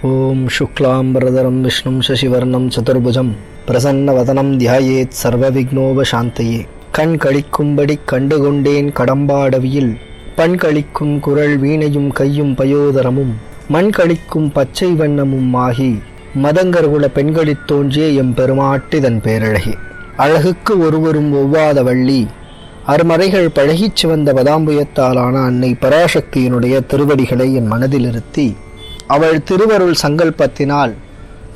ஓம் சுக்லாம்பரதரம் விஷ்ணும் சசிவர்ணம் சதுர்புஜம் பிரசன்னவதனம் தியாயேத் சர்வவிக்னோபசாந்தயே. கண் கழிக்கும்படி கண்டுகொண்டேன் கடம்பாடவியில் பண் கழிக்கும் குரல் வீணையும் கையும் பயோதரமும் மண் கழிக்கும் பச்சை வண்ணமும் ஆகி மதங்கர்குல பெண்களித் தோன்றிய எம் பெருமாட்டிதன் பேரழகே. அழகுக்கு ஒருவரும் ஒவ்வாத வள்ளி அருமறைகள் பழகிச் சிவந்த பதாம்புயத்தாலான அன்னை பராசக்தியினுடைய திருவடிகளை என் மனதில் இருத்தி அவள் திருவருள் சங்கல்பத்தினால்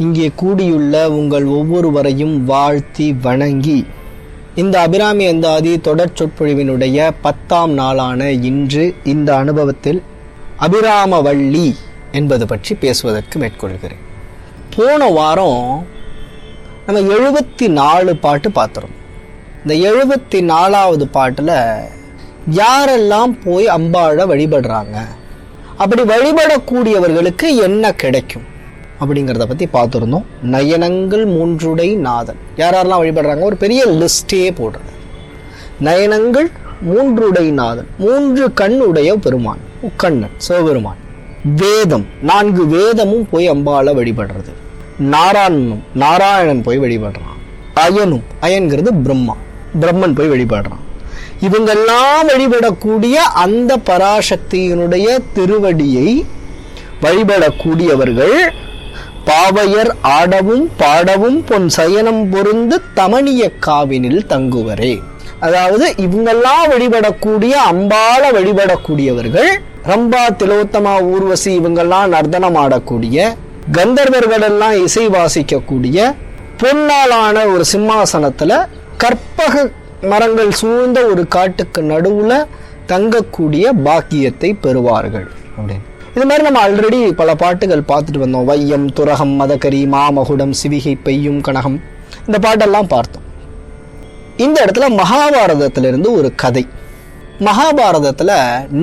இங்கே கூடியுள்ள உங்கள் ஒவ்வொருவரையும் வாழ்த்தி வணங்கி இந்த அபிராமி அந்தாதி தொடர் சொற்பொழிவினுடைய 10ஆம் நாளான இன்று இந்த அனுபவத்தில் அபிராமவள்ளி என்பது பற்றி பேசுவதற்கு மேற்கொள்கிறேன். போன வாரம் நம்ம 74 பாட்டு பார்த்துறோம். இந்த 74வது பாட்டில் யாரெல்லாம் போய் அம்பாளை வழிபடுறாங்க, அப்படி வழிபடக்கூடியவர்களுக்கு என்ன கிடைக்கும் அப்படிங்கிறத பற்றி பார்த்துருந்தோம். நயனங்கள் மூன்றுடை நாதன் யாரெல்லாம் வழிபடுறாங்க ஒரு பெரிய லிஸ்டே போடுறாங்க. நயனங்கள் மூன்றுடை நாதன், 3 கண் உடைய பெருமான் உக்கண்ணன் சிவபெருமான். வேதம் 4 வேதமும் போய் அம்பாளை வழிபடுறது. நாராயணன் போய் வழிபடுறான். அயன்கிறது பிரம்மன் போய் வழிபடுறான். இவங்கெல்லாம் வழிபடக்கூடிய அந்த பராசக்தியினுடைய திருவடியை வழிபடக்கூடியவர்கள் பாவையர் ஆடவும் பாடவும் பொன் சயனம் பொருந்து தமணிய காவினில் தங்குவரே. அதாவது இவங்கெல்லாம் வழிபடக்கூடிய அம்பாளை வழிபடக்கூடியவர்கள் ரம்பா திலோத்தமா ஊர்வசி இவங்கெல்லாம் நர்த்தனம் ஆடக்கூடிய, கந்தர்வர்கள் எல்லாம் இசை வாசிக்கக்கூடிய பொன்னாலான ஒரு சிம்மாசனத்துல கற்பக மரங்கள் சூழ்ந்த ஒரு காட்டுக்கு நடுவுல தங்கக்கூடிய பாக்கியத்தை பெறுவார்கள் அப்படின்னு. இது மாதிரி நம்ம ஆல்ரெடி பல பாட்டுகள் பார்த்துட்டு வந்தோம். வையம் துரகம் மதகரி மாமகுடம் சிவிகை பெய்யும் கனகம், இந்த பாட்டெல்லாம் பார்த்தோம். இந்த இடத்துல மகாபாரதத்திலிருந்து ஒரு கதை. மகாபாரதத்துல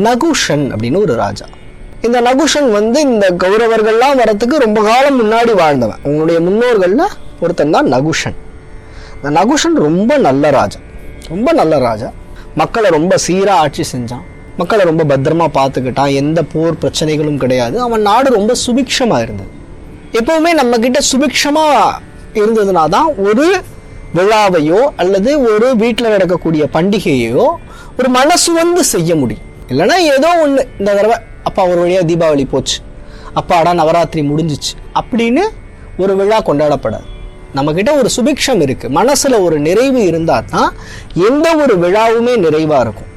நகுஷன் அப்படின்னு ஒரு ராஜா. இந்த நகுஷன் இந்த கௌரவர்கள்லாம் வரத்துக்கு ரொம்ப காலம் முன்னாடி வாழ்ந்தவன். உங்களுடைய முன்னோர்கள்ல ஒருத்தன் தான் நகுஷன். இந்த நகுஷன் ரொம்ப நல்ல ராஜா. மக்களை ரொம்ப சீரா ஆட்சி செஞ்சான். மக்களை ரொம்ப பத்திரமா பார்த்துக்கிட்டான். எந்த போர் பிரச்சனைகளும் கிடையாது. அவன் நாடு ரொம்ப சுபிக்ஷமா இருந்தது. எப்பவுமே நம்ம கிட்ட சுபிக்ஷமா இருந்ததுனா தான் ஒரு விழாவையோ அல்லது ஒரு வீட்டில் நடக்கக்கூடிய பண்டிகையோ ஒரு மனசு செய்ய முடியும். இல்லைன்னா ஏதோ ஒன்று, இந்த தடவை அப்பா ஒரு வழியா தீபாவளி போச்சு, அப்பாடா நவராத்திரி முடிஞ்சிச்சு அப்படின்னு ஒரு விழா கொண்டாடப்படாது. நம்ம கிட்ட ஒரு சுபிக்ஷம் இருக்கு, மனசுல ஒரு நிறைவு இருந்தா தான் எந்த ஒரு விழாவுமே நிறைவா இருக்கும்.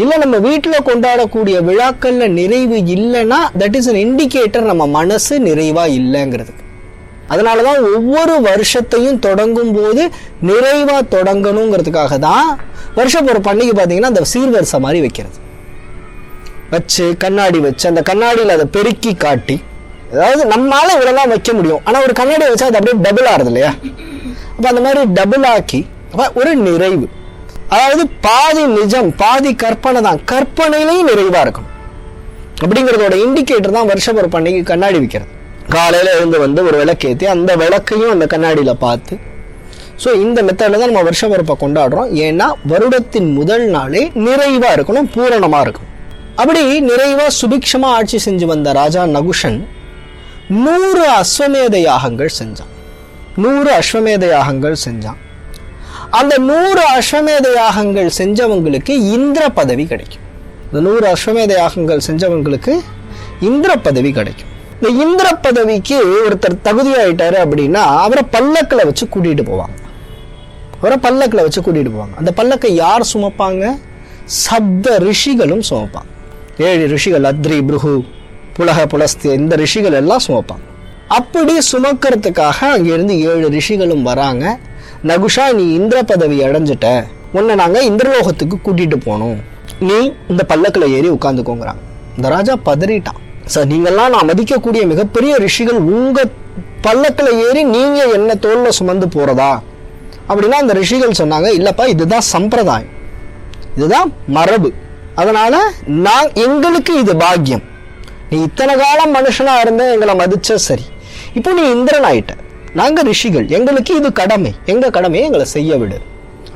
இல்ல நம்ம வீட்டுல கொண்டாடக்கூடிய விழாக்கள்ல நிறைவு இல்லைன்னா தட் இஸ் அன் இண்டிகேட்டர் நம்ம மனசு நிறைவா இல்லைங்கிறதுக்கு. அதனாலதான் ஒவ்வொரு வருஷத்தையும் தொடங்கும் போது நிறைவா தொடங்கணுங்கிறதுக்காக தான் வருஷம் ஒரு பண்டிகை பார்த்தீங்கன்னா அந்த சீர்வரிசை மாதிரி வைக்கிறது வச்சு, கண்ணாடி வச்சு அந்த கண்ணாடியில் அதை பெருக்கி காட்டி, அதாவது நம்மளால இவ்வளவுதான் வைக்க முடியும், ஆனா ஒரு கண்ணாடி வச்சா அது அப்படியே டபுள் ஆறுது இல்லையா? அப்ப அந்த மாதிரி டபுள் ஆக்கி ஒரு நிறைவு, அதாவது பாதி நிஜம் பாதி கற்பனை தான், கற்பனையிலையும் நிறைவா இருக்கும் அப்படிங்கிறதோட இண்டிகேட்டர் தான் வருஷம் ஒரு பண்டிகை கண்ணாடி வைக்கிறது. காலையில எழுந்து ஒரு விளக்கேற்றி அந்த விளக்கையும் அந்த கண்ணாடியில பார்த்து, ஸோ இந்த மெத்தட்ல தான் நம்ம வருஷ பிறப்பை கொண்டாடுறோம். ஏன்னா வருடத்தின் முதல் நாளே நிறைவா இருக்கணும், பூரணமா இருக்கும். அப்படி நிறைவா சுபிக்ஷமா ஆட்சி செஞ்சு வந்த ராஜா நகுஷன் 100 அஸ்வமேத யாகங்கள் செஞ்சான். 100 அஸ்வமேத யாகங்கள் செஞ்சான். அந்த 100 அஸ்வமேத யாகங்கள் செஞ்சவங்களுக்கு இந்திர பதவி கிடைக்கும். இந்த 100 அஸ்வமேத யாகங்கள் செஞ்சவங்களுக்கு இந்திர பதவி கிடைக்கும். இந்த இந்திர பதவிக்கு ஒருத்தர் தகுதி ஆயிட்டாரு அப்படின்னா அவரை பல்லக்கில் வச்சு கூட்டிட்டு போவாங்க. அந்த பல்லக்கை யார் சுமப்பாங்க? சப்த ரிஷிகளும் சுமப்பாங்க. 7 ரிஷிகள், அத்ரி, புருகு, புலக, புலஸ்திய, இந்த ரிஷிகள் எல்லாம் சுமப்பாங்க. அப்படி சுமக்கிறதுக்காக அங்கிருந்து 7 ரிஷிகளும் வராங்க. நகுஷா, நீ இந்திர பதவி அடைஞ்சிட்ட, உன்னை நாங்க இந்திரலோகத்துக்கு கூட்டிட்டு போனோம், நீ இந்த பல்லக்கில் ஏறி உட்கார்ந்துக்கோங்கிறாங்க. இந்த ராஜா பதறிட்டான். சார், நீங்கெல்லாம் நான் மதிக்கக்கூடிய மிகப்பெரிய ரிஷிகள், உங்க பல்லக்கில் ஏறி நீங்க என்ன தோல்ல சுமந்து போறதா அப்படின்னா அந்த ரிஷிகள் சொன்னாங்க, இல்லப்பா இதுதான் சம்பிரதாயம், இதுதான் மரபு, அதனால எங்களுக்கு இது பாக்கியம். நீ இத்தனை காலம் மனுஷனா இருந்த எங்களை மதிச்ச சரி, இப்போ நீ இந்திரன் ஆயிட்ட, நாங்க ரிஷிகள், எங்களுக்கு இது கடமை, எங்க கடமையை எங்களை செய்ய விடு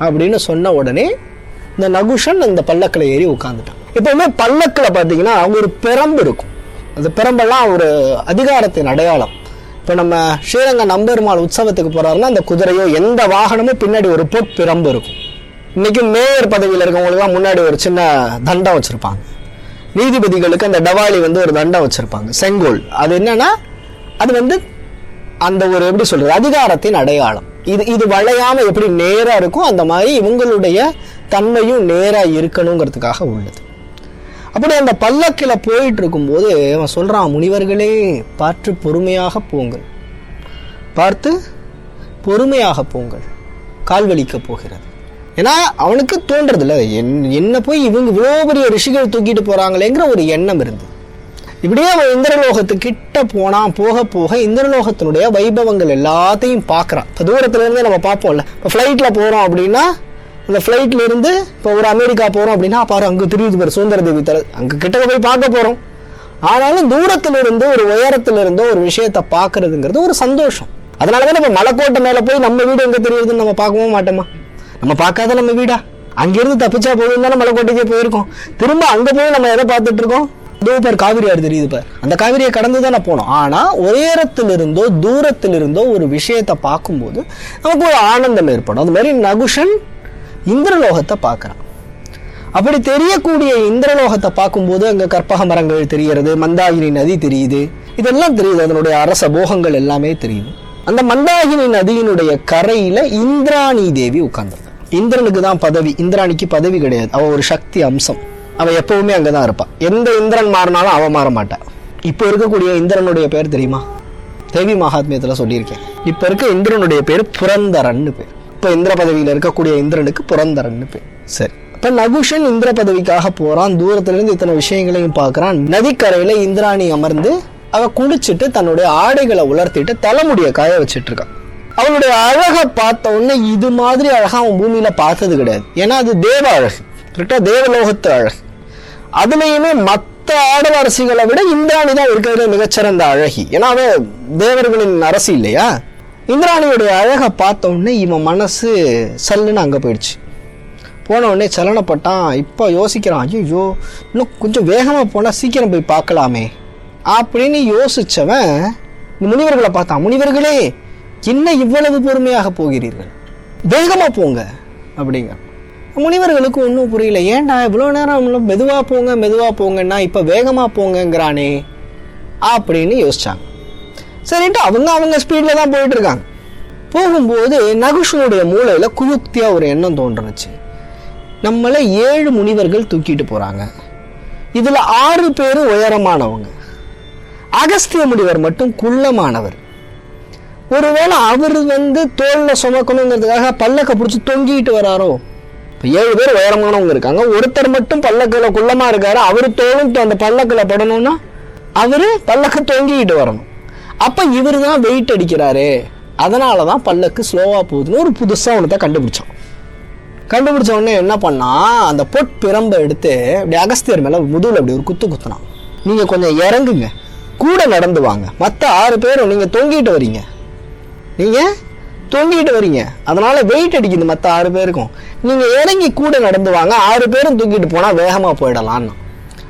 அப்படின்னு சொன்ன உடனே இந்த நகுஷன் அந்த பல்லக்கில் ஏறி உட்கார்ந்துட்டான். எப்பவுமே பல்லக்கில் பார்த்தீங்கன்னா ஒரு பெரம்பு இருக்கும். அது பிரம்பெல்லாம் ஒரு அதிகாரத்தின் அடையாளம். இப்போ நம்ம ஸ்ரீரங்கம் நம்பெருமாள் உற்சவத்துக்கு போறாருன்னா அந்த குதிரையோ எந்த வாகனமும் பின்னாடி ஒரு பொற்பிரம்பு இருக்கும். இன்னைக்கு மேயர் பதவியில் இருக்கவங்களுக்குலாம் முன்னாடி ஒரு சின்ன தண்டம் வச்சிருப்பாங்க. நீதிபதிகளுக்கு அந்த டவாலி ஒரு தண்டம் வச்சிருப்பாங்க, செங்கோல். அது என்னன்னா அது அந்த ஒரு எப்படி சொல்றது, அதிகாரத்தின் அடையாளம். இது வளையாம எப்படி நேரா இருக்கும் அந்த மாதிரி இவங்களுடைய தன்மையும் நேரா இருக்கணுங்கிறதுக்காக உள்ளது. அப்படி அந்த பல்லக்கில போயிட்டு இருக்கும்போது அவன் சொல்றான், முனிவர்களே பார்த்து பொறுமையாக போங்கள், பார்த்து பொறுமையாக போங்கள், கால் வலிக்க போகிறது. ஏன்னா அவனுக்கு தோன்றது இல்லை, என்ன போய் இவங்க இவ்வளோ பெரிய ரிஷிகள் தூக்கிட்டு போறாங்களேங்கிற ஒரு எண்ணம் இருந்தது. இப்படியே அவன் இந்திரலோகத்துக்கிட்ட போக போக இந்திரலோகத்தினுடைய வைபவங்கள் எல்லாத்தையும் பார்க்குறான். இப்போ தூரத்துல இருந்தே நம்ம பார்ப்போம்ல, இப்போ ஃப்ளைட்டில் போகிறோம் அப்படின்னா அந்த ஃப்ளைட்ல இருந்து இப்போ ஒரு அமெரிக்கா போகிறோம் அப்படின்னா பாரு அங்கே தெரியுது பாரு சுதந்திர தேவி தர, அங்கே கிட்ட போய் பார்க்க போகிறோம். ஆனாலும் தூரத்துல இருந்து ஒரு உயரத்துல இருந்தோ ஒரு விஷயத்த பார்க்கறதுங்கிறது ஒரு சந்தோஷம். அதனாலதான் நம்ம மலைக்கோட்டை மேலே போய் நம்ம வீடு எங்கே தெரியுதுன்னு நம்ம பார்க்கவும் மாட்டோமா? நம்ம பார்க்காத நம்ம வீடா? அங்கிருந்து தப்பிச்சா போயிருந்தாலும் மலைக்கோட்டைக்கே போயிருக்கோம். திரும்ப அங்கே போய் நம்ம எதை பார்த்துட்டு இருக்கோம்? பார் காவிரி ஆறு தெரியுது பார், அந்த காவிரியை கடந்து தான் போனோம். ஆனா உயரத்திலிருந்தோ தூரத்திலிருந்தோ ஒரு விஷயத்தை பார்க்கும்போது நமக்கு ஒரு ஆனந்தம் ஏற்படும். அது மாதிரி நகுஷன் இந்திரலோகத்தை பார்க்கறான். அப்படி தெரியக்கூடிய இந்திரலோகத்தை பார்க்கும்போது அங்க கற்பக மரங்கள் தெரிகிறது, மந்தாகினி நதி தெரியுது, இதெல்லாம் தெரியுது, அதனுடைய அரச போகங்கள் எல்லாமே தெரியுது. அந்த மந்தாகினி நதியினுடைய கரையில இந்திராணி தேவி உட்கார்ந்து. இந்திரனுக்கு தான் பதவி, இந்திராணிக்கு பதவி கிடையாது. அவ ஒரு சக்தி அம்சம், அவ எப்பவுமே அங்கதான் இருப்பான். எந்த இந்திரன் மாறினாலும் அவ மாற மாட்டான். இப்ப இருக்கக்கூடிய இந்திரனுடைய பேர் தெரியுமா? தேவி மகாத்மியத்துல சொல்லியிருக்கேன். இப்ப இருக்க இந்திரனுடைய பேர் புரந்தரன்னு பேர். இப்ப இந்திர பதவியில இருக்கக்கூடிய இந்திரனுக்கு புரந்தரன்னு பேர். சரி, இப்ப நகுஷன் இந்திர பதவிக்காக போறான். தூரத்துல இருந்து இத்தனை விஷயங்களையும் பார்க்கறான். நதிக்கரையில இந்திராணி அமர்ந்து அவ குளிச்சுட்டு தன்னுடைய ஆடைகளை உலர்த்திட்டு தலைமுடிய காய வச்சுட்டு இருக்கான். அவளுடைய அழகை பார்த்த உடனே இது மாதிரி அழகா அவன் பூமியில பார்த்தது கிடையாது. ஏன்னா அது தேவ அழகு, தேவலோகத்து அழகு. அதுலயுமே மற்ற ஆடவரசிகளை விட இந்திராணி தான் இருக்கிறது மிகச்சிறந்த அழகி. ஏன்னா அவ தேவர்களின் அரசி இல்லையா? இந்திராணியுடைய அழகை பார்த்த உடனே இவன் மனசு சல்லுன்னு அங்க போயிடுச்சு. போன உடனே சலனப்பட்டான். இப்ப யோசிக்கிறான், ஐயோ இன்னும் கொஞ்சம் வேகமா போனா சீக்கிரம் போய் பார்க்கலாமே அப்படின்னு யோசிச்சவன் முனிவர்களை பார்த்தான். முனிவர்களே என்ன இவ்வளவு பொறுமையாக போகிறீர்கள், வேகமா போங்க அப்படிங்க. முனிவர்களுக்கு ஒன்றும் புரியல. ஏன்டா இவ்வளோ நேரம் மெதுவா போங்கன்னா இப்ப வேகமா போங்கிறானே அப்படின்னு யோசிச்சாங்க. சரின்ட்டு அவங்க ஸ்பீட்ல தான் போயிட்டு இருக்காங்க. போகும்போது நகுஷனுடைய மூளையில குயுக்தியா ஒரு எண்ணம் தோன்றுச்சு. நம்மள 7 முனிவர்கள் தூக்கிட்டு போறாங்க, இதுல 6 பேரும் உயரமானவங்க, அகஸ்திய முனிவர் மட்டும் குள்ளமானவர். ஒருவேளை அவர் தோல்ல சுமக்கணுங்கிறதுக்காக பல்லக்க பிடிச்சி தொங்கிட்டு வராரோ? 7 பேர் உயரமானவங்க இருக்காங்க, ஒருத்தர் மட்டும் பல்லக்கில குள்ளமா இருக்காரு, அவரு தோளும் அந்த பல்லக்கில படணும்னா அவரு பல்லக்க தொங்கிட்டு வரணும். அப்ப இவரு தான் வெயிட் அடிக்கிறாரு, அதனாலதான் பல்லக்கு ஸ்லோவா போகுதுன்னு ஒரு புதுசா ஒன்றத்தை கண்டுபிடிச்ச உடனே என்ன பண்ணா, அந்த பொற்பிரம்பை எடுத்து அப்படி அகஸ்தியர் மேல முதுகுல அப்படி ஒரு குத்துனான். நீங்க கொஞ்சம் இறங்குங்க, கூட நடந்து வாங்க, மற்ற 6 பேரும் நீங்க தொங்கிட்டு வரீங்க, அதனால வெயிட் அடிக்குது மற்ற 6 பேருக்கும், நீங்க இறங்கி கூட நடந்து வாங்க, 6 பேரும் தூக்கிட்டு போனா வேகமா போயிடலாம்னா.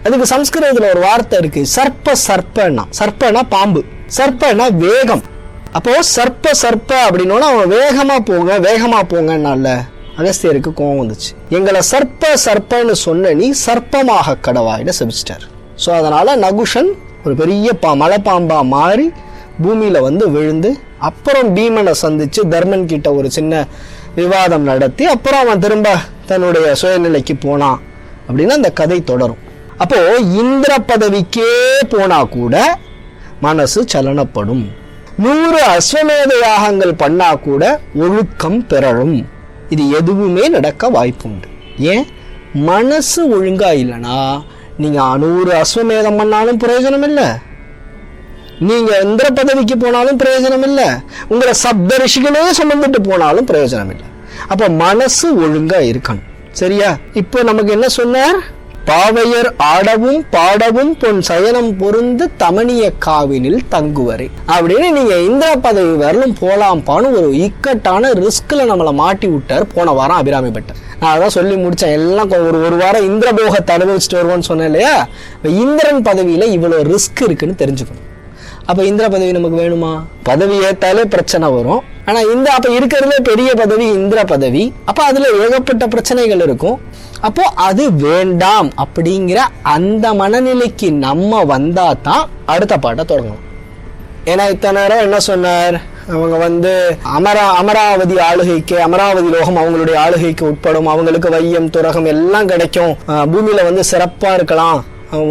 அதுக்கு சம்ஸ்கிருதத்துல ஒரு வார்த்தை இருக்கு, சர்ப்பனா பாம்பு, சர்ப்பனா வேகம். அப்போ சர்ப்ப அப்படின்னா அவன் வேகமா போங்கன்னால அகஸ்தியருக்கு கோவம் வந்துச்சு. எங்களை சர்ப்பன்னு சொன்ன நீ சர்ப்பமாக கடவாயிட சபிச்சிட்டார். ஸோ அதனால நகுஷன் ஒரு பெரிய மலைப்பாம்பா மாறி பூமியில விழுந்து, அப்புறம் பீமனை சந்திச்சு தர்மன் கிட்ட ஒரு சின்ன விவாதம் நடத்தி அப்புறம் அவன் திரும்ப தன்னுடைய சுயநிலைக்கு போனான் அப்படின்னு அந்த கதை தொடரும். அப்போ இந்திர பதவிக்கே போனா கூட மனசு சலனப்படும். 100 அஸ்வமேத யாகங்கள் பண்ணா கூட ஒழுக்கம் பெறலும். இது எதுவுமே நடக்க வாய்ப்புண்டு. ஏன்? மனசு ஒழுங்கா இல்லைன்னா நீங்க 100 அஸ்வமேதம் பண்ணாலும் பிரயோஜனம் இல்லை, நீங்க இந்திர பதவிக்கு போனாலும் பிரயோஜனம் இல்லை, உங்களை சப்த ரிஷிகளே சுமந்துட்டு போனாலும் பிரயோஜனம் இல்லை. அப்ப மனசு ஒழுங்கா இருக்கணும். சரியா? இப்போ நமக்கு என்ன சொன்னார்? பாவையர் ஆடவும் பாடவும் பொன் சயனம் பொருந்து தமணிய காவினில் தங்குவரே அப்படின்னு நீங்க இந்திர பதவி வரலும் போலாம்பான்னு ஒரு இக்கட்டான ரிஸ்க்ல நம்மளை மாட்டி விட்டார் போன வாரம் அபிராமி பட்டர். நான் அதான் சொல்லி முடிச்சேன். எல்லாம் ஒரு வாரம் இந்திர போகத்தை அனுபவிச்சுட்டு வருவோம்னு சொன்னேன் இல்லையா. இந்திரன் பதவியில இவ்வளவு ரிஸ்க் இருக்குன்னு தெரிஞ்சுக்கணும். அப்ப இந்திர பதவி நமக்கு வேணுமா? பதவி ஏத்தாலே பிரச்சனை வரும். ஆனா அப்ப இருக்கிறதுல பெரிய பதவி இந்திர பதவி. அப்ப அதுல ஏகப்பட்ட பிரச்சனைகள் இருக்கும். அப்போ அது வேண்டாம் அப்படிங்கிற அந்த மனநிலைக்கு நம்ம வந்தா தான் அடுத்த பாட்டை தொடங்கணும். ஏன்னா இத்தனை நேரம் என்ன சொன்னார், அவங்க அமராவதி ஆளுகைக்கு, அமராவதி லோகம் அவங்களுடைய ஆளுகைக்கு உட்படும், அவங்களுக்கு வையம் துரகம் எல்லாம் கிடைக்கும், பூமியில சிறப்பா இருக்கலாம்,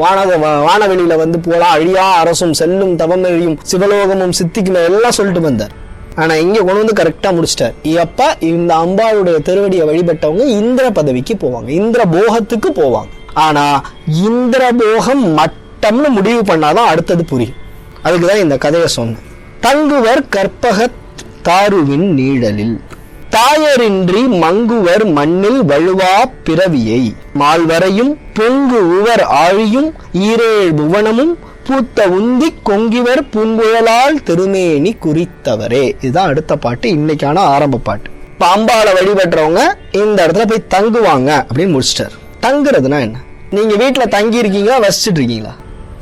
வானவெளியில போலாம், அழியா அரசும் செல்லும் தவமெழியும் சிவலோகமும் சித்திக்குமே எல்லாம் சொல்லிட்டு வந்தார். ஆனா இங்க கொண்டு கரெக்டா முடிச்சிட்டார். எப்ப இந்த அம்பாளுடைய திருவடியை வழிபட்டவங்க இந்திர பதவிக்கு போவாங்க, இந்திர போகத்துக்கு போவாங்க. ஆனா இந்திர போகம் மட்டம்னு முடிவு பண்ணாதான் அடுத்தது புரியும். அதுக்குதான் இந்த கதையை சொன்னேன். தங்குவர் கற்பக தாருவின் நீழலில் தாயரின்றி மங்குவர் மண்ணில் வழுவா பிறவியை மால்வரையும் பொங்கு உவர் ஆழியும் ஈரேழ் புவனமும் பூத்த உந்தி கொங்கிவர் பூங்குழலால் திருமேனி குறித்தவரே. இதுதான் அடுத்த பாட்டு, இன்னைக்கான ஆரம்ப பாட்டு. பாம்பால வழிபடுறவங்க இந்த இடத்துல போய் தங்குவாங்க அப்படின்னு முடிச்சிட்டாரு. தங்குறதுனா என்ன? நீங்க வீட்டுல தங்கி இருக்கீங்களா, வசிச்சுட்டு இருக்கீங்களா?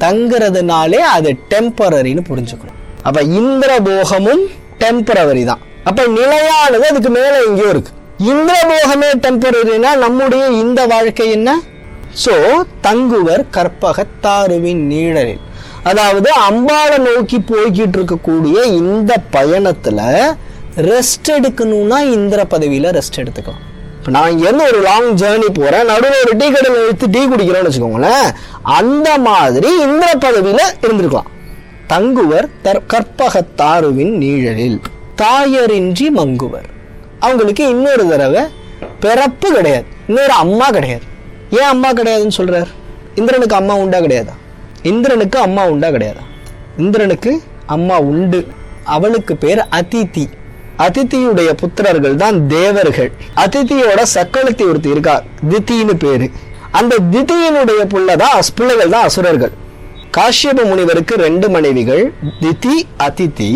தங்குறதுனாலே அது டெம்பரரின்னு புரிஞ்சுக்கணும். அப்ப இந்திர போகமும் டெம்பரவரி தான். அப்ப நிலையானது அதுக்கு மேல எங்கேயோ இருக்கு. இந்திர போகமே டெம்பரரினா நம்முடைய இந்த வாழ்க்கை என்ன? சோ தங்குவர் கற்பகத்தாருவின் நீழலில், அதாவது அம்பாளை நோக்கி போய்கிட்டு இருக்கக்கூடிய இந்த பயணத்துல ரெஸ்ட் எடுக்கணும்னா இந்திர பதவியில ரெஸ்ட் எடுத்துக்கலாம். இப்ப நான் இங்க இருந்து ஒரு லாங் ஜேர்னி போறேன், நடுவில் ஒரு டீ கடையில் எடுத்து டீ குடிக்கிறோம்னு வச்சுக்கோங்களேன், அந்த மாதிரி இந்திர பதவியில இருந்திருக்கலாம். தங்குவர் கற்பகத்தாருவின் நீழலில் தாயரின்றி மங்குவர். அவங்களுக்கு இன்னொரு தடவை பிறப்பு கிடையாது, இன்னொரு அம்மா கிடையாது. ஏன் அம்மா கிடையாதுன்னு சொல்றார்? இந்திரனுக்கு அம்மா உண்டா கிடையாதா? இந்திரனுக்கு அம்மா உண்டா கிடையாதா? இந்திரனுக்கு அம்மா உண்டு. அவளுக்கு பேர் அதித்தி. அதித்தியுடைய புத்திரர்கள் தான் தேவர்கள். அதித்தியோட சக்களத்தி ஒருத்தி இருக்கா, தித்தின்னு பேரு. அந்த தித்தியினுடைய பிள்ளைகள் தான் அசுரர்கள். காஷ்யப முனிவருக்கு 2 மனைவிகள், திதி அதித்தி.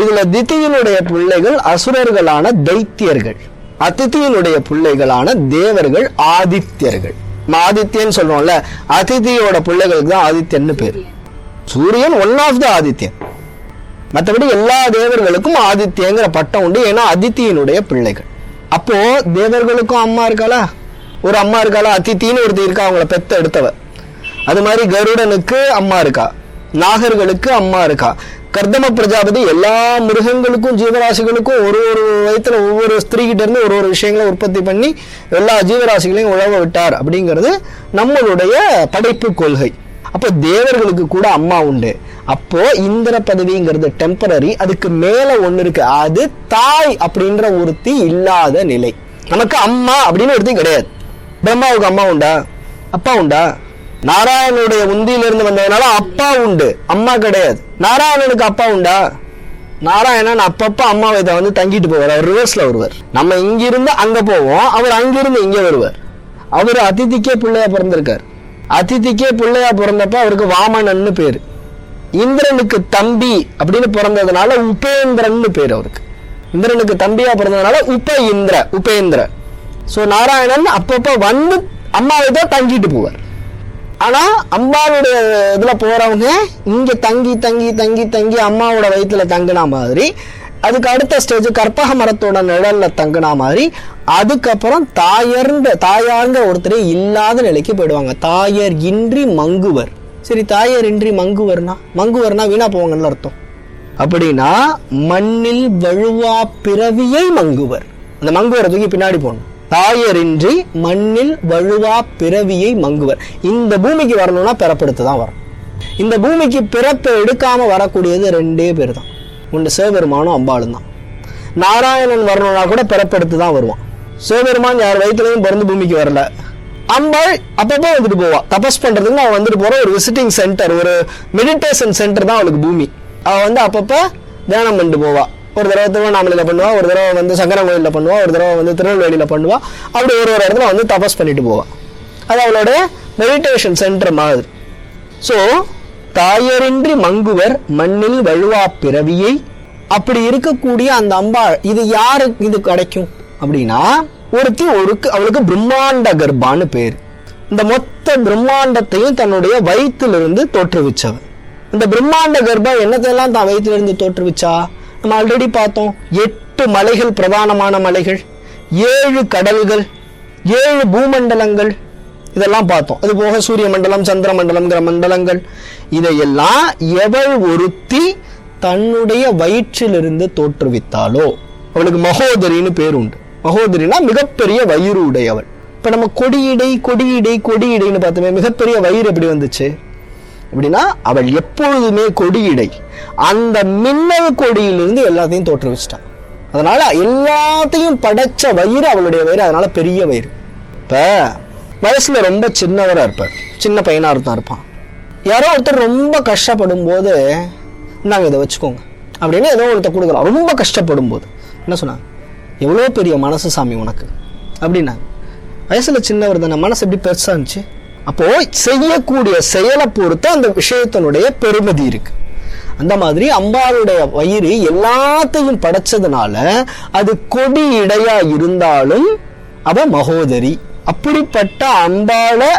இதுல தித்தியினுடைய பிள்ளைகள் அசுரர்களான தைத்தியர்கள், அதித்தியினுடைய பிள்ளைகளான தேவர்கள் ஆதித்யர்கள். ஆதித்யன்னு சொல்றோம்ல, அதித்தியோட பிள்ளைகளுக்கு தான் ஆதித்யன்னு பேரு. சூரியன் ஒன் ஆஃப் த ஆதித்யன். மற்றபடி எல்லா தேவர்களுக்கும் ஆதித்யங்கிற பட்டம் உண்டு, ஏன்னா அதித்தியினுடைய பிள்ளைகள். அப்போ தேவர்களுக்கும் அம்மா இருக்காளா? ஒரு அம்மா இருக்காளா? அதித்தின்னு ஒருத்தி இருக்கா, அவங்கள பெத்த எடுத்தவ. அது மாதிரி கருடனுக்கு அம்மா இருக்கா, நாகர்களுக்கு அம்மா இருக்கா. கர்தம பிரஜாபதி எல்லா மிருகங்களுக்கும் ஜீவராசிகளுக்கும் ஒரு வயத்துல ஒவ்வொரு ஸ்திரீ கிட்ட இருந்து ஒரு விஷயங்களை உற்பத்தி பண்ணி எல்லா ஜீவராசிகளையும் உழவ விட்டார் அப்படிங்கிறது நம்மளுடைய படைப்பு கொள்கை. அப்போ தேவர்களுக்கு கூட அம்மா உண்டு. அப்போ இந்திர பதவிங்கிறது டெம்பரரி, அதுக்கு மேல ஒண்ணு இருக்கு, அது தாய் அப்படின்ற ஒருத்தி இல்லாத நிலை. நமக்கு அம்மா அப்படின்னு ஒருத்தி கிடையாது. பிரம்மாவுக்கு அம்மா உண்டா? அப்பா உண்டா? நாராயணனுடைய உந்தியிலிருந்து வந்ததுனால அப்பா உண்டு, அம்மா கிடையாது. நாராயணனுக்கு அப்பா உண்டா? நாராயணன் அப்பப்ப அம்மாவை தங்கிட்டு போவார், அவர் ரிவர்ஸ்ல வருவார். நம்ம இங்கிருந்து அங்க போவோம், அவர் அங்கிருந்து இங்க வருவார். அவர் அதிதிக்கே பிள்ளையா பிறந்திருக்கார். அதிதிக்கே பிள்ளையா பிறந்தப்ப அவருக்கு வாமனன்னு பேரு. இந்திரனுக்கு தம்பி அப்படின்னு பிறந்ததுனால உபேந்திரன்னு பேரு அவருக்கு. இந்திரனுக்கு தம்பியா பிறந்ததுனால உபேந்திர. சோ நாராயணன் அப்பப்ப அம்மாவை தான் தங்கிட்டு போவார். ஆனா அம்பாவுடைய இதுல போறவங்க இங்க தங்கி தங்கி தங்கி தங்கி அம்மாவோட வயிற்றுல தங்கினா மாதிரி, அதுக்கு அடுத்த ஸ்டேஜ் கற்பக மரத்தோட நிழல்ல தங்கினா மாதிரி, அதுக்கப்புறம் தாயார்ந்த ஒருத்தரே இல்லாத நிலைக்கு போயிடுவாங்க. தாயர் இன்றி மங்குவர். சரி, தாயர் இன்றி மங்குவர்னா வீணா போவாங்கன்னு அர்த்தம். அப்படின்னா மண்ணில் வழுவா பிறவியை மங்குவர். அந்த மங்குவரை தூக்கி பின்னாடி போகணும். தாயரின்றி மண்ணில் வழுவா பிறவியை மங்குவர். இந்த பூமிக்கு வரணும்னா பிறப்பெடுத்து தான் வரும். இந்த பூமிக்கு பிறப்பை எடுக்காம வரக்கூடியது 2 பேர் தான். ஒன்று சிவபெருமானும் அம்பாளும் தான். நாராயணன் வரணும்னா கூட பிறப்பெடுத்து தான் வருவான். சிவபெருமான் யார் வயிற்றுலையும் பிறந்து பூமிக்கு வரல. அம்பாள் அப்பப்போ வந்துட்டு போவா, தபஸ் பண்றதுக்கு அவன் வந்துட்டு போற ஒரு விசிட்டிங் சென்டர், ஒரு மெடிடேஷன் சென்டர் தான் அவளுக்கு பூமி. அவன் அப்பப்ப தியானம் பண்ணிட்டு போவா. ஒரு தடவை திருவண்ணாமலையில பண்ணுவா, ஒரு தடவை சங்கரங்கோயில பண்ணுவா, ஒரு தடவை திருநெல்வேலியில பண்ணுவா. அப்படி ஒரு இடத்துல தபஸ் பண்ணிட்டு போவா. அது அவளோட மெடிடேஷன் சென்டர் மாதிரி. ஸோ தாயரின்றி மங்குவர் மண்ணில் வழுவா பிறவியை, அப்படி இருக்கக்கூடிய அந்த அம்பாள் இது யாருக்கு இது கிடைக்கும் அப்படின்னா, அவளுக்கு பிரம்மாண்ட கர்ப்பான்னு பேர். இந்த மொத்த பிரம்மாண்டத்தையும் தன்னுடைய வயிற்றிலிருந்து தோற்றுவிச்சவன். இந்த பிரம்மாண்ட கர்ப்பம் என்னத்தையெல்லாம் தான் வயிற்றிலிருந்து தோற்றுவிச்சா? நம்ம ஆல்ரெடி பார்த்தோம். 8 மலைகள், பிரதானமான மலைகள், 7 கடல்கள், 7 பூமண்டலங்கள், இதெல்லாம் பார்த்தோம். அது போக சூரிய மண்டலம், சந்திர மண்டலம், மண்டலங்கள், இதையெல்லாம் எவள் ஒருத்தி தன்னுடைய வயிற்றிலிருந்து தோற்றுவித்தாலோ அவளுக்கு மகோதரின்னு பேர் உண்டு. மகோதரினா மிகப்பெரிய வயிறு உடையவள். இப்ப நம்ம கொடியிடைன்னு பார்த்தோமே, மிகப்பெரிய வயிறு எப்படி வந்துச்சு அப்படின்னா, அவள் எப்பொழுதுமே கொடியிடை. அந்த மின்னல் கொடியிலிருந்து எல்லாத்தையும் தோற்றுவிச்சிட்டான். அதனால எல்லாத்தையும் படைச்ச வயிறு அவளுடைய வயிறு. அதனால பெரிய வயிறு. இப்ப வயசுல ரொம்ப சின்னவரா இருப்பார், சின்ன பையனா தான் இருப்பான். யாரோ ஒருத்தர் ரொம்ப கஷ்டப்படும் போது, நாங்க இதை வச்சுக்கோங்க அப்படின்னு ஏதோ ஒருத்தர் கொடுக்குறோம். ரொம்ப கஷ்டப்படும் போது என்ன சொன்னாங்க, எவ்வளோ பெரிய மனசு சாமி உனக்கு அப்படின்னாங்க. வயசுல சின்னவர் தானே, மனசு எப்படி பெருசா இருந்துச்சு. அப்போ செய்யக்கூடிய செயலை பொறுத்து அந்த விஷயத்தினுடைய பெருமதி இருக்கு. அந்த மாதிரி அம்பாளுடைய வயிறு எல்லாத்தையும் படைச்சதுனால அது கொடி இடையா இருந்தாலும் அவ மகோதரி. அப்படிப்பட்ட அம்பாளை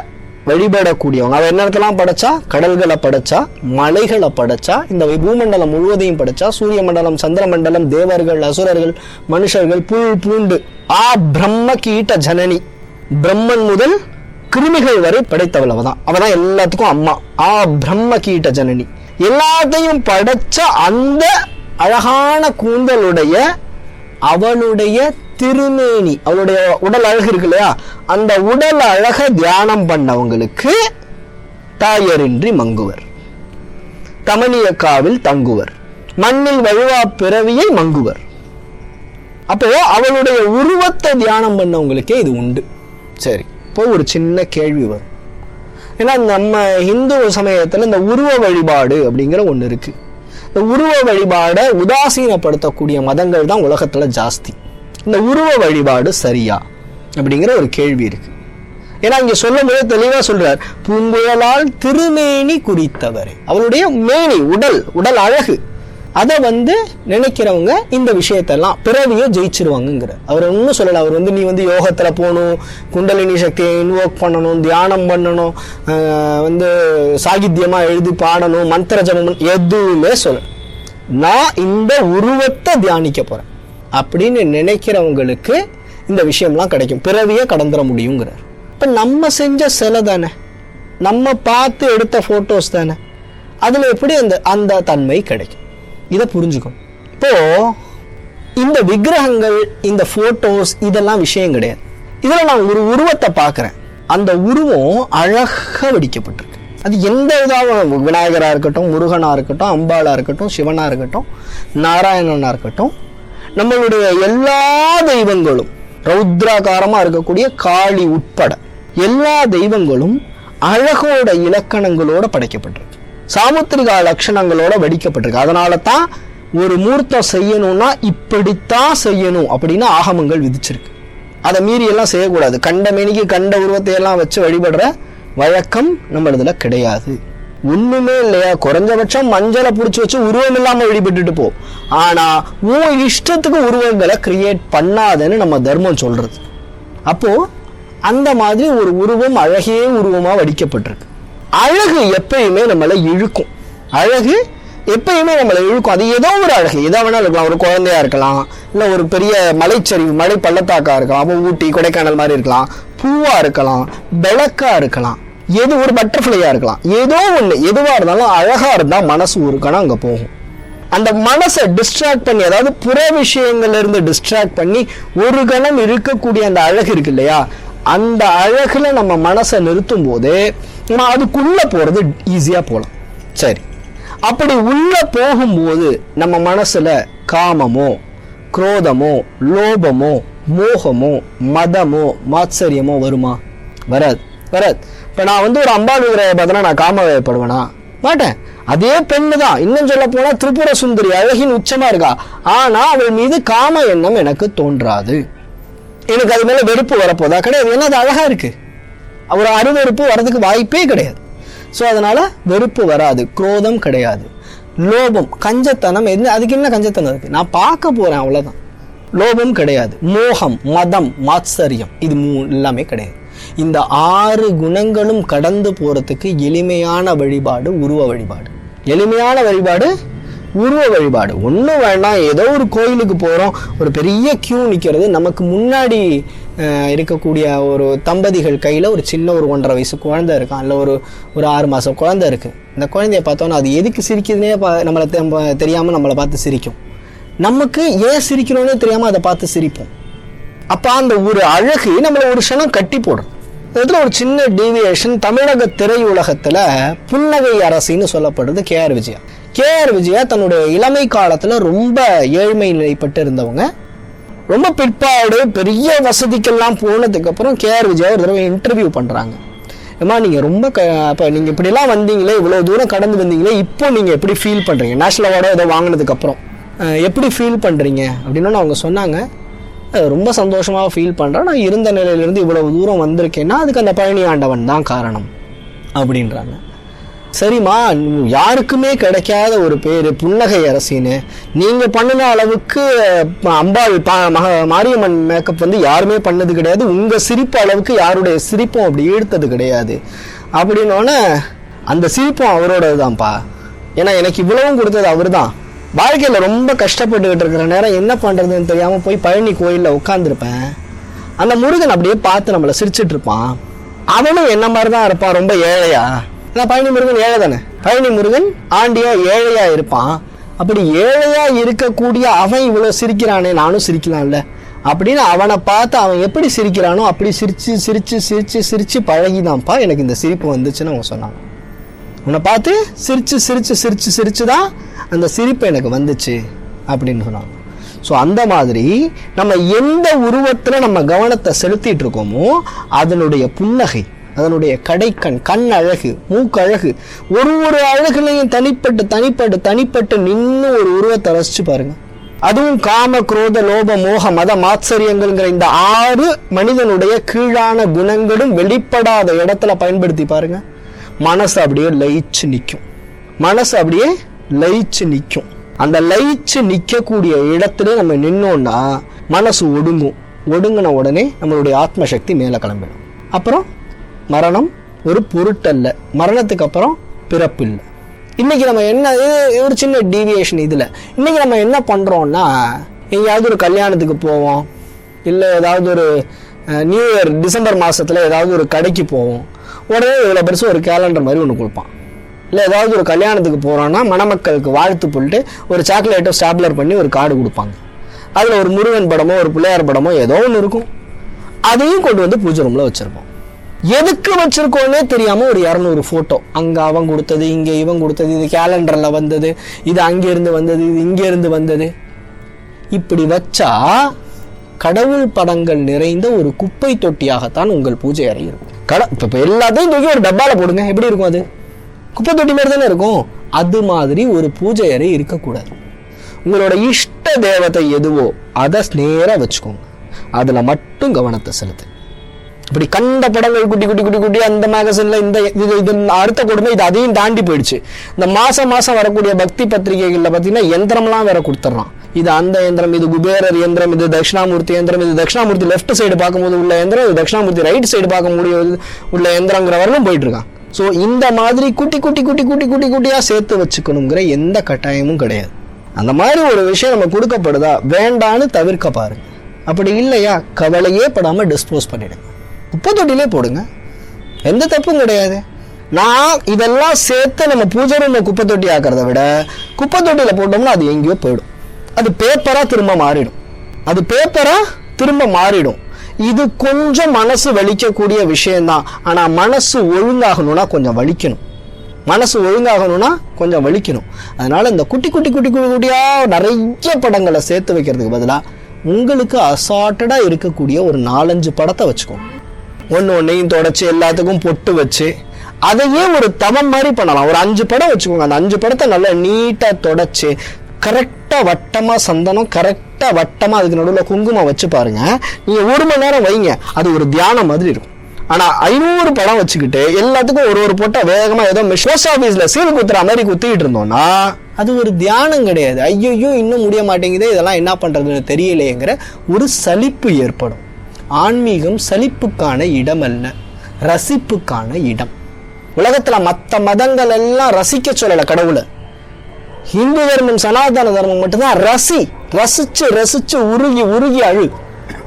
வழிபடக்கூடியவங்க. அவ என்ன இடத்தெல்லாம் படைச்சா? கடல்களை படைச்சா, மலைகளை படைச்சா, இந்த பூமண்டலம் முழுவதையும் படைச்சா, சூரிய மண்டலம், சந்திர மண்டலம், தேவர்கள், அசுரர்கள், மனுஷர்கள், புல் பூண்டு, பிரம்ம கீட்ட ஜனனி, பிரம்மன் முதல் கிருமிகள் வரை படைத்தவள் அவதான். அவதான் எல்லாத்துக்கும் அம்மா. பிரம்ம கீட்ட ஜனனி. எல்லாத்தையும் படைச்ச அந்த அழகான கூந்தலுடைய அவளுடைய திருமேனி, அவளுடைய உடல் அழகு இருக்கு இல்லையா, அந்த உடல் அழக தியானம் பண்ணவங்களுக்கு தாயரின்றி மங்குவர், தமணிய காவில் தங்குவர், மண்ணில் வழுவா பிறவியை மங்குவர். அப்போ அவளுடைய உருவத்தை தியானம் பண்ணவங்களுக்கே இது உண்டு. சரி, இப்போ ஒரு சின்ன கேள்வி வரும். ஏன்னா நம்ம இந்து சமயத்துல இந்த உருவ வழிபாடு அப்படிங்கிற ஒண்ணு இருக்கு. இந்த உருவ வழிபாடை உதாசீனப்படுத்தக்கூடிய மதங்கள் தான் உலகத்துல ஜாஸ்தி. இந்த உருவ வழிபாடு சரியா அப்படிங்கிற ஒரு கேள்வி இருக்கு. ஏன்னா இங்க சொல்லும் போது தெளிவா சொல்றார், பூங்குழலால் திருமேனி குறித்தவர். அவளுடைய மேனி, உடல் அழகு, அதை நினைக்கிறவங்க இந்த விஷயத்தெல்லாம் பிறவியை ஜெயிச்சிருவாங்க. அவர் ஒன்றும் சொல்லலை. அவர் நீ யோகத்துல போகணும், குண்டலினி சக்தியை இன்வோக் பண்ணணும், தியானம் பண்ணணும், சாகித்யமா எழுதி பாடணும், மந்திர ஜபம் எதுவுமே சொல்ல. நான் இந்த உருவத்தை தியானிக்க போறேன் அப்படின்னு நினைக்கிறவங்களுக்கு இந்த விஷயம்லாம் கிடைக்கும், பிறவியை கடந்துட முடியுங்கிறார். இப்ப நம்ம செஞ்ச சிலை தானே, நம்ம பார்த்து எடுத்த போட்டோஸ் தானே, அதுல எப்படி அந்த தன்மை கிடைக்கும்? இதை புரிஞ்சுக்கணும். இப்போ இந்த விக்கிரகங்கள், இந்த போட்டோஸ், இதெல்லாம் விஷயம் கிடையாது. இதுல நான் ஒரு உருவத்தை பார்க்கிறேன், அந்த உருவம் அழகா வடிக்கப்பட்டிருக்கு. அது எந்த இதாகவும், விநாயகரா இருக்கட்டும், முருகனா இருக்கட்டும், அம்பாளா இருக்கட்டும், சிவனா இருக்கட்டும், நாராயணனா இருக்கட்டும், நம்மளுடைய எல்லா தெய்வங்களும், ரௌத்ராகாரமா இருக்கக்கூடிய காளி உட்பட எல்லா தெய்வங்களும் அழகோட இலக்கணங்களோட படைக்கப்பட்டிருக்கு, சாமுத்திரிகா லட்சணங்களோட வடிக்கப்பட்டிருக்கு. அதனால தான் ஒரு மூர்த்தம் செய்யணும்னா இப்படித்தான் செய்யணும் அப்படின்னு ஆகமங்கள் விதிச்சிருக்கு. அதை மீறி எல்லாம் செய்யக்கூடாது. கண்ட மேனிக்கு கண்ட உருவத்தை எல்லாம் வச்சு வழிபடுற வழக்கம் நம்மளதுல கிடையாது. ஒண்ணுமே இல்லையா, குறைஞ்சபட்சம் மஞ்சளை புடிச்சு வச்சு உருவம் இல்லாம வழிபட்டுட்டு போ. ஆனா உன் இஷ்டத்துக்கு உருவங்களை கிரியேட் பண்ணாதன்னு நம்ம தர்மம் சொல்றது. அப்போ அந்த மாதிரி ஒரு உருவம் அழகே உருவமா வடிக்கப்பட்டிருக்கு. அழகு எப்பயுமே நம்மளை இழுக்கும். அழகு எப்பயுமே நம்மளை இழுக்கும். அது ஏதோ ஒரு அழகு, எதா வேணாலும் இருக்கலாம். ஒரு குழந்தையா இருக்கலாம், இல்ல ஒரு பெரிய மலைச்சரிவு, மலை பள்ளத்தாக்கா இருக்கலாம், அப்போ ஊட்டி கொடைக்கானல் மாதிரி இருக்கலாம், பூவா இருக்கலாம், விளக்கா இருக்கலாம், எது ஒரு பட்டர்ஃப்ளையா இருக்கலாம், ஏதோ ஒண்ணு. எதுவா இருந்தாலும் அழகா இருந்தா மனசு ஊருக்கான அங்க போகும். அந்த மனசை டிஸ்ட்ராக்ட் பண்ணி, அதாவது புற விஷயங்கள்ல இருந்து டிஸ்ட்ராக்ட் பண்ணி ஒரு கணம் இருக்கக்கூடிய அந்த அழகு இருக்கு இல்லையா, அந்த அழகுல நம்ம மனசை நிறுத்தும் போது நம்ம அதுக்குள்ள போறது ஈஸியா போகலாம். சரி, அப்படி உள்ள போகும்போது நம்ம மனசுல காமமோ, குரோதமோ, லோபமோ, மோகமோ, மதமோ, மாத்சரியமோ வருமா? வராது. இப்ப நான் ஒரு அம்பாள் விக்கிரகத்தை பார்த்தா நான் காம வயப்படுவேனா? மாட்டேன். அதே பெண்ணு தான், இன்னும் சொல்ல போனா திரிபுர சுந்தரி, அழகின் உச்சமா இருக்கா. ஆனா அவள் மீது காம எண்ணம் எனக்கு தோன்றாது. எனக்கு அது மேல வெறுப்பு வரப்போதா? கிடையாது. ஏன்னா அது அழகா இருக்கு. ஒரு அருவெறுப்பு வர்றதுக்கு வாய்ப்பே கிடையாது. ஸோ அதனால வெறுப்பு வராது, குரோதம் கிடையாது. லோபம், கஞ்சத்தனம், அதுக்கு என்ன கஞ்சத்தனம் இருக்கு, நான் பார்க்க போறேன் அவ்வளவுதான். லோபம் கிடையாது. மோகம், மதம், மாத்சரியம், இது எல்லாமே கிடையாது. இந்த 6 குணங்களும் கடந்து போறதுக்கு எளிமையான வழிபாடு உருவ வழிபாடு. எளிமையான வழிபாடு உருவ வழிபாடு. ஒன்றும் வேண்டாம், ஏதோ ஒரு கோயிலுக்கு போகிறோம், ஒரு பெரிய கியூ நிற்கிறது, நமக்கு முன்னாடி இருக்கக்கூடிய ஒரு தம்பதிகள் கையில் ஒரு சின்ன ஒரு 1.5 வயசு குழந்தை இருக்கான், இல்லை ஒரு 6 மாதம் குழந்தை இருக்குது. இந்த குழந்தைய பார்த்தோன்னா அது எதுக்கு சிரிக்குதுன்னே நம்மளை தெரியாமல் நம்மளை பார்த்து சிரிக்கும். நமக்கு ஏன் சிரிக்கிறோன்னே தெரியாமல் அதை பார்த்து சிரிப்போம். அப்போ அந்த ஒரு அழகு நம்மளை ஒரு க்ஷணம் கட்டி போடுறோம். இதில் ஒரு சின்ன டீவியேஷன். தமிழக திரையுலகத்தில் புன்னகை அரசின்னு சொல்லப்படுறது கேஆர் விஜயா. கேஆர் விஜயா தன்னுடைய இளமை காலத்தில் ரொம்ப ஏழ்மை நிலைப்பட்டு இருந்தவங்க. ரொம்ப பிற்பாடு பெரிய வசதிக்கெல்லாம் போனதுக்கு அப்புறம் கேஆர் விஜயா ஒரு தடவை இன்டர்வியூ பண்ணுறாங்க. ஏமா நீங்கள் ரொம்ப இப்போ நீங்கள் இப்படிலாம் வந்தீங்களே, இவ்வளோ தூரம் கடந்து வந்தீங்களே, இப்போ நீங்கள் எப்படி ஃபீல் பண்ணுறீங்க, நேஷனல் அவார்டோ ஏதோ வாங்கினதுக்கப்புறம் எப்படி ஃபீல் பண்ணுறீங்க அப்படின்னு அவங்க சொன்னாங்க. ரொம்ப சந்தோஷமாக ஃபீல் பண்ணுறேன், நான் இருந்த நிலையிலேருந்து இவ்வளவு தூரம் வந்திருக்கேன்னா அதுக்கு அந்த பழனி ஆண்டவன் தான் காரணம் அப்படின்றாங்க. சரிம்மா, யாருக்குமே கிடைக்காத ஒரு பேர் புன்னகை அரசின்னு, நீங்கள் பண்ணின அளவுக்கு அம்பாள் மாரியம்மன் மேக்கப் வந்து யாருமே பண்ணது கிடையாது, உங்கள் சிரிப்பு அளவுக்கு யாருடைய சிரிப்பும் அப்படி ஈர்த்தது கிடையாது அப்படின்னோடனே, அந்த சிரிப்பும் அவரோடது தான்ப்பா, ஏன்னா எனக்கு இவ்வளவும் கொடுத்தது அவர் தான். வாழ்க்கையில் ரொம்ப கஷ்டப்பட்டுக்கிட்டு இருக்கிற நேரம் என்ன பண்ணுறதுன்னு தெரியாமல் போய் பழனி கோயிலில் உட்காந்துருப்பேன். அந்த முருகன் அப்படியே பார்த்து நம்மளை சிரிச்சிட்டு இருப்பான். அவனும் என்ன மாதிரி தான் இருப்பான், ரொம்ப ஏழையா. ஏன்னா பழனி முருகன் ஏழை தானே, பழனி முருகன் ஆண்டியா ஏழையா இருப்பான். அப்படி ஏழையா இருக்கக்கூடிய அவன் இவ்வளோ சிரிக்கிறானே, நானும் சிரிக்கலாம்ல அப்படின்னு அவனை பார்த்து அவன் எப்படி சிரிக்கிறானோ அப்படி சிரிச்சு சிரிச்சு சிரிச்சு சிரிச்சு பழகிதான்ப்பா எனக்கு இந்த சிரிப்பு வந்துச்சுன்னு அவங்க சொன்னாங்க. உன்னை பார்த்து சிரிச்சு சிரிச்சு சிரிச்சு சிரிச்சு தான் அந்த சிரிப்பு எனக்கு வந்துச்சு அப்படின்னு சொன்னாங்க. ஸோ அந்த மாதிரி நம்ம எந்த உருவத்தில் நம்ம கவனத்தை செலுத்திட்டு இருக்கோமோ அதனுடைய புன்னகை, அதனுடைய கடைக்கண், கண் அழகு, மூக்கு அழகு, ஒரு அழகுலையும் தனிப்பட்டு தனிப்பட்டு தனிப்பட்டு நின்று ஒரு உருவத்தை ரசிச்சு பாருங்க. அதுவும் காம, குரோத, லோப, மோக, மத, மாத்சரியங்கள்ங்கிற இந்த 6 மனிதனுடைய கீழான குணங்களும் வெளிப்படாத இடத்துல பயன்படுத்தி பாருங்க. மனசு அப்படியே லயிச்சு நிற்கும். மனசு அப்படியே லயிச்சு நிற்கும். அந்த லயிச்சு நிற்கக்கூடிய இடத்துல நம்ம நின்னோம்னா மனசு ஒடுங்கும். ஒடுங்கின உடனே நம்மளுடைய ஆத்மசக்தி மேலே கிளம்பிடும். அப்புறம் மரணம் ஒரு பொருட்டல்ல, மரணத்துக்கு அப்புறம் பிறப்பு இல்லை. இன்னைக்கு நம்ம என்ன, ஒரு சின்ன டீவியேஷன் இதில், இன்னைக்கு நம்ம என்ன பண்ணுறோம்னா, எங்கேயாவது ஒரு கல்யாணத்துக்கு போவோம், இல்லை ஏதாவது ஒரு நியூ இயர் டிசம்பர் மாதத்தில் ஏதாவது ஒரு கடைக்கு போவோம், உடனே இவ்வளோ பெருசு ஒரு கேலண்டர் மாதிரி ஒன்று கொடுப்பான். இல்லை ஏதாவது ஒரு கல்யாணத்துக்கு போகிறோன்னா மணமக்களுக்கு வாழ்த்து போட்டு ஒரு சாக்லேட்டோ ஸ்டாப்லர் பண்ணி ஒரு கார்டு கொடுப்பாங்க. அதில் ஒரு முருகன் படமோ ஒரு பிள்ளையார் படமோ ஏதோ ஒன்று இருக்கும். அதையும் கொண்டு வந்து பூஜை ரூமில் வச்சுருப்போம். எதுக்கு வச்சுருக்கோன்னே தெரியாமல் ஒரு 200 ஃபோட்டோ, அங்கே அவன் கொடுத்தது, இங்கே இவன் கொடுத்தது, இது கேலண்டரில் வந்தது, இது அங்கேருந்து வந்தது, இது இங்கேருந்து வந்தது. இப்படி வச்சா கடவுள் படங்கள் நிறைந்த ஒரு குப்பை தொட்டியாகத்தான் உங்கள் பூஜை அறை இருக்கும். இப்போ எல்லாத்தையும் தூக்கி ஒரு டப்பாவில் போடுங்க, எப்படி இருக்கும்? அது குப்பை தொட்டி மாதிரி தானே இருக்கும். அது மாதிரி ஒரு பூஜை அறை இருக்கக்கூடாது. உங்களோட இஷ்ட தேவதை எதுவோ அதை நேராக வச்சுக்கோங்க, அதில் மட்டும் கவனத்தை செலுத்து. இப்படி கண்ட படங்கள் குட்டி குட்டி குட்டி குட்டி அந்த மேகசின்ல இந்த இது அடுத்த கொடுமை, இது அதையும் தாண்டி போயிடுச்சு. இந்த மாசம் வரக்கூடிய பக்தி பத்திரிகைகள்ல பார்த்தீங்கன்னா யந்திரம்லாம் வேற கொடுத்துட்றான். இது அந்த யந்திரம், இது குபேரர் யந்திரம், இது தட்சிணாமூர்த்தி யந்திரம், இது தட்சிணாமூர்த்தி லெஃப்ட் சைடு பார்க்கும்போது உள்ள யந்திரம், இது தட்சிணாமூர்த்தி ரைட் சைடு பார்க்க முடியும் உள்ள யந்திரங்கிற வரலும் போயிட்டு இருக்கான். ஸோ இந்த மாதிரி குட்டி குட்டி குட்டி குட்டி குட்டி குட்டியா சேர்த்து வச்சுக்கணுங்கிற எந்த கட்டாயமும் கிடையாது. அந்த மாதிரி ஒரு விஷயம் நம்ம கொடுக்கப்படுதா, வேண்டான்னு தவிர்க்க பாருங்க. அப்படி இல்லையா, கவலையே படாம டிஸ்போஸ் பண்ணிடுங்க, குப்பை தொட்டிலே போடுங்க, எந்த தப்பும் கிடையாது. நான் இதெல்லாம் சேர்த்து நம்ம பூஜை ரூம்ல குப்பை தொட்டி ஆக்கிறத விட குப்பை தொட்டியில போட்டோம்னா அது எங்கேயோ போயிடும். அது பேப்பரா திரும்ப மாறிடும். அது பேப்பரா திரும்ப மாறிடும். இது கொஞ்சம் மனசு வலிக்கக்கூடிய விஷயம்தான். ஆனா மனசு ஒழுங்காகணும்னா கொஞ்சம் வலிக்கணும். மனசு ஒழுங்காகணும்னா கொஞ்சம் வலிக்கணும். அதனால இந்த குட்டி குட்டி குட்டி குட்டி குட்டியா நிறைய படங்களை சேர்த்து வைக்கிறதுக்கு பதிலாக உங்களுக்கு அசார்ட்டடா இருக்கக்கூடிய ஒரு 4-5 படத்தை வச்சுக்கோங்க. ஒன்றையும் தொடச்சி எல்லாத்துக்கும் பொட்டு வச்சு அதையே ஒரு தவம் மாதிரி பண்ணலாம். ஒரு 5 படம் வச்சுக்கோங்க. அந்த 5 படத்தை நல்லா நீட்டாக தொடச்சி கரெக்டாக வட்டமாக சந்தனம், கரெக்டாக வட்டமாக அதுக்கு நடுவில் குங்குமம் வச்சு பாருங்க. நீங்கள் 1 மணி நேரம் வைங்க, அது ஒரு தியானம் மாதிரி இருக்கும். ஆனா 500 படம் வச்சுக்கிட்டு எல்லாத்துக்கும் ஒரு போட்டா வேகமா ஏதோ போஸ்ட் ஆபீஸ்ல சீல் குத்துற மாதிரி குத்திக்கிட்டு இருந்தோம்னா அது ஒரு தியானம் கிடையாது. ஐயோ இன்னும் முடிய மாட்டேங்குது, இதெல்லாம் என்ன பண்றதுன்னு தெரியலையேங்கிற ஒரு சலிப்பு ஏற்படும். ஆன்மீகம் சலிப்புக்கான இடம் அல்ல, ரசிப்புக்கான இடம். உலகத்துல மற்ற மதங்கள் எல்லாம் ரசிக்க சொல்லல கடவுளை. இந்து தர்மம் சனாதன தர்மம் மட்டும்தான் ரசிச்சு ரசிச்சு உருகி உருகி அழு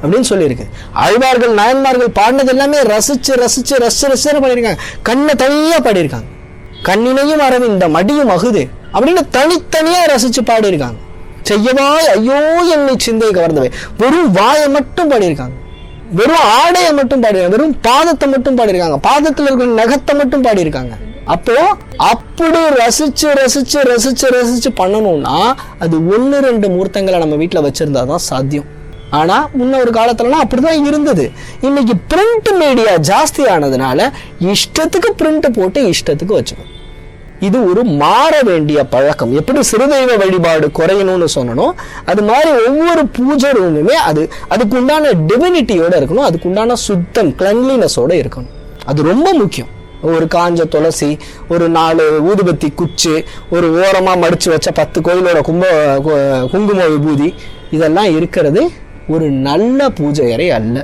அப்படின்னு சொல்லியிருக்கு. ஆழ்வார்கள் நாயன்மார்கள் பாடினது எல்லாமே ரசிச்சு ரசிச்சு ரசிச்சு ரசிச்சு பாடியிருக்காங்க. கண்ணை தனியா பாடியிருக்காங்க. கண்ணினையும் அரவிந்த மடியும் அகுது அப்படின்னு தனித்தனியா ரசிச்சு பாடியிருக்காங்க. செய்யவாய் ஐயோ என்னை சிந்தை கவர்ந்தவை வெறும் வாயை மட்டும் பாடியிருக்காங்க, வெறும் ஆடையை மட்டும் பாடிருக்காங்க, வெறும் பாதத்தை மட்டும் பாடியிருக்காங்க, பாதத்தில் இருக்கிற நகத்தை மட்டும் பாடியிருக்காங்க. அப்போ அப்படி ரசிச்சு ரசிச்சு ரசிச்சு ரசிச்சு பண்ணணும்னா அது 1-2 மூர்த்தங்களை நம்ம வீட்டுல வச்சிருந்தாதான் சாத்தியம். ஆனா முன்ன ஒரு காலத்துலலாம் அப்படிதான் இருந்தது. இன்னைக்கு பிரிண்ட் மீடியா ஜாஸ்தி ஆனதுனால இஷ்டத்துக்கு பிரிண்ட் போட்டு இஷ்டத்துக்கு வச்சுக்கணும். இது ஒரு மாற வேண்டிய பழக்கம். எப்படி சிறுதெய்வ வழிபாடு குறையணும்னு சொன்னோம், அது மாதிரி ஒவ்வொரு பூஜை ரூமுமே அதுக்குண்டான டிவினிட்டியோட இருக்கணும், அதுக்குண்டான சுத்தம் கிளன்லினஸோட இருக்கணும். அது ரொம்ப முக்கியம். ஒரு காஞ்ச துளசி, ஒரு 4 ஊதுபத்தி குச்சி, ஒரு ஓரமா மடிச்சு வச்ச 10 கோயிலோட குங்கும விபூதி, இதெல்லாம் இருக்கிறது ஒரு நல்ல பூஜை அறை அல்ல,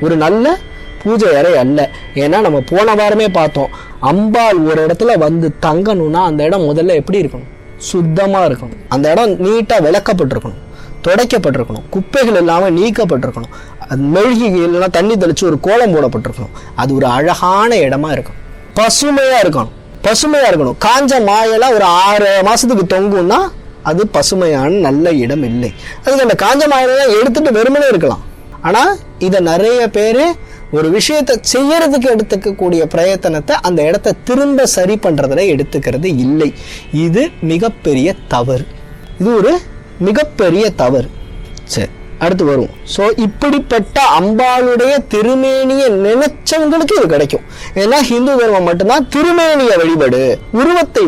ஒரு நல்ல பூஜை அறை அல்ல. ஏன்னா நம்ம போன வாரமே பார்த்தோம், அம்பாள் ஒரு இடத்துல வந்து தங்கணும்னா அந்த இடம் முதல்ல எப்படி இருக்கணும்? சுத்தமா இருக்கணும். அந்த இடம் நீட்டா விளக்கப்பட்டிருக்கணும், துடைக்கப்பட்டிருக்கணும், குப்பைகள் இல்லாமல் நீக்கப்பட்டிருக்கணும், அது மெழுகி இல்லைன்னா தண்ணி தெளிச்சு ஒரு கோலம் போடப்பட்டிருக்கணும். அது ஒரு அழகான இடமா இருக்கணும், பசுமையா இருக்கணும். காஞ்ச மாயெல்லாம் ஒரு 6 மாசத்துக்கு தொங்கும்னா அது பசுமையான நல்ல இடம் இல்லை. அதுக்கு அந்த காஞ்ச மாயெல்லாம் எடுத்துட்டு வெறுமனே இருக்கலாம். ஆனா இதை நிறைய பேரு ஒரு விஷயத்தை செய்யறதுக்கு எடுத்துக்கக்கூடிய பிரயத்தனத்தை அந்த இடத்த திரும்ப சரி பண்றதுல எடுத்துக்கிறது இல்லை. இது மிகப்பெரிய தவறு. இது ஒரு மிகப்பெரிய தவறு. சரி, அடுத்து வரும். ஸோ இப்படிப்பட்ட அம்பாளுடைய திருமேனியை நினைச்சவங்களுக்கு இது கிடைக்கும். ஏன்னா ஹிந்து தர்மம் மட்டும்தான் திருமேனியை வழிபடு, உருவத்தை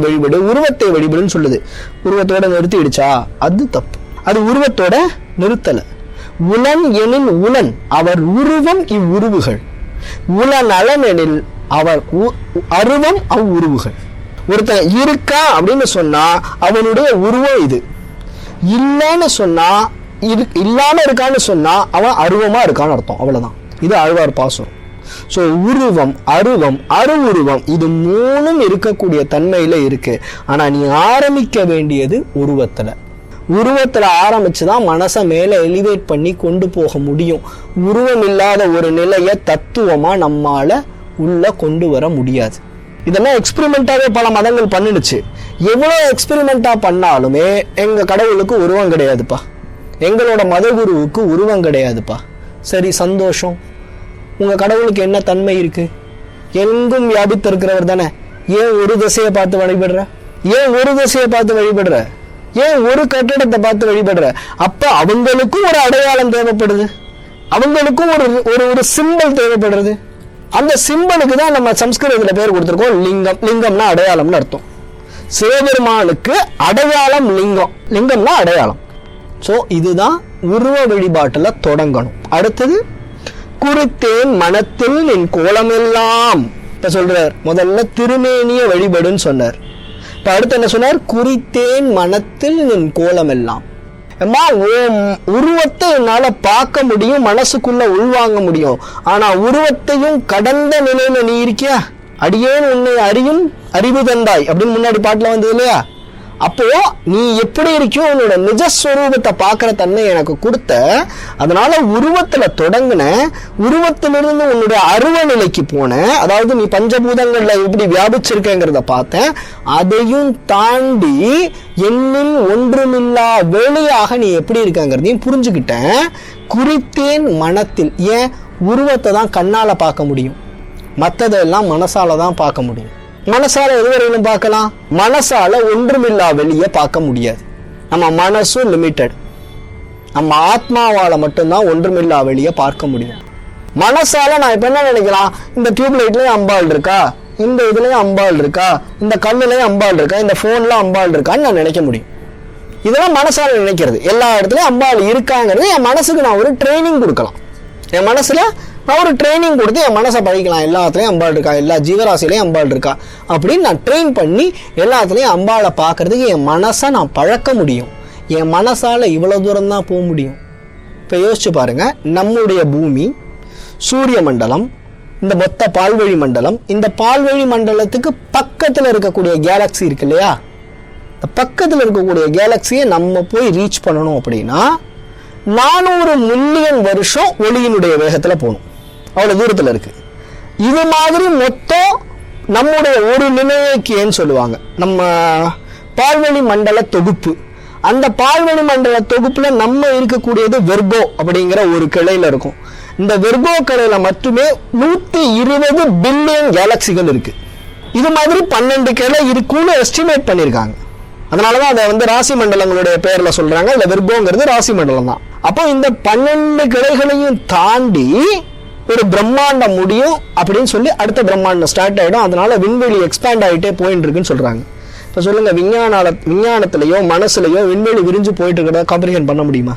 வழிபடுன்னு சொல்லுது. உருவத்தோட நிறுத்திடுச்சா? அது தப்பு. அது உருவத்தோட நிறுத்தல. உலன் எனில் உலன் அவர் உருவம் இவ்வுருவுகள், உலன் அலன் எனில் அவர் அருவம் அவ்வுருவுகள். ஒருத்தன் இருக்கா அப்படின்னு சொன்னா அவனுடைய உருவம் இது, இல்லைன்னு சொன்னா இல்லாம இருக்கான்னு சொன்னா அவன் அருவமா இருக்கான்னு அர்த்தம். அவ்வளவுதான். இது ஆழ்வார் பாசுரம். ஸோ உருவம், அருவம், அருவுருவம் இது 3ம் இருக்கக்கூடிய தன்மையில இருக்கு. ஆனா நீ ஆரம்பிக்க வேண்டியது உருவத்துல ஆரம்பிச்சுதான் மனசை மேல எலிவேட் பண்ணி கொண்டு போக முடியும். உருவம் இல்லாத ஒரு நிலைய தத்துவமா நம்மால உள்ள கொண்டு வர முடியாது. இதெல்லாம் எக்ஸ்பெரிமெண்டாவே பல மதங்கள் பண்ணிடுச்சு. எவ்வளவு எக்ஸ்பெரிமெண்டா பண்ணாலுமே எங்க கடவுளுக்கு உருவம் கிடையாதுப்பா, எங்களோட மத குருவுக்கு உருவம் கிடையாதுப்பா. சரி, சந்தோஷம். உங்க கடவுளுக்கு என்ன தன்மை இருக்கு? எங்கும் வியாபித்து இருக்கிறவர் தானே. ஏன் ஒரு திசையை பார்த்து வழிபடுற? ஏன் ஒரு கட்டிடத்தை பார்த்து வழிபடுற? அப்ப அவங்களுக்கும் ஒரு அடையாளம் தேவைப்படுது, அவங்களுக்கும் ஒரு சிம்பல் தேவைப்படுறது. அந்த சிம்பலுக்கு தான் நம்ம சம்ஸ்கிருதத்துல பேர் கொடுத்துருக்கோம் லிங்கம். லிங்கம்னா அடையாளம்னு அர்த்தம். சிவபெருமானுக்கு அடையாளம் லிங்கம்னா அடையாளம். ஸோ இதுதான் உருவ வழிபாட்டுல தொடங்கணும். அடுத்தது குறித்தேன் மனத்தில் நின் கோலமெல்லாம். இப்ப சொல்றார், முதல்ல திருமேனிய வழிபடுன்னு சொன்னார். இப்ப அடுத்து என்ன சொன்னார்? குறித்தேன் மனத்தில் நின் கோலமெல்லாம். அம்மா, உருவத்தை என்னால பார்க்க முடியும், மனசுக்குள்ள உள்வாங்க முடியும். ஆனா உருவத்தையும் கடந்த நிலையில நீ இருக்கியா? அடியேன் உன்னை அறியும் அறிவு தந்தாய் அப்படின்னு முன்னாடி பாட்டுல வந்தது இல்லையா? அப்போ நீ எப்படி இருக்கியோ உன்னோட நிஜஸ்வரூபத்தை பார்க்கிற தன்மை எனக்கு கொடுத்த. அதனால உருவத்துல தொடங்கின, உருவத்திலிருந்து உன்னுடைய அருவ நிலைக்கு போன, அதாவது நீ பஞ்சபூதங்கள்ல எப்படி வியாபிச்சிருக்கேங்கிறத பார்த்தேன். அதையும் தாண்டி என்னில் ஒன்றுமில்லா வெளியாக நீ எப்படி இருக்கங்கிறதையும் புரிஞ்சுக்கிட்டேன். குறித்தேன் மனத்தில். ஏன்? உருவத்தை தான் கண்ணால பார்க்க முடியும், மற்றதெல்லாம் மனசால தான் பார்க்க முடியும். மனசால எதுவரையிலும் பார்க்கலாம், மனசால ஒன்றுமில்லா வெளியே பார்க்க முடியாது. நம்ம மனசும் லிமிட்டட். நம்ம ஆத்மாவால மட்டும்தான் ஒன்றுமில்லா வெளியே பார்க்க முடியும். மனசால நான் இப்ப என்ன நினைக்கலாம், இந்த டியூப் லைட்லயும் அம்பாள் இருக்கா, இந்த இதுலயும் அம்பாள் இருக்கா, இந்த கண்ணுலயும் அம்பாள் இருக்கா, இந்த போன்ல அம்பாள் இருக்கான்னு நான் நினைக்க முடியும். இதெல்லாம் மனசால நினைக்கிறது. எல்லா இடத்துலயும் அம்பாள் இருக்காங்கிறது என் மனசுக்கு நான் ஒரு ட்ரைனிங் கொடுக்கலாம். என் மனசுல நான் ஒரு ட்ரைனிங் கொடுத்து என் மனசை பழிக்கலாம், எல்லாத்துலேயும் அம்பாள் இருக்கா, எல்லா ஜீவராசிலையும் அம்பாள் இருக்கா அப்படின்னு நான் ட்ரெயின் பண்ணி எல்லாத்துலேயும் அம்பாளை பார்க்கறதுக்கு என் மனசை நான் பழக்க முடியும். என் மனசால் இவ்வளோ தூரம் தான் போக முடியும். இப்போ யோசிச்சு பாருங்க, நம்முடைய பூமி, சூரிய மண்டலம், இந்த மொத்த பால்வழி மண்டலம், இந்த பால்வழி மண்டலத்துக்கு பக்கத்தில் இருக்கக்கூடிய கேலக்ஸி இருக்கு இல்லையா, இந்த பக்கத்தில் இருக்கக்கூடிய கேலக்ஸியை நம்ம போய் ரீச் பண்ணணும் அப்படின்னா 400 மில்லியன் வருஷம் ஒளியினுடைய வேகத்தில் போகணும். அவ்வளோ தூரத்தில் இருக்கு. இது மாதிரி மொத்தம் நம்முடைய ஒரு நிலையக்கேன்னு சொல்லுவாங்க நம்ம பால்வழி மண்டல தொகுப்பு. அந்த பால்வழி மண்டல தொகுப்புல நம்ம இருக்கக்கூடியது வெர்கோ அப்படிங்கிற ஒரு கிளையில இருக்கும். இந்த வெர்கோ கிளையில மட்டுமே 120 பில்லியன் கேலக்சிகள் இருக்கு. இது மாதிரி 12 கிளை இருக்குன்னு எஸ்டிமேட் பண்ணியிருக்காங்க. அதனாலதான் அதை வந்து ராசி மண்டலங்களுடைய பேர்ல சொல்றாங்க. இல்ல வெர்கோங்கிறது ராசி மண்டலம் தான். அப்போ இந்த 12 கிளைகளையும் தாண்டி ஒரு பிரம்மாண்டம் முடியும் அப்படின்னு சொல்லி அடுத்த பிரம்மாண்டம் ஸ்டார்ட் ஆயிடும். அதனால விண்வெளி எக்ஸ்பேண்ட் ஆகிட்டே போயிட்டு இருக்குன்னு சொல்றாங்க. இப்போ சொல்லுங்க, விஞ்ஞானத்திலேயோ மனசுலையோ விண்வெளி விரிஞ்சு போயிட்டு இருக்கிறத காம்ப்ரிஹெண்ட் பண்ண முடியுமா?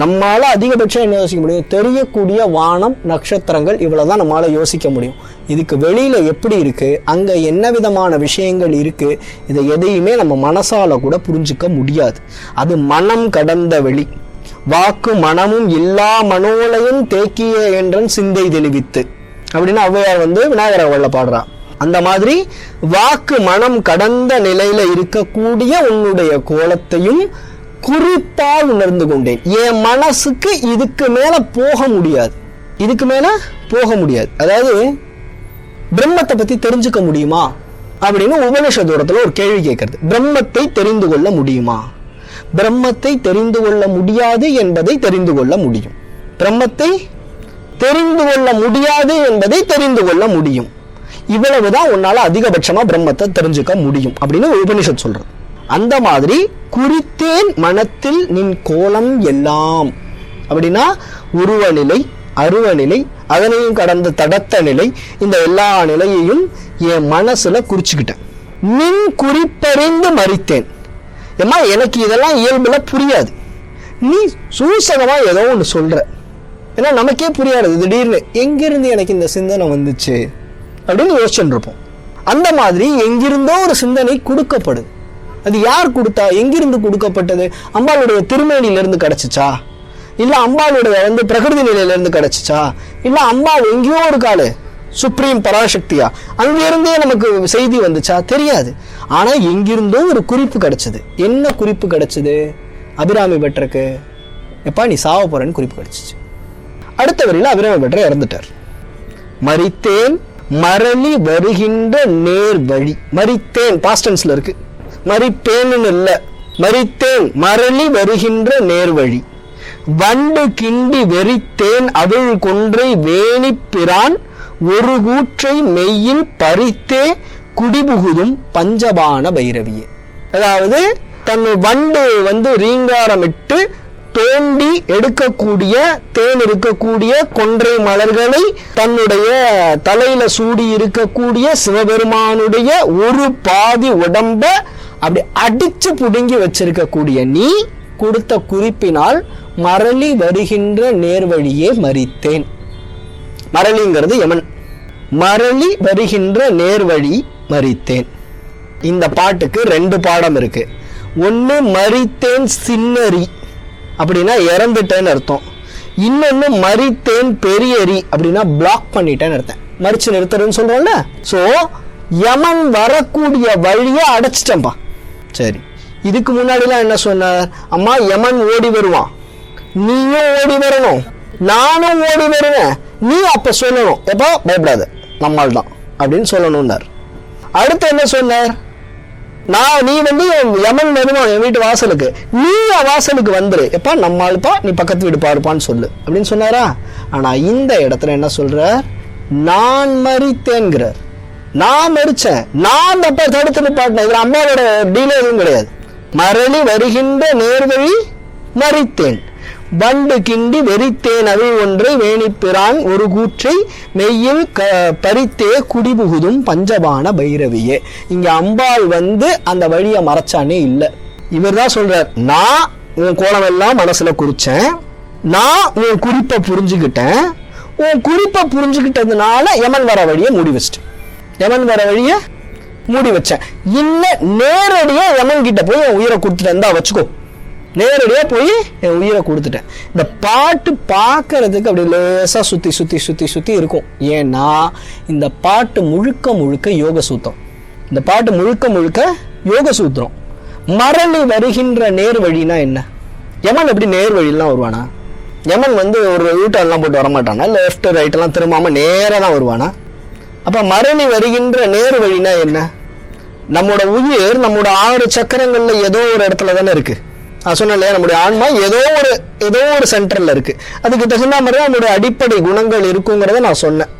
நம்மளால அதிகபட்சம் என்ன யோசிக்க முடியும்? தெரியக்கூடிய வானம், நட்சத்திரங்கள், இவ்வளவுதான் நம்மளால யோசிக்க முடியும். இதுக்கு வெளியில எப்படி இருக்கு, அங்க என்ன விதமான விஷயங்கள் இருக்கு, இதை எதையுமே நம்ம மனசால கூட புரிஞ்சுக்க முடியாது. அது மனம் கடந்த வெளி. வாக்கு மனமும் எல்லா மனோலையும் தேக்கிய என்றன் சிந்தை தெளிவித்து அப்படின்னு ஔவையார் வந்து விநாயகர் பாடுறா. அந்த மாதிரி வாக்கு மனம் கடந்த நிலையில இருக்கக்கூடிய உன்னுடைய கோலத்தையும் குறிப்பால் உணர்ந்து கொண்டேன். என் மனசுக்கு இதுக்கு மேல போக முடியாது, இதுக்கு மேல போக முடியாது. அதாவது பிரம்மத்தை பத்தி தெரிஞ்சுக்க முடியுமா அப்படின்னு உபனிஷதூரத்துல ஒரு கேள்வி கேட்கறது. பிரம்மத்தை தெரிந்து கொள்ள முடியுமா? பிரம்மத்தை தெரிந்து கொள்ள முடியாது என்பதை தெரிந்து கொள்ள முடியும். பிரம்மத்தை தெரிந்து கொள்ள முடியாது என்பதை தெரிந்து கொள்ள முடியும். இவ்வளவுதான் உன்னால அதிகபட்சமா பிரம்மத்தை தெரிஞ்சுக்க முடியும் அப்படின்னு உபனிஷத் சொல்றது. அந்த மாதிரி குறித்தேன் மனத்தில் நின் கோலம் எல்லாம் அப்படின்னா உருவநிலை, அருவநிலை, அதனையும் கடந்த தடத்த நிலை, இந்த எல்லா நிலையையும் என் மனசுல குறிச்சுக்கிட்டேன். நின் குறிப்பறிந்து மறித்தேன். ஏமா எனக்கு இதெல்லாம் இயல்புல புரியாது, நீ சூசகமா ஏதோ ஒன்று சொல்ற, ஏன்னா நமக்கே புரியாது. திடீர்னு எங்கிருந்து எனக்கு இந்த சிந்தனை வந்துச்சு அப்படின்னு யோசிச்சுட்டு இருப்போம். அந்த மாதிரி எங்கிருந்தோ ஒரு சிந்தனை கொடுக்கப்படுது. அது யார் கொடுத்தா, எங்கிருந்து கொடுக்கப்பட்டது? அம்பாளுடைய திருமேனியிலிருந்து கிடைச்சிச்சா, இல்ல அம்பாளுடைய வந்து பிரகிருதி நிலையிலிருந்து கிடைச்சிச்சா, இல்ல அம்பாள் எங்கேயோ ஒரு காலு சுப்ரீம் பராசக்தியா அங்கிருந்தே நமக்கு செய்தி வந்துச்சா? தெரியாது. ஆனா எங்கிருந்தோ ஒரு குறிப்பு கிடைச்சது. என்ன குறிப்பு கிடைச்சது? அபிராமி பட்டருக்கு எப்பா நீ சாவ போறன்னு குறிப்பு கிடைச்சிச்சு. அடுத்த வரையில அபிராமி பட்டர் இறந்துட்டார். மறித்தேன் மரளி வருகின்ற நேர் வழி. மறித்தேன் பாஸ்டன்ஸ்ல இருக்கு, மறிப்பேன்னு இல்ல, மறித்தேன் மரளி வருகின்ற நேர் வழி. வண்டு கிண்டி வெறித்தேன் அவள் கொன்றை வேணி பிரான் ஒரு கூற்றை மெய்யில் பறித்தே குடிபுகுதும் பஞ்சபான பைரவியே. அதாவது தன் வண்டு வந்து ரீங்காரமிட்டு தோண்டி எடுக்கக்கூடிய தேன் இருக்கக்கூடிய கொன்றை மலர்களை தன்னுடைய தலையில சூடி இருக்கக்கூடிய சிவபெருமானுடைய ஒரு பாதி உடம்ப அப்படி அடிச்சு புடுங்கி வச்சிருக்கக்கூடிய நீ கொடுத்த குறிப்பினால் மரளி வருகின்ற நேர்வழியே மறித்தேன். மரளிங்கிறது யமன். மரளி வருகின்ற நேர்வழி மறித்தேன். இந்த பாட்டுக்கு 2 பாடம் இருக்கு. ஒன்னு மறித்தேன் சின்னரி அப்படின்னா இறந்துட்டேன்னு அர்த்தம். இன்னொன்னு மறித்தேன் பெரியரி அப்படின்னா பிளாக் பண்ணிட்டேன்னு அர்த்தம். மறிச்சு நிறுத்துறேன்னு சொல்றோம்ல. சோ யமன் வரக்கூடிய வழியை அடைச்சிட்டேன்பா. சரி, இதுக்கு முன்னாடிலாம் என்ன சொன்னார்? அம்மா யமன் ஓடி வருவான், நீயும் ஓடி வரணும், நானும் ஓடி வருவேன், நீ அப்ப சொல்லணும் எப்போ பயப்படாத நம்மால் தான் அப்படின்னு சொல்லணும்னார். அடுத்து என்ன சொன்னார்? நீ வந்து யமன் வருவான் என் வீட்டு வாசலுக்கு, நீ வாசலுக்கு வந்துரு எப்பா நம்மாளுப்பா, நீ பக்கத்து வீடு பாருப்பான்னு சொல்லு அப்படின்னு சொன்னாரா? ஆனா இந்த இடத்துல என்ன சொல்ற? நான் மறித்தேன்கிறார். நான் மறிச்சேன், நான் தப்ப தடுத்து நிப்பாட்டினேன். இதுல அம்மாவோட டீலே எதுவும் கிடையாது. மரளி வருகின்ற நேர்வழி மறித்தேன், வண்டு கிண்டி வெறித்தேன் அவை ஒன்றை வேணிப்பிரான் ஒரு கூற்றை மெய்யில் பறித்தே குடிபுகுதும் பஞ்சபான பைரவியே. இங்க அம்பாள் வந்து அந்த வழியை மறைச்சானே இல்லை. இவர் தான் சொல்றார், நான் உன் கோலம் எல்லாம் மனசுல குறிச்சேன், நான் உன் குறிப்பை புரிஞ்சுக்கிட்டேன், உன் குறிப்பை புரிஞ்சுக்கிட்டதுனால யமன் வர வழியை மூடி வச்சிட்டு யமன் வர வழியை மூடி வச்சேன். இல்ல நேரடியா யமன் கிட்ட போய் என் உயிரை கொடுத்துட்டேன் தான் வச்சுக்கோ, நேரடியா போய் என் உயிரை கொடுத்துட்டேன். இந்த பாட்டு பார்க்கறதுக்கு அப்படி லேசா சுத்தி சுத்தி சுத்தி சுத்தி இருக்கும். ஏன்னா இந்த பாட்டு முழுக்க முழுக்க யோக சூத்திரம். இந்த பாட்டு முழுக்க முழுக்க யோக சூத்திரம். மரளி வருகின்ற நேர் வழினா என்ன? யமன் எப்படி நேர் வழியெல்லாம் வருவானா? யமன் ஒரு யூட்டர்லாம் போட்டு வரமாட்டானா? லெஃப்ட் ரைட் எல்லாம் திரும்பாம நேரா தான் வருவானா? அப்ப மரளி வருகின்ற நேர் வழினா என்ன? நம்மோட உயிர் நம்மோட 6 சக்கரங்கள்ல ஏதோ ஒரு இடத்துல தானே இருக்கு. நான் சொன்னேன் இல்லையா, நம்முடைய ஆன்மா ஏதோ ஒரு சென்டர்ல இருக்கு. அதுக்கு தகுந்த மாதிரி நம்முடைய அடிப்படை குணங்கள் இருக்குங்கிறத நான் சொன்னேன்.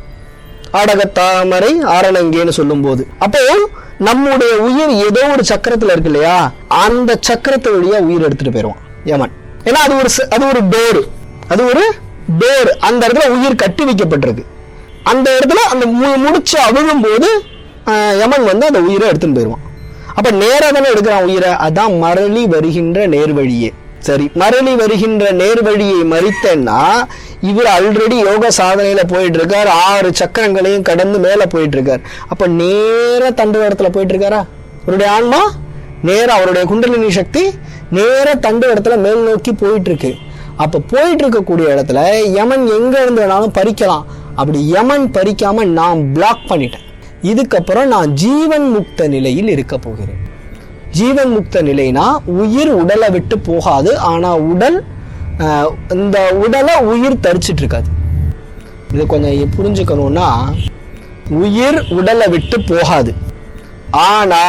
ஆடகத்தாமரை ஆரணங்கேன்னு சொல்லும் போது, அப்போ நம்முடைய உயிர் ஏதோ ஒரு சக்கரத்துல இருக்கு இல்லையா, அந்த சக்கரத்து வழியா உயிர் எடுத்துட்டு போயிடுவான் யமன். ஏன்னா அது ஒரு டோர், அது ஒரு டோர். அந்த இடத்துல உயிர் கட்டி வைக்கப்பட்டிருக்கு. அந்த இடத்துல அந்த முடிச்சு அவிழும் போது யமன் அந்த உயிரை எடுத்துட்டு போயிடுவான். அப்ப நேரா தானே எடுக்கிறான் உயிரை. அதான் மரளி வருகின்ற நேர்வழியே. சரி, மரளி வருகின்ற நேர்வழியை மறித்தேன்னா இவர் ஆல்ரெடி யோக சாதனையில போயிட்டு இருக்கார், 6 சக்கரங்களையும் கடந்து மேல போயிட்டு இருக்கார். அப்ப நேர தண்டுவடத்துல போயிட்டு இருக்காரா அவருடைய ஆன்மா? நேரா அவருடைய குண்டலினி சக்தி நேர தண்டுவடத்துல மேல் நோக்கி போயிட்டு இருக்கு. அப்ப போயிட்டு இருக்கக்கூடிய இடத்துல யமன் எங்க இருந்து வேணாலும் பறிக்கலாம். அப்படி யமன் பறிக்காம நான் பிளாக் பண்ணிட்டேன். இதுக்கப்புறம் நான் ஜீவன் முக்த நிலையில் இருக்க போகிறேன். ஜீவன் முக்த நிலைனா உயிர் உடலை விட்டு போகாது, ஆனா இந்த உடலை உயிர் தரிச்சிட்டு இருக்காது. இது கொஞ்சம் புரிஞ்சுக்கணும்னா, உயிர் உடலை விட்டு போகாது, ஆனா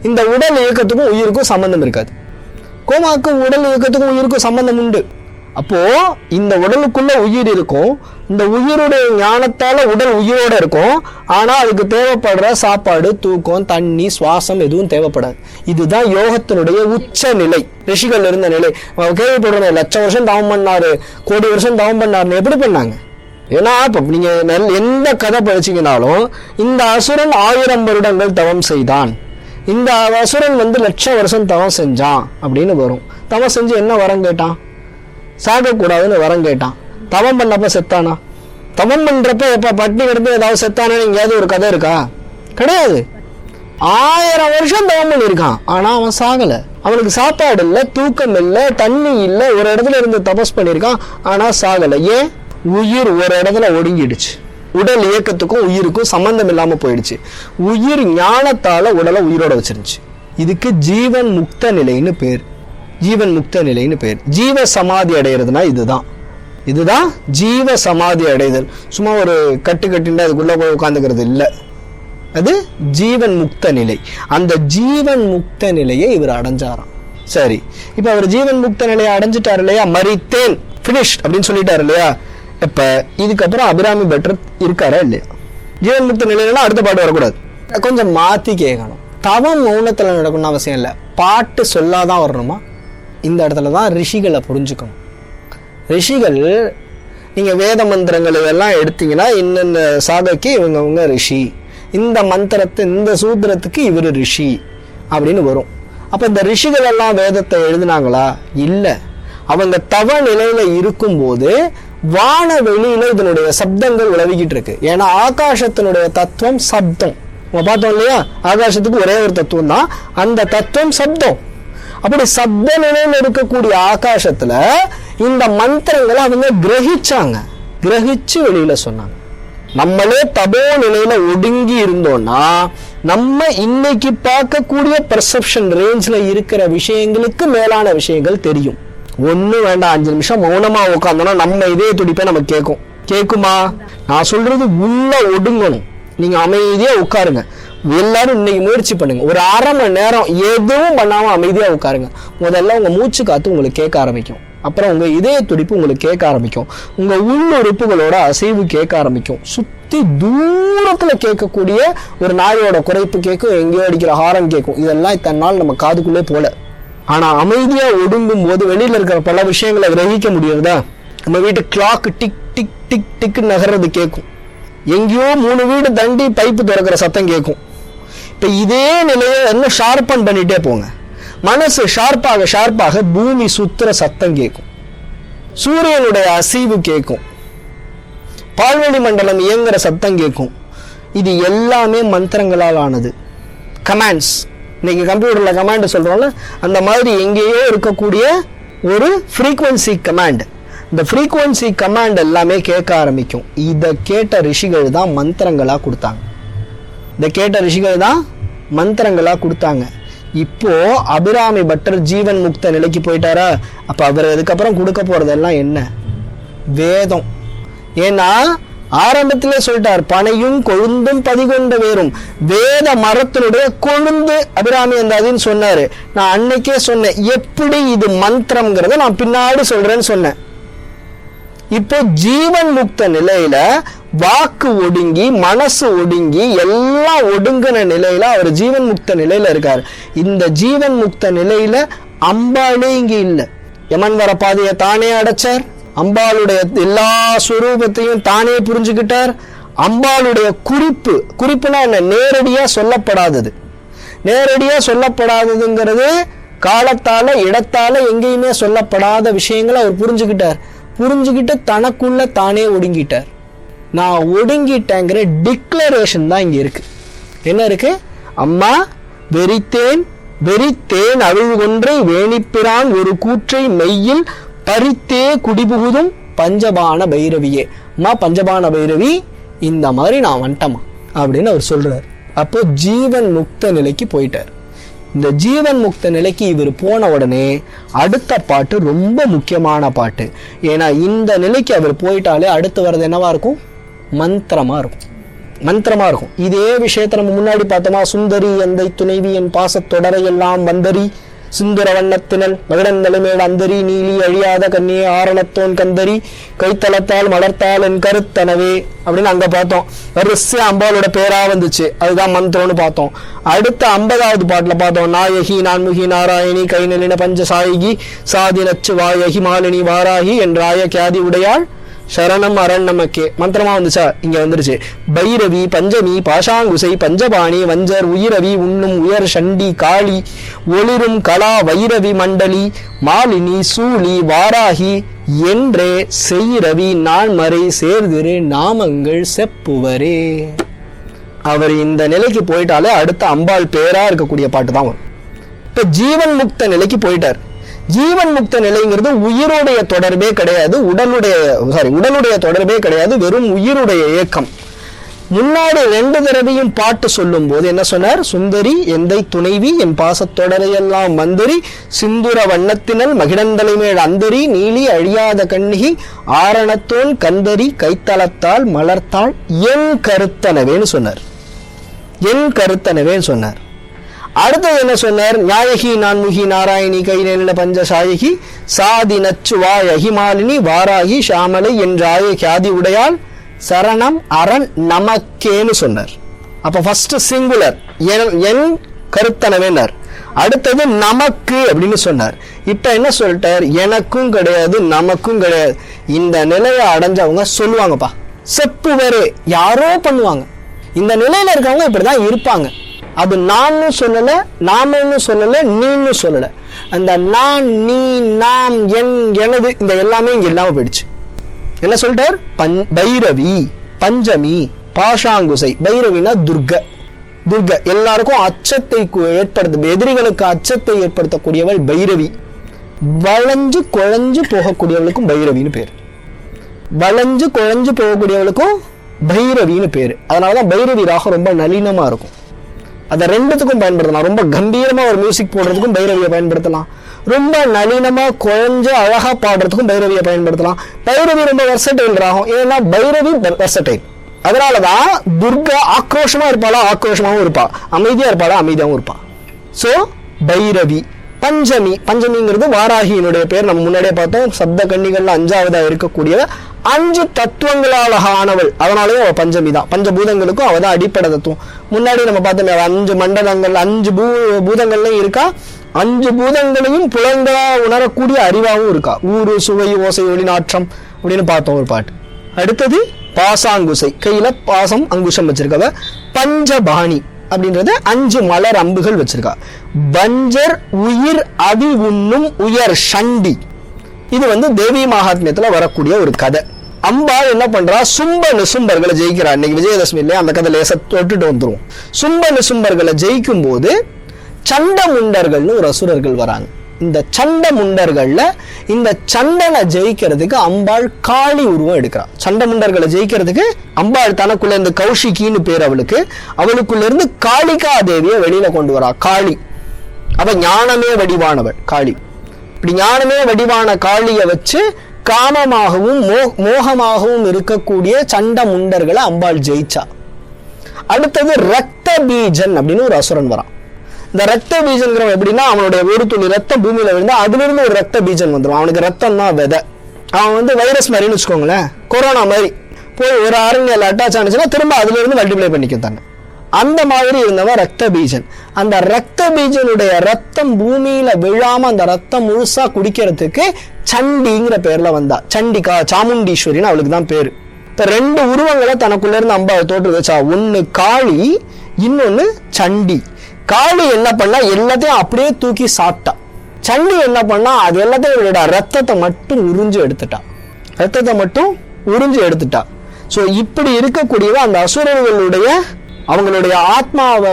இந்த உடல் இயக்கத்துக்கும் உயிருக்கும் சம்பந்தம் இருக்காது. கோமாக்கும் உடல் இயக்கத்துக்கும் உயிருக்கும் சம்பந்தம் உண்டு. அப்போ இந்த உடலுக்குள்ள உயிர் இருக்கும், இந்த உயிருடைய ஞானத்தால உடல் உயிரோட இருக்கும். ஆனா அதுக்கு தேவைப்படுற சாப்பாடு, தூக்கம், தண்ணி, சுவாசம் எதுவும் தேவைப்படாது. இதுதான் யோகத்தினுடைய உச்ச நிலை, ரிஷிகள் இருந்த நிலை. கேள்விப்படுறேன், லட்சம் வருஷம் தவம் பண்ணாரு, கோடி வருஷம் தவம் பண்ணாருன்னு. எப்படி பண்ணாங்க? ஏன்னா இப்ப நீங்க எந்த கதை படிச்சீங்கன்னாலும், இந்த அசுரன் 1000 வருடங்கள் தவம் செய்தான், இந்த அசுரன் 1,00,000 வருஷம் தவம் செஞ்சான் அப்படின்னு வரும். தவம் செஞ்சு என்ன வரம் கேட்டான்? சாகக்கூடாதுன்னு வரம் கேட்டான். தவம் பண்ணப்ப செத்தானா? தவம் பண்றப்ப எப்ப பட்டினி கிடந்து ஏதாவது செத்தானு எங்கேயாவது ஒரு கதை இருக்கா? கிடையாது. 1000 வருஷம் தவம் பண்ணியிருக்கான், ஆனா அவன் சாகல. அவனுக்கு சாப்பாடு இல்லை, தூக்கம் இல்லை, தண்ணி இல்லை, ஒரு இடத்துல இருந்து தபஸ் பண்ணியிருக்கான், ஆனா சாகல. ஏன்? உயிர் ஒரு இடத்துல ஒடுங்கிடுச்சு. உடல் இயக்கத்துக்கும் உயிருக்கும் சம்பந்தம் இல்லாம போயிடுச்சு. உயிர் ஞானத்தால உடலை உயிரோட வச்சிருந்துச்சு. இதுக்கு ஜீவன் முக்த நிலைன்னு பேர். ஜீவன் முக்த நிலைன்னு பேர். ஜீவ சமாதி அடைகிறதுனா இதுதான் ஜீவ சமாதி அடைதல். சும்மா ஒரு கட்டுன்னு அதுக்குள்ள போய் உட்காந்துக்கிறது இல்லை, அது ஜீவன் முக்த நிலை. அந்த ஜீவன் முக்த நிலையை இவர் அடைஞ்சாராம். சரி, இப்ப அவர் ஜீவன் முக்த நிலையை அடைஞ்சிட்டாரு இல்லையா, மரித்தேன் பினிஷ் அப்படின்னு சொல்லிட்டாரு இல்லையா. இப்ப இதுக்கப்புறம் அபிராமி பட்டர் இருக்காரா இல்லையா? ஜீவன் முக்த நிலையில அடுத்த பாட்டு வரக்கூடாது, கொஞ்சம் மாத்தி கேட்கணும். தவம் மௌனத்துல நடக்கணும்னு அவசியம் இல்லை, பாட்டு சொல்லாதான் வரணுமா? இந்த இடத்துல தான் ரிஷிகளை புரிஞ்சுக்கணும். ரிஷிகள், நீங்க வேத மந்திரங்கள் இதெல்லாம் எடுத்தீங்கன்னா இன்னென்ன சாகைக்கு இவங்க ரிஷி, இந்த மந்திரத்தை இந்த சூத்திரத்துக்கு இவர் ரிஷி அப்படின்னு வரும். அப்ப இந்த ரிஷிகள் எல்லாம் வேதத்தை எழுதினாங்களா? இல்ல. அவங்க தவ நிலையில இருக்கும்போது வான வெளியில இதனுடைய சப்தங்கள் உலவிக்கிட்டு இருக்கு. ஏன்னா ஆகாசத்தினுடைய தத்துவம் சப்தம். நம்ம பார்த்தோம் இல்லையா, ஆகாசத்துக்கு ஒரே ஒரு தத்துவம் தான், அந்த தத்துவம் சப்தம். அப்படி சப்த நிலையில இருக்கக்கூடிய ஆகாசத்துல இந்த மந்திரங்களை அவங்க கிரகிச்சாங்க, கிரகிச்சு வெளியில சொன்னாங்க. நம்மளே தபோ நிலையில ஒடுங்கி இருந்தோம்னா நம்ம இன்னைக்கு பார்க்கக்கூடிய பெர்செப்ஷன் ரேஞ்ச்ல இருக்கிற விஷயங்களுக்கு மேலான விஷயங்கள் தெரியும். ஒன்னும் வேண்டாம், 5 நிமிஷம் மௌனமா உட்காந்தோம்னா நம்ம இதே துடிப்பை நம்ம கேட்குமா? நான் சொல்றது உள்ள ஒடுங்கணும். நீங்க அமைதியா உட்காருங்க. எல்லாரும் இன்னைக்கு முயற்சி பண்ணுங்க, ஒரு 1/2 மணி நேரம் எதுவும் பண்ணாம அமைதியா உட்காருங்க. முதல்ல உங்க மூச்சு காத்து உங்களுக்கு கேட்க ஆரம்பிக்கும், அப்புறம் உங்க இதய துடிப்பு உங்களுக்கு கேட்க ஆரம்பிக்கும், உங்க உள்ளுறுப்புகளோட அசைவு கேட்க ஆரம்பிக்கும். சுத்தி தூரத்துல கேட்கக்கூடிய ஒரு நாயோட குறைப்பு கேட்கும், எங்கேயோ அடிக்கிற ஹாரன் கேட்கும். இதெல்லாம் இத்தனை நாள் நம்ம காதுக்குள்ளே போல. ஆனா அமைதியா ஒடுங்கும் போது வெளியில இருக்கிற பல விஷயங்களை கிரகிக்க முடியுறதா? நம்ம வீட்டு clock tick tick tick tick நகர்றது கேட்கும், எங்கேயோ 3 வீடு தண்டி பைப்பு திறக்கிற சத்தம் கேட்கும். இப்ப இதே நிலையை இன்னும் ஷார்பன் பண்ணிட்டே போங்க. மனசு ஷார்ப்பாக பூமி சுத்துற சத்தம் கேட்கும், சூரியனுடைய அசைவு கேட்கும், பால்வெளி மண்டலம் இயங்குற சத்தம் கேட்கும். இது எல்லாமே மந்திரங்களால் ஆனது, கமாண்ட்ஸ். இன்னைக்கு கம்ப்யூட்டர்ல கமாண்ட் சொல்றோம்ல, அந்த மாதிரி எங்கேயோ இருக்கக்கூடிய ஒரு ஃப்ரீக்வன்சி கமாண்ட். இந்த ஃப்ரீக்வன்சி கமாண்ட் எல்லாமே கேட்க ஆரம்பிக்கும். இதை கேட்ட ரிஷிகள் தான் மந்திரங்களா கொடுத்தாங்க. இப்போ அபிராமி பட்டர் ஜீவன் முக்த நிலைக்கு போயிட்டாரா? அப்ப அவர் அதுக்கப்புறம் கொடுக்க போறதெல்லாம் என்ன? வேதம். ஏன்னா ஆரம்பத்திலே சொல்லிட்டார், பனையும் கொழுந்தும் பதிகொண்ட வேறும். வேத மரத்தினுடைய கொழுந்து அபிராமி அந்தாதின்னு சொன்னாரு. நான் அன்னைக்கே சொன்னேன், எப்படி இது மந்திரம்ங்கிறத நான் பின்னாடி சொல்றேன்னு சொன்னேன். இப்போ ஜீவன் முக்த நிலையில வாக்கு ஒடுங்கி, மனசு ஒடுங்கி, எல்லாம் ஒடுங்கின நிலையில அவர் ஜீவன் முக்த நிலையில இருக்காரு. இந்த ஜீவன் முக்த நிலையில அம்பாளே இங்க இல்லை. யமன் வர பாதையை தானே அடைச்சார். அம்பாளுடைய எல்லா ஸ்வரூபத்தையும் தானே புரிஞ்சுக்கிட்டார். அம்பாளுடைய குறிப்புனா என்ன? நேரடியா சொல்லப்படாததுங்கிறது காலத்தால இடத்தால எங்கேயுமே சொல்லப்படாத விஷயங்களை அவர் புரிஞ்சுக்கிட்டு தனக்குள்ள தானே ஒடுங்கிட்டார். நான் ஒடுங்கிட்டேங்கிற டிக்ளரேஷன் தான் இங்க இருக்கு. என்ன இருக்கு? அம்மா வெறித்தேன் அவிழ் ஒன்றை வேணிப்பிரான் ஒரு கூற்றை மெய்யில் பறித்தே குடிபுகுதும் பஞ்சபான பைரவியே. அம்மா பஞ்சபான பைரவி, இந்த மாதிரி நான் வந்துட்டமா அப்படின்னு அவர் சொல்றார். அப்போ ஜீவன் முக்த நிலைக்கு போயிட்டார். இந்த ஜீவன் முக்த நிலைக்கு இவர் போன உடனே அடுத்த பாட்டு ரொம்ப முக்கியமான பாட்டு. ஏன்னா இந்த நிலைக்கு அவர் போயிட்டாலே அடுத்து வர்றது என்னவா இருக்கும்? மந்திரமா இருக்கும். இதே விஷயத்த நம்ம முன்னாடி பார்த்தோமா? சுந்தரி எந்தை துணைவி என் பாசத்தொடரை எல்லாம் வந்தரி சிந்துர வண்ணத்தினல் மகிழந்தலைமேல் அந்தரி நீலி அழியாத கண்ணியே ஆரணத்தோன் கந்தரி கைத்தளத்தால் மலர்த்தால் என் கருத்தனவே அப்படின்னு அங்க பார்த்தோம். வரிசை அம்பாளோட பேரா வந்துச்சு, அதுதான் மந்திரம்னு பார்த்தோம். அடுத்த 50வது பாட்டுல பார்த்தோம், நாயகி நான்முகி நாராயணி கை நெலின பஞ்சசாயகி சாதி நச்சு வாயகி மாலினி வாராகி என்றாய கியாதி உடையாள் சரணம் அரண் நமக்கே. மந்திரமா வந்துச்சா? இங்க வந்துருச்சு. பைரவி பஞ்சமி பாஷாங்குசை பஞ்சபாணி வஞ்சர் உயிரவி உண்ணும் உயர் சண்டி காளி ஒளிரும் கலா வைரவி மண்டலி மாலினி சூழி வாராகி என்றே செய்ரவி நான் மறை சேர்திரு நாமங்கள் செப்புவரே. அவர் இந்த நிலைக்கு போயிட்டாலே அடுத்த அம்பாள் பேரா இருக்கக்கூடிய பாட்டு தான் வரும். இப்ப ஜீவன் முக்த நிலைக்கு போயிட்டார். ஜீவன் முக்த நிலைங்கிறது உயிருடைய தொடர்பே கிடையாது, உடலுடைய தொடர்பே கிடையாது, வெறும் உயிருடைய இயக்கம். முன்னாடி 2 தடவையும் பாட்டு சொல்லும் போது என்ன சொன்னார்? சுந்தரி எந்தை துணைவி என் பாசத்தொடரையெல்லாம் மந்தரி சிந்துர வண்ணத்தினல் மகிழந்தலை மேல் அந்தரி நீலி அழியாத கண்ணிகி ஆரணத்தோன் கந்தரி கைத்தளத்தால் மலர்த்தாள் என் கருத்தனவேன்னு சொன்னார். அடுத்தது என்ன சொன்னார்? நாயகி நான்முகி நாராயணி கை நெல்ல பஞ்சசாயகி சாதி நச்சுவா யகிமாலினி வாராகி ஷாமலை என்றாய கியாதி உடையால் சரணம் அரண் நமக்கேன்னு சொன்னார். அப்ப ஃபர்ஸ்ட் சிங்குலர் என் கருத்தனவேனார். அடுத்தது நமக்கு அப்படின்னு சொன்னார். இப்ப என்ன சொல்லிட்டார்? எனக்கும் கிடையாது நமக்கும் கிடையாது. இந்த நிலையை அடைஞ்சவங்க சொல்லுவாங்கப்பா, செப்புவரே, யாரோ பண்ணுவாங்க. இந்த நிலையில இருக்கவங்க இப்படிதான் இருப்பாங்க. அது நான்னு சொல்லல, நாமன்னு சொல்லல, நீன்னு சொல்லல. அந்த நான், நீ, நாம், என், எனது இந்த எல்லாமே இங்க இல்லாம போயிடுச்சு. என்ன சொல்லிட்டார்? பைரவி பஞ்சமி பாஷாங்குசை. பைரவினா துர்க. எல்லாருக்கும் அச்சத்தை எதிரிகளுக்கு அச்சத்தை ஏற்படுத்தக்கூடியவள் பைரவி. வளைஞ்சு குழஞ்சு போகக்கூடியவளுக்கும் பைரவின்னு பேரு. அதனாலதான் பைரவி ராகம் ரொம்ப நளினமா இருக்கும். அதை 2த்துக்கும் பயன்படுத்தலாம். ரொம்ப கம்பீரமா ஒரு மியூசிக் போடுறதுக்கும் பைரவியை பயன்படுத்தலாம். ரொம்ப நளினமா குழஞ்ச அழகா பாடுறதுக்கும் பைரவியை பயன்படுத்தலாம். பைரவி ரொம்ப வெர்சடைல் ராகம். ஏன்னா பைரவி வெர்சடைல். அதனாலதான் துர்கா ஆக்ரோஷமா இருப்பாளா, ஆக்ரோஷமாவும் இருப்பா. அமைதியா இருப்பாளா, அமைதியாவும் இருப்பா. சோ பைரவி. பஞ்சமிங்கிறது வாராகியினுடைய பேர். நம்ம முன்னாடியே பார்த்தோம். சப்த கன்னிகள்ல 5வதா இருக்கக்கூடிய 5 தத்துவங்களால் ஆனவள். அதனாலயும் அவ பஞ்சமி தான். பஞ்சபூதங்களுக்கும் அவதான் அடிப்படை தத்துவம். முன்னாடி நம்ம பார்த்தோம் 5 மண்டலங்கள் 5 பூதங்கள்லயும் இருக்கா. 5 பூதங்களையும் புலங்களா உணரக்கூடிய அறிவாவும் இருக்கா. ஊரு சுவை ஓசை ஒளி நாற்றம் அப்படின்னு பார்த்தோம் ஒரு பாட்டு. அடுத்தது பாசாங்குசை. கையில பாசம் அங்குஷம் வச்சிருக்கவ. பஞ்சபாணி அப்படின்றது 5 மலர் அம்புகள் வச்சிருக்கா. வஞ்சர் உயிர் அவி உண்ணும் உயர் சண்டி. இது தேவி மகாத்மியத்துல வரக்கூடிய ஒரு கதை. அம்பாள் என்ன பண்றா, சும்ப நிசும்பர்களை ஜெயிக்கிறா. இன்னைக்கு விஜயதசமி இல்லையா, அந்த கதை லேச தொட்டுட்டு வந்துரும். சும்ப நிசும்பர்களை ஜெயிக்கும் போது சண்ட முண்டர்கள்னு ஒரு அசுரர்கள் வராங்க. இந்த சண்ட முண்டர்கள்ல இந்த சண்டனை ஜெயிக்கிறதுக்கு அம்பாள் காளி உருவம் எடுக்கிறா. சண்ட முண்டர்களை ஜெயிக்கிறதுக்கு அம்பாள் தனக்குள்ள இருந்து கௌஷிகின்னு பேர் அவளுக்குள்ள இருந்து காளிகா தேவியை வெளியில கொண்டு வரா. காளி அவ ஞானமே வடிவானவள் காளி. இப்படி ஞானமே வடிவான காளியை வச்சு காமமாகவும் மோகமாகவும் இருக்கக்கூடிய சண்ட முண்டர்களை அம்பாள் ஜெயிச்சா. அடுத்தது ரத்த பீஜன் அப்படின்னு ஒரு அசுரன் வரான். இந்த ரத்த பீஜன்கிறவன் எப்படின்னா, அவனுடைய ஒரு துளி ரத்தம் பூமியில விழுந்தா அதுல இருந்து ஒரு ரத்த பீஜன் வந்துடும். அவனுக்கு ரத்தம் தான் விதை. அவன் வைரஸ் மாதிரின்னு வச்சுக்கோங்களேன், கொரோனா மாதிரி போய் ஒரு அரண்யில அட்டாச் ஆனிச்சுன்னா திரும்ப அதுல இருந்து மல்டிப்ளை பண்ணிக்கும் தானே. அந்த மாதிரி இருந்தவன் ரத்த பீஜன். அந்த ரத்த பீஜனுடைய ரத்தம் பூமியில விழாம அந்த ரத்தம் முழுசா குடிக்கிறதுக்கு சண்டிங்கிற பேர்ல வந்தா. சண்டிகா, சாமுண்டீஸ்வரின்னு அவளுக்கு தான் பேரு. இப்ப 2 உருவங்களை தனக்குள்ள இருந்து அம்பாவை தோற்று வச்சா. ஒன்னு காளி, இன்னொன்னு சண்டி. காளி என்ன பண்ணா, எல்லாத்தையும் அப்படியே தூக்கி சாப்பிட்டா. சண்டி என்ன பண்ணா, அது எல்லாத்தையும் ரத்தத்தை மட்டும் உறிஞ்சு எடுத்துட்டா. சோ இப்படி இருக்கக்கூடிய அந்த அசுரர்களுடைய அவங்களுடைய ஆத்மாவை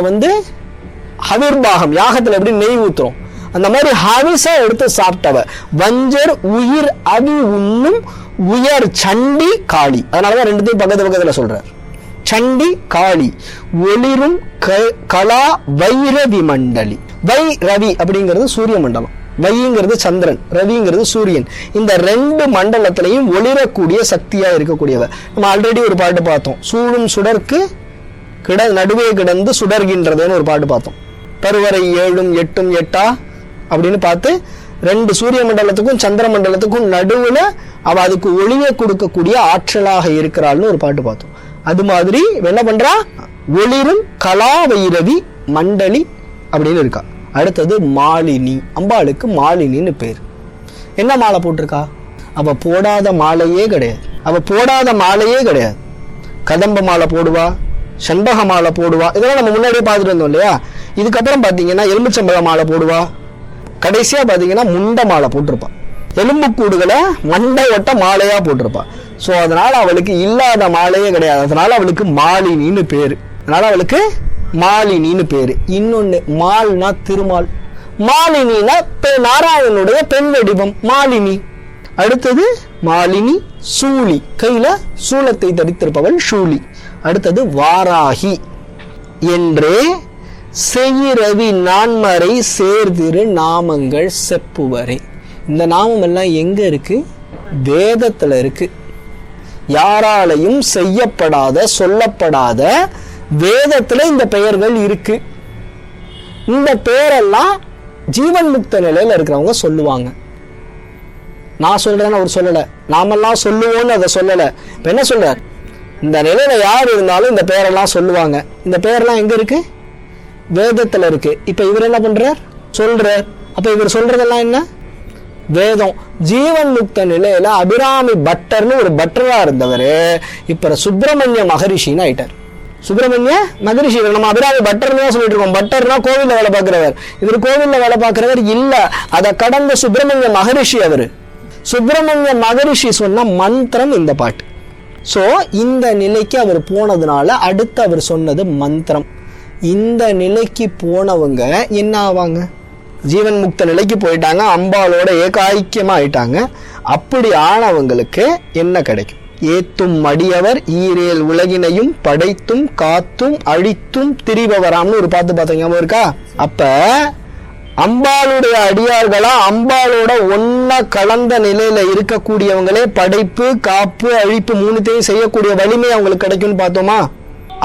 ஹவிர்பாகம் யாகத்துல எப்படி நெய் ஊத்துறோம் அந்த மாதிரி ஹவிசா எடுத்து சாப்பிட்டவ. வஞ்சர் உயிர் அவி உண்ணும் உயர் சண்டி காளி. அதனாலதான் 2த்தையும் பக்கத்துல சொல்றார். சண்டி காளி ஒளிரும் கலா வைரவி மண்டலி. வை ரவி அப்படிங்கிறது சூரிய மண்டலம், வைங்கிறது சந்திரன், ரவிங்கிறது சூரியன். இந்த 2 மண்டலத்திலையும் ஒளிரக்கூடிய சக்தியா இருக்கக்கூடியவ. நம்ம ஆல்ரெடி ஒரு பாட்டு பார்த்தோம், சூழும் சுடர்க்கு நடுவே கிடந்து சுடர்கின்றதுன்னு ஒரு பாட்டு பார்த்தோம். பருவரை 7 8 8 அப்படின்னு பார்த்து 2 சூரிய மண்டலத்துக்கும் சந்திர மண்டலத்துக்கும் நடுவுல அவ அதுக்கு ஒளியை கொடுக்கக்கூடிய ஆற்றலாக இருக்கிறாள்னு ஒரு பாட்டு பார்த்தோம். அது மாதிரி என்ன பண்றா, ஒளிரும் கலா வைரவி மண்டலி அப்படின்னு இருக்கா. அடுத்தது மாலினி. அம்பாளுக்கு மாலினின்னு பேர். என்ன மாலை போட்டிருக்கா? அவ போடாத மாலையே கிடையாது. கதம்ப மாலை போடுவா, செண்பக மாலை போடுவா. இதெல்லாம் நம்ம முன்னாடியே பார்த்துட்டு வந்தோம் இல்லையா. இதுக்கப்புறம் பாத்தீங்கன்னா எலும்புச்சம்பழ மாலை போடுவா. கடைசியா பாத்தீங்கன்னா முண்டை மாலை போட்டிருப்பா. எலும்பு கூடுகளை மண்டை ஒட்ட மாலையா போட்டிருப்பா. சோ அதனால அவளுக்கு இல்லாத மாலையே கிடையாது. அதனால அவளுக்கு மாலினின்னு பேரு. இன்னொன்னு மால்னா திருமால், மாலினினா நாராயணனுடைய பெண் வடிவம் மாலினி. அடுத்தது மாலினி சூளி, கையில சூலத்தை தரித்திருப்பவள் சூளி. அடுத்தது வாராகி என்றே செய்யிரவி நான்மறை சேர்திரு நாமங்கள் செப்புவரே. இந்த நாமம் எல்லாம் எங்க இருக்கு? வேதத்துல இருக்கு. யாராலையும் செய்யப்படாத சொல்லப்படாத வேதத்துல இந்த பெயர்கள் இருக்கு. இந்த பெயரெல்லாம் ஜீவன் முக்த நிலையில இருக்கிறவங்க சொல்லுவாங்க. நான் சொல்றேன்னு அவர் சொல்லல, நாமெல்லாம் சொல்லுவோன்னு அதை சொல்லல. இப்ப என்ன சொல்றார், இந்த நிலையில யார் இருந்தாலும் இந்த பெயரெல்லாம் சொல்லுவாங்க. இந்த பெயரெல்லாம் எங்க இருக்கு? வேதத்துல இருக்கு. இப்ப இவர் என்ன பண்றார், சொல்றார். அப்ப இவர் சொல்றதெல்லாம் என்ன? வேதம். ஜீவன் முக்த நிலையில அபிராமி பட்டர்னு ஒரு பட்டரா இருந்தவர் இப்ப சுப்பிரமணிய மகரிஷின்னு ஆயிட்டார். சுப்பிரமணிய மகரிஷி. நம்ம அபிராமி பட்டர்னு தான் சொல்லிட்டு இருக்கோம். பட்டர்னா கோவில்ல வேலை பார்க்கிறவர். இவர் கோவில்ல வேலை பார்க்கிறவர் இல்ல, அதை கடந்த சுப்பிரமணிய மகரிஷி. அவரு சுப்பிரமணிய மகரிஷி சொன்ன மந்திரம் இந்த பாட்டு. சோ இந்த நிலைக்கு அவர் போனதுனால அடுத்து அவர் சொன்னது மந்திரம். இந்த நிலைக்கு போனவங்க என்ன ஆவாங்க? ஜீவன் முக்த நிலைக்கு போயிட்டாங்க, அம்பாளோட ஏகாய்க்கியமா ஆயிட்டாங்க. அப்படி ஆனவங்களுக்கு என்ன கிடைக்கும்? ஏத்தும் மடியவர் ஈரேல் உலகினையும் படைத்தும் காத்தும் அழித்தும் திரிபவராம்னு ஒரு பாட்டு பார்த்தீங்க இருக்கா? அப்ப அம்பாளுடைய அடியார்களா அம்பாளோட ஒன்னா கலந்த நிலையில இருக்கக்கூடியவங்களே படைப்பு காப்பு அழிப்பு 3த்தையும் செய்யக்கூடிய வலிமை அவங்களுக்கு கிடைக்கும்னு பார்த்தோமா?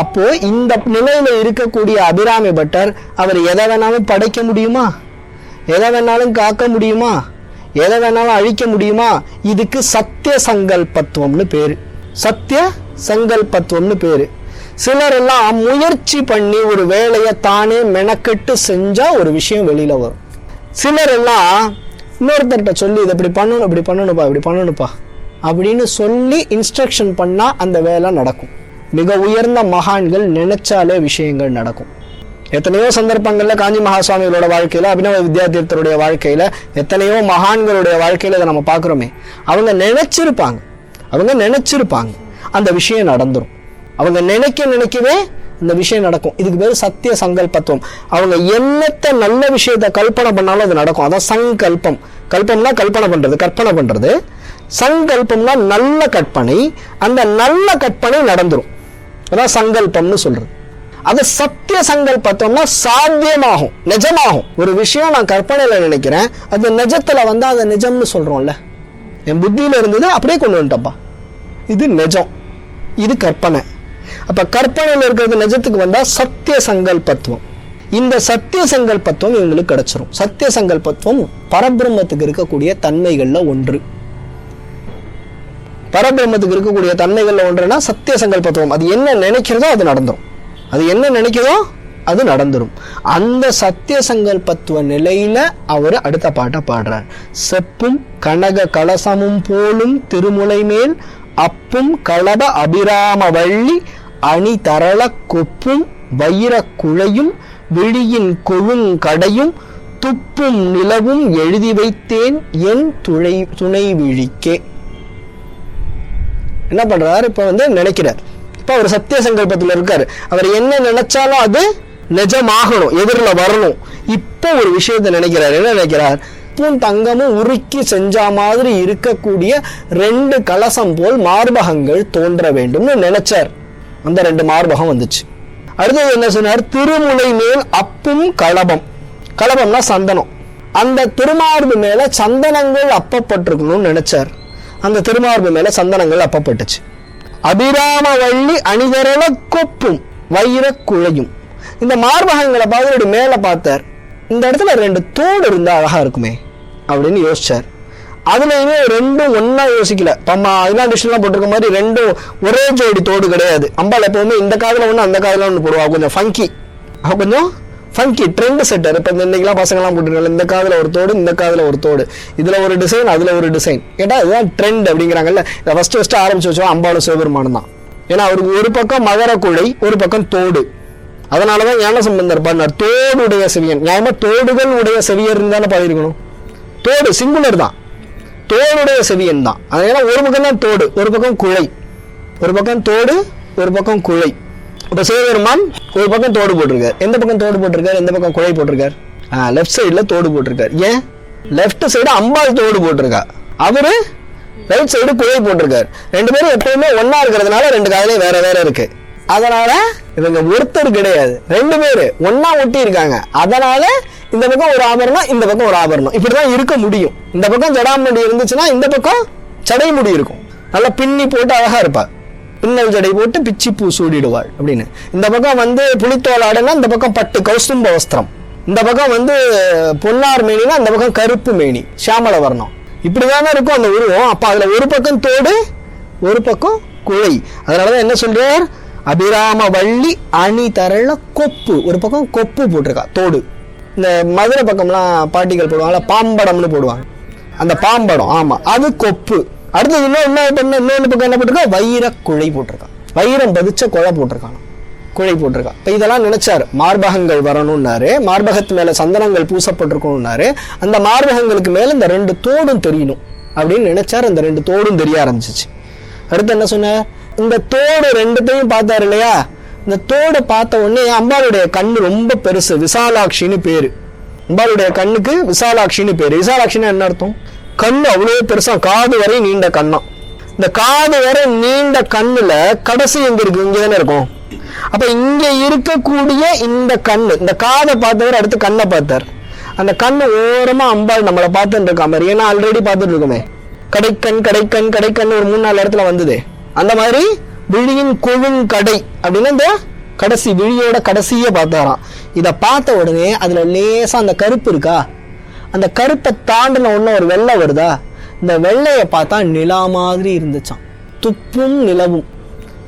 அப்போ இந்த நிலையில இருக்கக்கூடிய அபிராமி பட்டர் அவர் எதை வேணாலும் படைக்க முடியுமா? எதை வேணாலும் காக்க முடியுமா? எதை வேணாலும் அழிக்க முடியுமா? இதுக்கு சத்திய சங்கல்பத்துவம்னு பேரு. சத்திய சங்கல்பத்துவம்னு பேரு. சிலர் எல்லாம் முயற்சி பண்ணி ஒரு வேலையை தானே மெனக்கெட்டு செஞ்சா ஒரு விஷயம் வெளியில வரும். சிலர் எல்லாம் இன்னொருத்தர்கிட்ட சொல்லி இதை இப்படி பண்ணணும், இப்படி பண்ணணுப்பா அப்படின்னு சொல்லி இன்ஸ்ட்ரக்ஷன் பண்ணா அந்த வேலை நடக்கும். மிக உயர்ந்த மகான்கள் நினைச்சாலே விஷயங்கள் நடக்கும். எத்தனையோ சந்தர்ப்பங்கள்ல காஞ்சி மகாசுவாமிகளோட வாழ்க்கையில, அபினவ வித்யாதீர்த்தருடைய வாழ்க்கையில, எத்தனையோ மகான்களுடைய வாழ்க்கையில இதை நம்ம பாக்குறோமே. அவங்க நினைச்சிருப்பாங்க, அவங்க நினைச்சிருப்பாங்க, அந்த விஷயம் நடந்துரும். அவங்க நினைக்கவே இந்த விஷயம் நடக்கும். இதுக்கு பேரு சத்திய சங்கல்பத்துவம். அவங்க என்னத்த நல்ல விஷயத்த கல்பனை பண்ணாலும் அது நடக்கும். அதான் சங்கல்பம். கல்பம்னா கல்பனை பண்றது, கற்பனை பண்றது. சங்கல்பம்னா நல்ல கற்பனை. அந்த நல்ல கற்பனை நடந்துரும். அதான் சங்கல்பம்னு சொல்றது. அது சத்திய சங்கல்பத்தோம்னா சாத்தியமாகும், நிஜமாகும். ஒரு விஷயம் நான் கற்பனையில நினைக்கிறேன், அது நிஜத்துல வந்தா அதை நிஜம்னு சொல்றோம்ல. என் புத்தியில இருந்தது அப்படியே கொண்டு வந்துட்டப்பா, இது நிஜம், இது கற்பனை. அப்ப கற்பனையில இருக்கிறது நிஜத்துக்கு வந்தா சத்திய சங்கல்பத்துவம். இந்த சத்திய சங்கல்பத்துவம் இவங்களுக்கு கிடைச்சிரும். சத்திய சங்கல்பத்துவம் பரபிரம்மத்துக்கு இருக்கக்கூடிய தன்மைகள்ல ஒன்று. பரபிரம்மத்துக்கு இருக்கக்கூடிய தன்மைகள்ல ஒன்றுனா சத்திய சங்கல்பத்துவம். அது என்ன நினைக்கிறதோ அது நடந்துரும். அது என்ன நினைக்கிறதோ அது நடந்துரும். அந்த சத்திய சங்கல்பத்துவ நிலையில அவர் அடுத்த பாட்டை பாடுறார். செப்பும் கனக கலசமும் போலும் திருமுலை மேல் அப்பும் களப அபிராம வள்ளி அணி தரள கொப்பும் வைர குழையும் விழியின் கொழுங்கடையும் துப்பும் நிலவும் எழுதி வைத்தேன் என் துணை விழிக்கே. என்ன பண்றாரு? இப்ப நினைக்கிறார். இப்ப அவர் சத்திய சங்கல்பத்துல இருக்காரு. அவர் என்ன நினைச்சாலும் அது நிஜமாகணும், எதிரில் வரணும். இப்ப ஒரு விஷயத்தை நினைக்கிறார். என்ன நினைக்கிறார்? தங்கமும் உருக்கி செஞ்சா மாதிரி இருக்கக்கூடிய 2 கலசம் போல் மார்பகங்கள் தோன்ற வேண்டும்னு நினைச்சார். அந்த 2 மார்பகம் வந்துச்சு. அடுத்தது என்ன சொன்னார்? திருமுலை மேல் அப்பும் களபம். களபம்னா சந்தனம். அந்த திருமார்பு மேல சந்தனங்கள் அப்பப்பட்டிருக்கணும்னு நினைச்சார். அந்த திருமார்பு மேல சந்தனங்கள் அப்பப்பட்டுச்சு. அபிராம வள்ளி அணிதரள கொப்பும் வைர குழையும். இந்த மார்பகங்களை பார்த்து மேல பார்த்தார். இந்த இடத்துல 2 தோடு இருந்தா அழகா இருக்குமே அப்படின்னு யோசிச்சார். அதுலயுமே 2 ஒன்னா யோசிக்கல. நம்ம ஐலாண்டிஷன்லாம் போட்டிருக்க மாதிரி 2 ஒரே ஜோடி தோடு கிடையாது. அம்பாள் எப்பவுமே இந்த காதுல ஒண்ணு அந்த காதுல ஒண்ணு போடுவா. கொஞ்சம் ஃபங்கி, கொஞ்சம் ஃபங்கி ட்ரெண்ட் செட்டர். இப்ப இன்னைக்கெல்லாம் பசங்கள்லாம் போட்டுருக்காங்க, இந்த காதுல ஒரு தோடு, இந்த காதுல ஒரு தோடு, இதுல ஒரு டிசைன், அதுல ஒரு டிசைன். கேட்டா இதுதான் ட்ரெண்ட் அப்படிங்கிறாங்கல்ல. இதை ஃபர்ஸ்ட் ஆரம்பிச்சு வச்சோம் அம்பாளும் சிவபெருமானும் தான். ஏன்னா அவருக்கு ஒரு பக்கம் மகர குழை, ஒரு பக்கம் தோடு. அதனாலதான் ஞானசம்பந்தர் பாடினார் தோடுடைய செவியன். நியாயமா தோடுகள் உடைய செவியர் தானே பாடியிருக்கணும். தோடு சிங்குலர் தான், தோடுடைய செவியன் தான். அதனால ஒரு பக்கம் தான் தோடு, ஒரு பக்கம் குழை. ஒரு பக்கம் தோடு, ஒரு பக்கம் குழை. இப்ப சிவபெருமான் ஒரு பக்கம் தோடு போட்டிருக்காரு. எந்த பக்கம் தோடு போட்டிருக்காரு? எந்த பக்கம் குழை போட்டிருக்காரு? லெஃப்ட் சைடுல தோடு போட்டிருக்காரு. ஏன்? லெஃப்ட் சைடு அம்பாள் தோடு போட்டிருக்கா, அவரு ரைட் சைடு குழை போட்டிருக்காரு. 2 பேரும் எப்பவுமே ஒன்னா இருக்கிறதுனால 2 காதலையும் வேற வேற இருக்கு. அதனால இவங்க ஒருத்தர் கிடையாது, 2 பேரு ஒன்னா ஒட்டி இருக்காங்க. அதனால இந்த பக்கம் ஒரு ஆபரணம், இந்த பக்கம் ஒரு ஆபரணம், இப்படிதான் இருக்க முடியும். இந்த பக்கம் ஜடாமுடி இருந்துச்சுன்னா இந்த பக்கம் சடை முடி இருக்கும், நல்லா பின்னி போட்டு அழகா இருப்பா. பின்னல் ஜடை போட்டு பிச்சி பூ சூடிடுவாள் அப்படின்னு. இந்த பக்கம் புலித்தோல் ஆடுனா இந்த பக்கம் பட்டு கௌஸ்தும்ப வஸ்திரம். இந்த பக்கம் பொன்னார் மேனினா இந்த பக்கம் கருப்பு மேனி, சியாமல வர்ணம். இப்படிதானே இருக்கும் அந்த உருவம். அப்ப அதுல ஒரு பக்கம் தோடு, ஒரு பக்கம் குழை. அதனாலதான் என்ன சொல்றார்? அபிராம வள்ளி அணி தரள கொப்பு. ஒரு பக்கம் கொப்பு போட்டிருக்கா தோடு. இந்த மதுரை பக்கம்லாம் பாட்டிகள் போடுவாங்கல்ல, பாம்படம்னு போடுவாங்க. அந்த பாம்படம், ஆமா, அது கொப்பு. அடுத்தது இன்னொன்னு பக்கம் என்ன போட்டிருக்கா? வைர குழை போட்டிருக்கா. வைரம் பதிச்ச குழை போட்டிருக்காங்க, குழை போட்டிருக்கா. இப்ப இதெல்லாம் நினைச்சாரு. மார்பகங்கள் வரணும்னாரு, மார்பகத்து மேல சந்தனங்கள் பூசப்பட்டிருக்கணும்னாரு. அந்த மார்பகங்களுக்கு மேல இந்த 2 தோடும் தெரியணும் அப்படின்னு நினைச்சாரு. அந்த 2 தோடும் தெரிய ஆரம்பிச்சிச்சு. அடுத்து என்ன சொன்னார்? இந்த தோடு 2த்தையும் பார்த்தாரு இல்லையா? இந்த தோடு பார்த்த உடனே அம்பாளுடைய கண்ணு ரொம்ப பெருசு, விசாலாட்சின்னு பேரு. அம்பாளுடைய கண்ணுக்கு விசாலாட்சின்னு பேரு. விசாலாட்சின்னா என்ன அர்த்தம்? கண்ணு அவ்வளவு பெருசா, காது வரை நீண்ட கண்ணா. இந்த காது வரை நீண்ட கண்ணுல கடைசி எங்க இருக்கு? இங்கதானே இருக்கும். அப்ப இங்க இருக்கக்கூடிய இந்த கண்ணு, இந்த காதை பார்த்தவர் அடுத்து கண்ணை பார்த்தார். அந்த கண்ணு ஓரமா அம்பாள் நம்மளை பார்த்துட்டு இருக்கா மாதிரி. ஏன்னா ஆல்ரெடி பார்த்துட்டு இருக்கோமே, கடைக்கண் கடைக்கண் கடைக்கண் ஒரு 3-4 இடத்துல வந்தது. அந்த மாதிரி விழியின் கொழுங்கடை அப்படின்னு இந்த கடைசி விழியோட கடைசிய பார்த்தாராம். இதை பார்த்த உடனே அதுல லேசா அந்த கருப்பு இருக்கா, அந்த கருப்பை தாண்டின உடனே ஒரு வெள்ளை வருதா. இந்த வெள்ளைய பார்த்தா நிலா மாதிரி இருந்துச்சான், துப்பும் நிலவும்.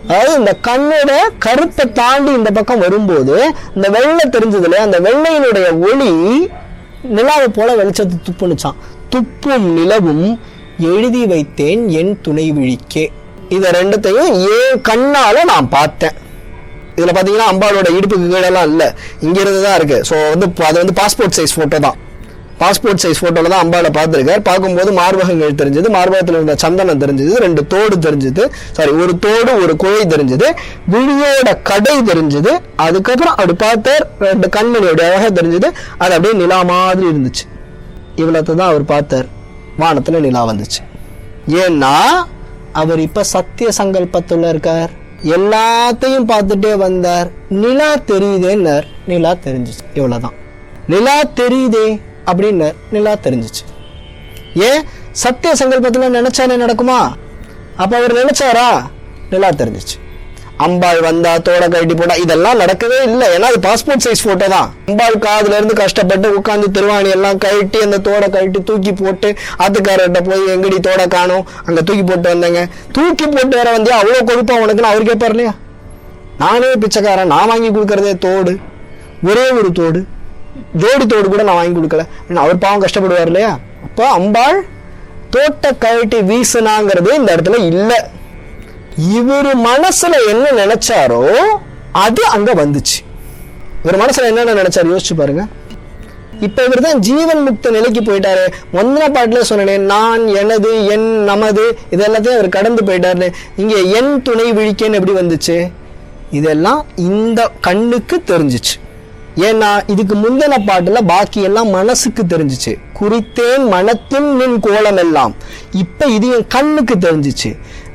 அதாவது இந்த கண்ணோட கருப்பை தாண்டி இந்த பக்கம் வரும்போது இந்த வெள்ளை தெரிஞ்சதுல அந்த வெள்ளையினுடைய ஒளி நிலாவை போல வெளிச்சத்தை துப்புனுச்சான். துப்பும் நிலவும் எழுதி வைத்தேன் என் துணை விழிக்கே. இத 2த்தையும் ஏன் கண்ணால நான் பார்த்தேன். இதுல பாத்தீங்கன்னா அம்பாளோட இடுப்புக்கு கீழெல்லாம் இல்ல, இங்க இருந்துதான் இருக்கு. ஸோ அது பாஸ்போர்ட் சைஸ் போட்டோ தான். பாஸ்போர்ட் சைஸ் போட்டோல தான் அம்பாளை பார்த்திருக்கார். பார்க்கும்போது மார்பகங்கள் தெரிஞ்சது, மார்பகத்தில் இருந்த சந்தனம் தெரிஞ்சது, 2 தோடு தெரிஞ்சது, ஒரு தோடு ஒரு குழை தெரிஞ்சது, விழியோட கடை தெரிஞ்சது. அதுக்கப்புறம் அப்படி பார்த்தார், 2 கண்மணியோட அழகா தெரிஞ்சது. அது அப்படியே நிலா மாதிரி இருந்துச்சு. இவ்வளவு தான் அவர் பார்த்தார். வானத்துல நிலா வந்துச்சு. ஏன்னா அவர் இப்ப சத்திய சங்கல்பத்துல இருக்கார். எல்லாத்தையும் பார்த்துட்டே வந்தார். நிலா தெரியுதேன்னார், நிலா தெரிஞ்சிச்சு. இவ்வளவுதான். நிலா தெரியுதே அப்படின்னு நிலா தெரிஞ்சிச்சு. ஏன்? சத்திய சங்கல்பத்துல நினைச்சானே நடக்குமா? அப்ப அவர் நினைச்சாரா? நிலா தெரிஞ்சிச்சு. அம்பாள் வந்தா தோட கழட்டி போட்டா இதெல்லாம் நடக்கவே இல்லை. ஏன்னா அது பாஸ்போர்ட் சைஸ் போட்டோ தான். அம்பாள் காதுல இருந்து கஷ்டப்பட்டு உட்காந்து திருவாணி எல்லாம் கழட்டி அந்த தோட கழட்டி தூக்கி போட்டு ஆத்துக்காரர்கிட்ட போய் எங்கடி தோட காணும், அங்க தூக்கி போட்டு வந்தேங்க. தூக்கி போட்டு வேற வந்தியா, அவ்வளவு கொடுப்பா உனக்குன்னு அவர் கேட்பார் இல்லையா? நானே பிச்சைக்காரன், நான் வாங்கி கொடுக்கறதே தோடு, ஒரே ஒரு தோடு, ஜோடி தோடு கூட நான் வாங்கி கொடுக்கல. அவர் பாவம் கஷ்டப்படுவார் இல்லையா? அப்போ அம்பாள் தோட்ட கழட்டி வீசுனாங்கிறது இந்த இடத்துல இல்லை. இவரு மனசுல என்ன நினைச்சாரோ அது அங்க வந்துச்சு. இவர் மனசுல என்னென்ன நினைச்சாரு யோசிச்சு பாருங்க. இப்ப இவர் தான் ஜீவன் முக்த நிலைக்கு போயிட்டாரு. முந்தின பாட்டுல சொன்னேன், நான், எனது, என், நமது, இதெல்லாத்தையும் அவர் கடந்து போயிட்டாரு. இங்க என் துணை விழிக்கேன்னு எப்படி வந்துச்சு? இதெல்லாம் இந்த கண்ணுக்கு தெரிஞ்சிச்சு. ஏன்னா இதுக்கு முந்தின பாட்டுல பாக்கி எல்லாம் மனசுக்கு தெரிஞ்சிச்சு. குறித்தேன் மனத்தின் நின் கோலம் எல்லாம். இப்ப இது என் கண்ணுக்கு தெரிஞ்சிச்சு.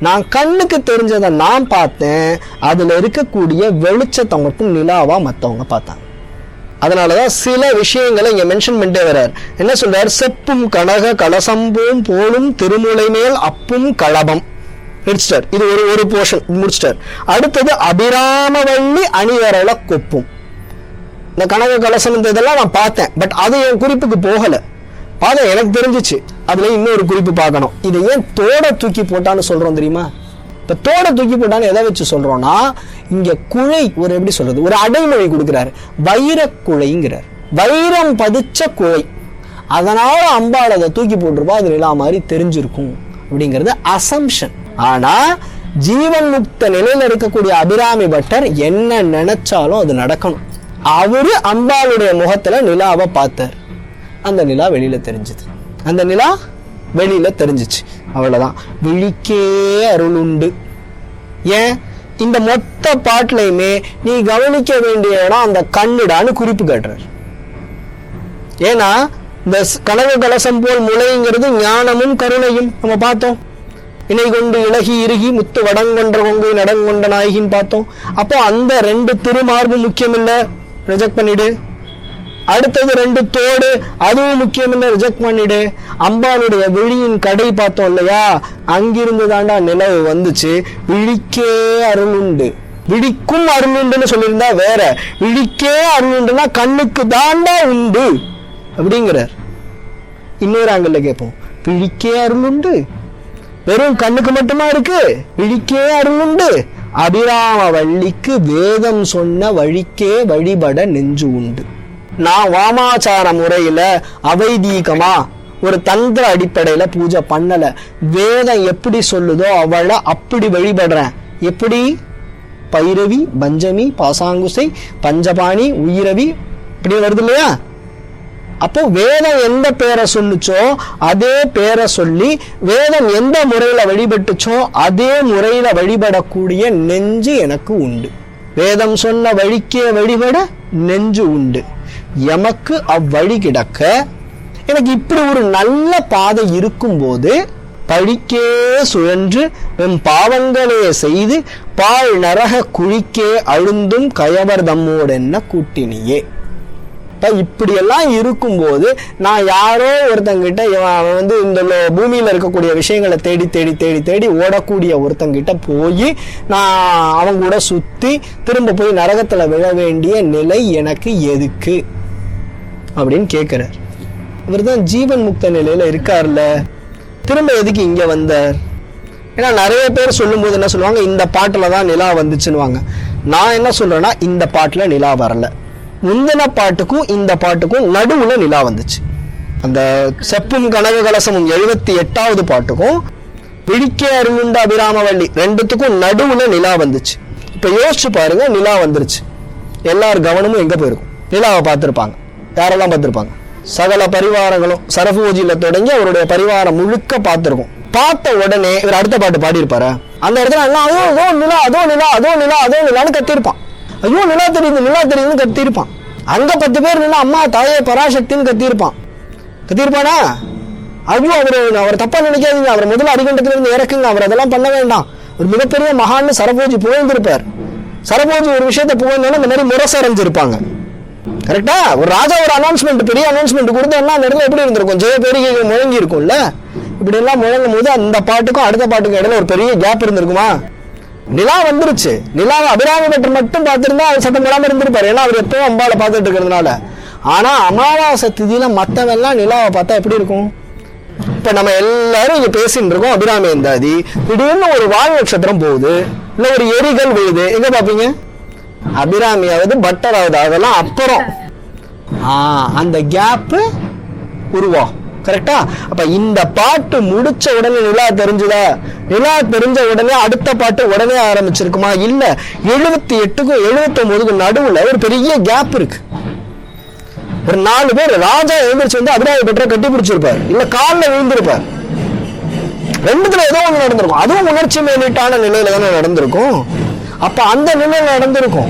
நான் கண்ணுக்கு தெரிஞ்சதை நான் பார்த்தேன். அதுல இருக்கக்கூடிய வெளிச்சத்தை மட்டும் நிலாவா மத்தவங்க பார்த்தாங்க. அதனாலதான் சில விஷயங்களை இங்க மென்ஷன் பண்ணிட்டே வர்றார். என்ன சொல்றாரு? செப்பும் கனக கலசம்பூம் போலும் திருமுலை மேல் அப்பும் களபம் முடிச்சிட்டார். இது ஒரு போர்ஷன் முடிச்சிட்டார். அடுத்தது அபிராமவள்ளி அணிவரல கொப்பும். இந்த கனக கலசம் இதெல்லாம் நான் பார்த்தேன், பட் அது என் குறிப்புக்கு போகல. பார்த்தேன், எனக்கு தெரிஞ்சிச்சு. அதுல இன்னொரு குறிப்பு பார்க்கணும். இதை ஏன் தோட தூக்கி போட்டான்னு சொல்றோம் தெரியுமா? இப்ப தோட தூக்கி போட்டான்னு எதை வச்சு சொல்றோம்னா, இங்க குழை ஒரு எப்படி சொல்றது, ஒரு அடைமொழி கொடுக்கிறாரு. வைர குழைங்கிறார். வைரம் பதிச்ச குழை. அதனால அம்பாள் அதை தூக்கி போட்டிருப்பா, அது நிலா மாதிரி தெரிஞ்சிருக்கும் அப்படிங்கிறது அசம்ஷன். ஆனா ஜீவன் முக்த நிலையில இருக்கக்கூடிய அபிராமி பட்டர் என்ன நினைச்சாலும் அது நடக்கணும். அவரு அம்பாளுடைய முகத்துல நிலாவை பார்த்தார். அந்த நிலா வெளியில தெரிஞ்சது. அந்த நிலா வெளியில தெரிஞ்சிச்சு. அவ்வளவுதான். விழிக்கே அருளுண்டு. ஏன்? இந்த மொத்த பாட்டுலையுமே நீ கவனிக்க வேண்டிய இடம் அந்த கண்ணுடான்னு குறிப்பு காட்டுறார். ஏன்னா இந்த கனவு கலசம் போல் முளைங்கிறது ஞானமும் கருணையும் நம்ம பார்த்தோம். இணை கொண்டு இலகி இறுகி முத்து வடங்கொன்ற கொங்கை நடங்கொண்ட நாயகின்னு பார்த்தோம். அப்போ அந்த 2 திருமார்பு முக்கியம் இல்ல, ரிஜெக்ட் பண்ணிடு. அடுத்தது 2 தோடு, அதுவும் முக்கியம் இல்ல, ரிஜெக்ட் பண்ணிடு. அம்பாளுடைய விழியின் கடை பார்த்தோம் இல்லையா? அங்கிருந்து தாண்டா நிலவு வந்துச்சு. விழிக்கே அருளுண்டு. விழிக்கும் அருளுண்டுன்னு சொல்லியிருந்தா வேற. விழிக்கே அருளுண்டுன்னா கண்ணுக்கு தாண்டா உண்டு அப்படிங்கிறார். இன்னொரு ஆங்கிள் கேட்போம். விழிக்கே அருளுண்டு வெறும் கண்ணுக்கு மட்டுமா இருக்கு? விழிக்கே அருளுண்டு. அபிராம வள்ளிக்கு வேதம் சொன்ன வழிக்கே வழிபட நெஞ்சு உண்டு. நான் வாமாச்சார முறையில அவைதீகமா ஒரு தந்திர அடிப்படையில பூஜை பண்ணல. வேதம் எப்படி சொல்லுதோ அவளை அப்படி வழிபடுறேன். எப்படி? பைரவி, பஞ்சமி, பாசாங்குசை, பஞ்சபாணி, உயிரவி இப்படி வருது இல்லையா? அப்போ வேதம் எந்த பேரை சொல்லுச்சோ அதே பேரை சொல்லி, வேதம் எந்த முறையில வழிபட்டுச்சோ அதே முறையில வழிபடக்கூடிய நெஞ்சு எனக்கு உண்டு. வேதம் சொன்ன வழிக்கே வழிபட நெஞ்சு உண்டு. எமக்கு அவ்வழி கிடக்க எனக்கு இப்படி ஒரு நல்ல பாதை இருக்கும்போது பழிக்கே சுழன்று வெம் பாவங்களே செய்து பால் நரக குழிக்கே அழுந்தும் கயவர் தம்மோடு என்ன கூட்டினியே. இப்படி எல்லாம் இருக்கும்போது நான் யாரோ ஒருத்தங்கிட்ட இந்த பூமியில இருக்கக்கூடிய விஷயங்களை தேடி தேடி தேடி தேடி ஓடக்கூடிய ஒருத்தங்கிட்ட போய் நான் அவங்க கூட சுத்தி திரும்ப போய் நரகத்துல விழ வேண்டிய நிலை எனக்கு எதுக்கு அப்படின்னு கேட்கிறார். இவர் தான் ஜீவன் முக்த நிலையில இருக்கார்ல, திரும்ப எதுக்கு இங்க வந்தார்? ஏன்னா நிறைய பேர் சொல்லும் போது என்ன சொல்லுவாங்க, இந்த பாட்டுல தான் நிலா வந்துச்சுன்னுவாங்க. நான் என்ன சொல்றேன்னா, இந்த பாட்டுல நிலா வரல. முந்தின பாட்டுக்கும் இந்த பாட்டுக்கும் நடுவுல நிலா வந்துச்சு. அந்த செப்பும் கனக கலசமும் 78வது பாட்டுக்கும் விழிக்கே அருளுண்ட அபிராமவள்ளி 2த்துக்கும் நடுவுல நிலா வந்துச்சு. இப்ப யோசிச்சு பாருங்க, நிலா வந்துருச்சு. எல்லார் கவனமும் எங்க போயிருக்கும்? நிலாவை பார்த்திருப்பாங்க. யாரெல்லாம் பார்த்திருப்பாங்க? சகல பரிவாரங்களும் சரபோஜியில தொடங்கி அவருடைய பரிவாரம் முழுக்க பார்த்திருக்கும். பார்த்த உடனே இவர் அடுத்த பாட்டு பாடியிருப்பாரு. அந்த இடத்துல எல்லாம் அதோ நிலா அதோ நிலா அதோ நிலா அதோ நிலான்னு கத்திருப்பான். ஐயோ நிலா தெரியுதுன்னு கத்திருப்பான். அங்க 10 பேர் நிலா அம்மா தாயே பராசக்தின்னு கத்திருப்பானா? ஐயோ அவர் தப்பா நினைக்காதீங்க, அவர் முதல்ல அடிகண்டத்துல இருந்து இறக்குங்க, அவர் அதெல்லாம் பண்ண வேண்டாம், ஒரு மிகப்பெரிய மகான்னு சரபோஜி புகழ்ந்திருப்பார். சரபோஜி ஒரு விஷயத்த புகழ்ந்தாலும் இந்த மாதிரி முரசடைஞ்சிருப்பாங்க. கரெக்டா? ஒரு ராஜா ஒரு அனௌன்ஸ்மெண்ட், பெரிய அனௌன்ஸ்மெண்ட் கொடுத்தா அந்த இடத்துல எப்படி இருந்திருக்கும்? ஜெய பேரிகை முழங்கி இருக்கும்ல. இப்படி எல்லாம் முழங்கும் போது அந்த பாட்டுக்கும் அடுத்த பாட்டுக்கும் இடையில ஒரு பெரிய கேப் இருந்திருக்குமா? நிலா வந்துருச்சு. நிலாவை அபிராமி பட்டர் மட்டும் பார்த்திருந்தா அவர் சத்தம் போடாம இருந்திருப்பாரு, ஏன்னா அவர் எப்பவும் அம்பாவை பார்த்துட்டு இருக்கிறதுனால. ஆனா அமாவாசை திதியில மத்தவெல்லாம் நிலாவை பார்த்தா எப்படி இருக்கும்? இப்ப நம்ம எல்லாரும் இங்க பேசிட்டு இருக்கோம் அபிராமி எந்தாதி, திடீர்னு ஒரு வால் நட்சத்திரம் போகுது, இல்ல ஒரு எரிகள் விழுது, எங்க பாப்பீங்க? அபிராமியாவது பட்டராவது அதெல்லாம் அப்புறம். அந்த கேப் உருவாகும். கரெக்டா? அப்ப இந்த பாட்டு முடிச்ச உடனே நிலா தெரிஞ்சுதா? நிலா தெரிஞ்ச உடனே அடுத்த பாட்டு உடனே ஆரம்பிச்சிருக்குமா? இல்ல. 78க்கும் 79க்கும் நடுவுல ஒரு பெரிய கேப் இருக்கு. ஒரு 4 பேர் ராஜா எழுந்திரிச்சு வந்து அபிராமி பட்டரை கட்டி பிடிச்சிருப்பார், இல்ல காலில் விழுந்திருப்பார். ரெண்டுத்துல ஏதோ ஒண்ணு நடந்திருக்கும். அதுவும் உணர்ச்சி மேலிட்டான நிலையில தானே நடந்திருக்கும். அப்ப அந்த நிலையில நடந்திருக்கும்.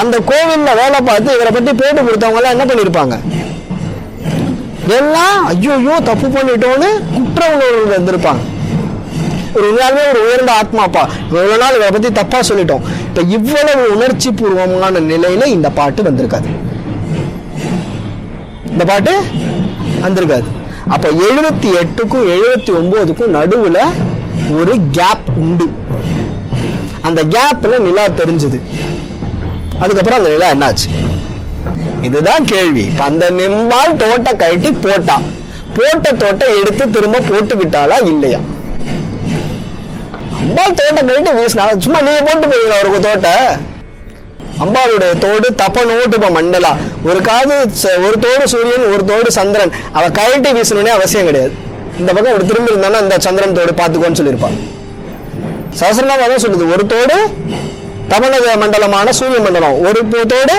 அந்த கோவில்ல வேலை பார்த்து இவரை பத்தி பேட்டு கொடுத்தவங்க எல்லாம் என்ன பண்ணிருப்பாங்க? எல்லாம் ஐயோ தப்பு பண்ணிட்டோன்னு குற்ற உணர்வு வந்திருப்பாங்க. ஒரு உண்மையாலுமே ஒரு உயர்ந்த ஆத்மாப்பா, இவ்வளவு நாள் இவரை பத்தி தப்பா சொல்லிட்டோம். இப்ப இவ்வளவு உணர்ச்சி பூர்வமான நிலையில இந்த பாட்டு வந்திருக்காது. இந்த பாட்டு வந்திருக்காது. அப்ப 78க்கும் 79க்கும் நடுவுல ஒரு கேப் உண்டு. அந்த கேப்ல நிலா தெரிஞ்சது. அதுக்கப்புறம் அந்த நிலா என்னாச்சு? இதுதான் கேள்வி. அந்த நிம்பால் தோட்ட கழட்டி போட்ட தோட்டை எடுத்து திரும்ப போட்டு விட்டாளா இல்லையா? அம்பாள் தோட்ட கழட்டி வீசினா சும்மா நீங்க போட்டு போவீங்களா அவருக்கு தோட்ட? அம்பாளுடைய தோடு தப்பனோட்டு மண்டலா, ஒரு காது ஒரு தோடு சூரியன் ஒரு தோடு சந்திரன், அவ கழட்டி வீசணும்னே அவசியம் கிடையாது. இந்த பக்கம் இப்படி திரும்பி இருந்தானா இந்த சந்திரன் தோடு பார்த்துக்கோன்னு சொல்லியிருப்பான். சஹஸ்ரநாமம் அதான் சொல்லுது, ஒரு தோடு தமனக மண்டலமான சூரிய மண்டலம், ஒரு தோடு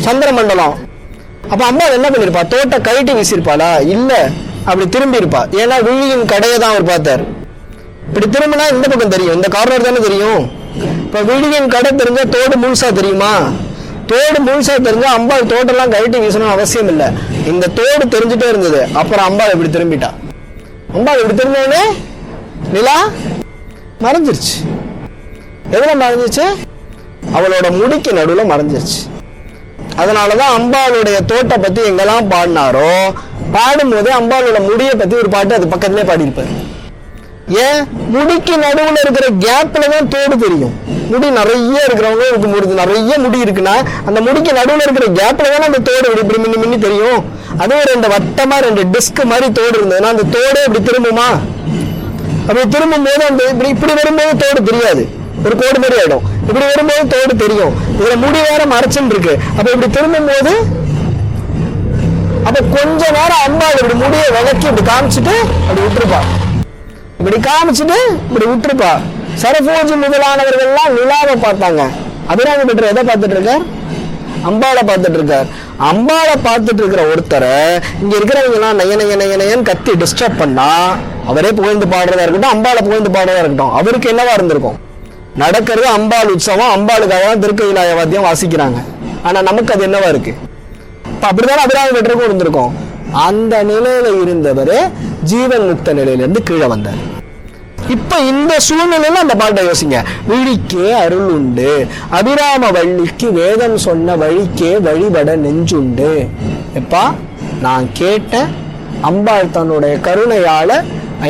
சந்திர மண்டலம். அப்ப அம்மா என்ன பண்ணிருப்பா? தோட்ட கழட்டி வீசிருப்பாளா? இல்ல, அப்படி திரும்பி இருப்பா. ஏன்னா விழியின் கடையை தான் அவர் பார்த்தார். இப்படி திரும்பினா இந்த பக்கம் தெரியும், இந்த கார்னர் தானே தெரியும். இப்ப விழியின் கடை தெரிஞ்சா தோடு முழுசா தெரியுமா? தோடு முழுசா தெரிஞ்சா அம்பாள் தோட்டெல்லாம் கழட்டி வீசணும் அவசியம் இல்லை. இந்த தோடு தெரிஞ்சுட்டே இருந்தது. அப்புறம் அம்பாள் இப்படி திரும்பிட்டா. அம்பாள் இப்படி திரும்பினே நிலா மறைஞ்சிருச்சு. எதுல மறைஞ்சிச்சு? அவளோட முடிக்கு நடுவுல மறைஞ்சிருச்சு. அதனாலதான் அம்பாளுடைய தோட்டை பத்தி எங்கெல்லாம் பாடினாரோ பாடும்போது அம்பாளோட முடியை பத்தி ஒரு பாட்டு அது பக்கத்திலே பாடியிருப்பாரு. ஏன்? முடிக்கு நடுவுல இருக்கிற கேப்ல தான் தோடு தெரியும். முடி நிறைய இருக்கிறவங்க இருக்கும்போது நிறைய முடி இருக்குன்னா அந்த முடிக்கு நடுவுல இருக்கிற கேப்ல தானே அந்த தோடு இப்படி மின்னி மின்னி தெரியும். அதுவும் 2 வட்டமா 2 டிஸ்க் மாதிரி தோடு இருந்ததுன்னா அந்த தோடே இப்படி திரும்புமா? அப்படி திரும்பும் போது அந்த இப்படி வரும்போது தோடு தெரியாது, ஒரு கோடு மாதிரி ஆயிடும். இப்படி வரும்போது தோடு தெரியும். இதுல முடி வேற மறைச்சுன்னு இருக்கு. அப்ப இப்படி திரும்பும் போது அப்ப கொஞ்ச நேரம் அம்பாள் இப்படி முடியை விளக்கி இப்படி காமிச்சுட்டு அப்படி விட்டுருப்பா. இப்படி காமிச்சுட்டு இப்படி விட்டுருப்பா. சரபோஜி முதலானவர்கள் எல்லாம் நிலாவை பார்த்தாங்க. அபிராமி பட்டர் எதை பார்த்துட்டு இருக்கார்? அம்பாளை பார்த்துட்டு இருக்கார். அம்பாளை பார்த்துட்டு இருக்கிற ஒருத்தரை இங்க இருக்கிறவங்க எல்லாம் நயன் கத்தி டிஸ்டர்ப் பண்ணா அவரே புகழ்ந்து பாடுறதா இருக்கட்டும், அம்பாளை புகழ்ந்து பாடுறதா இருக்கட்டும், அவருக்கு என்னவா இருந்திருக்கும்? நடக்கிறது அம்பாள் உற்சவம், அம்பாளுக்காக தான் திருக்கவிலாய வாத்தியம் வாசிக்கிறாங்க. ஆனா நமக்கு அது என்னவா இருக்கு? அப்படிதான் அபிராமி பட்டருக்கும் இருந்திருக்கும். அந்த நிலையில இருந்தவரே ஜீவன் முக்த நிலையில இருந்து கீழே வந்தார். இப்ப இந்த சூழ்நிலையில அந்த பாட்டை யோசிங்க. விழிக்கே அருள் உண்டு, அபிராம வள்ளிக்கு வேதம் சொன்ன வழிக்கே வழிபட நெஞ்சுண்டு. எப்பா நான் கேட்ட அம்பாள் தன்னுடைய கருணையால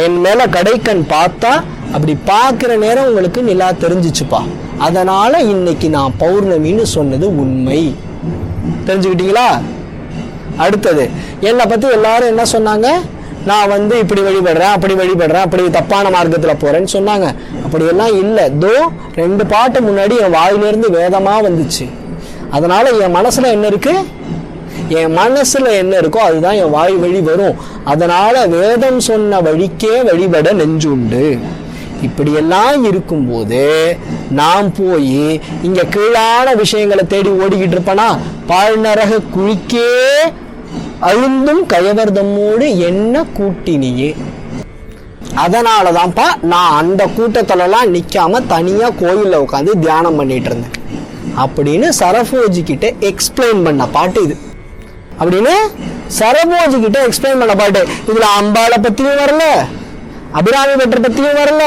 என் மேல கடைக்கண் பார்த்தா, அப்படி பார்க்கிற நேரம் உங்களுக்கு நிலா தெரிஞ்சிச்சுப்பா. அதனால இன்னைக்கு நான் பௌர்ணமின்னு சொன்னது உண்மை. தெரிஞ்சுக்கிட்டீங்களா? அடுத்தது என்னை பத்தி எல்லாரும் என்ன சொன்னாங்க? நான் இப்படி வழிபடுறேன், அப்படி வழிபடுறேன், அப்படி தப்பான மார்க்கத்துல போறேன்னு சொன்னாங்க. அப்படியெல்லாம் இல்லை. 2 பாட்டு முன்னாடி என் வாயிலிருந்து வேதமா வந்துச்சு. அதனால என் மனசுல என்ன இருக்கு? என் மனசுல என்ன இருக்கோ அதுதான் என் வாய் வழி வரும். அதனால வேதம் சொன்ன வழிக்கே வழிபட நெஞ்சுண்டு. இப்படியெல்லாம் இருக்கும்போது நாம் போய் இங்க கீழான விஷயங்களை தேடி ஓடிக்கிட்டு இருப்பனா? பாழ்நரக குழிக்கே அழுந்தும் கயவர்தம்மோடு என்ன கூட்டினியே. அதனாலதான்ப்பா நான் அந்த கூட்டத்திலலாம் நிக்காம தனியா கோயில்ல உட்காந்து தியானம் பண்ணிட்டு இருந்தேன் அப்படின்னு சரபோஜி கிட்ட எக்ஸ்பிளைன் பண்ண பாட்டு இது. அப்படின்னு சரபோஜி கிட்ட எக்ஸ்பிளைன் பண்ண பாட்டு. இதுல அம்பாளை பத்தியும் வரல, அபிராமி பட்டரை பத்தியும் வரல,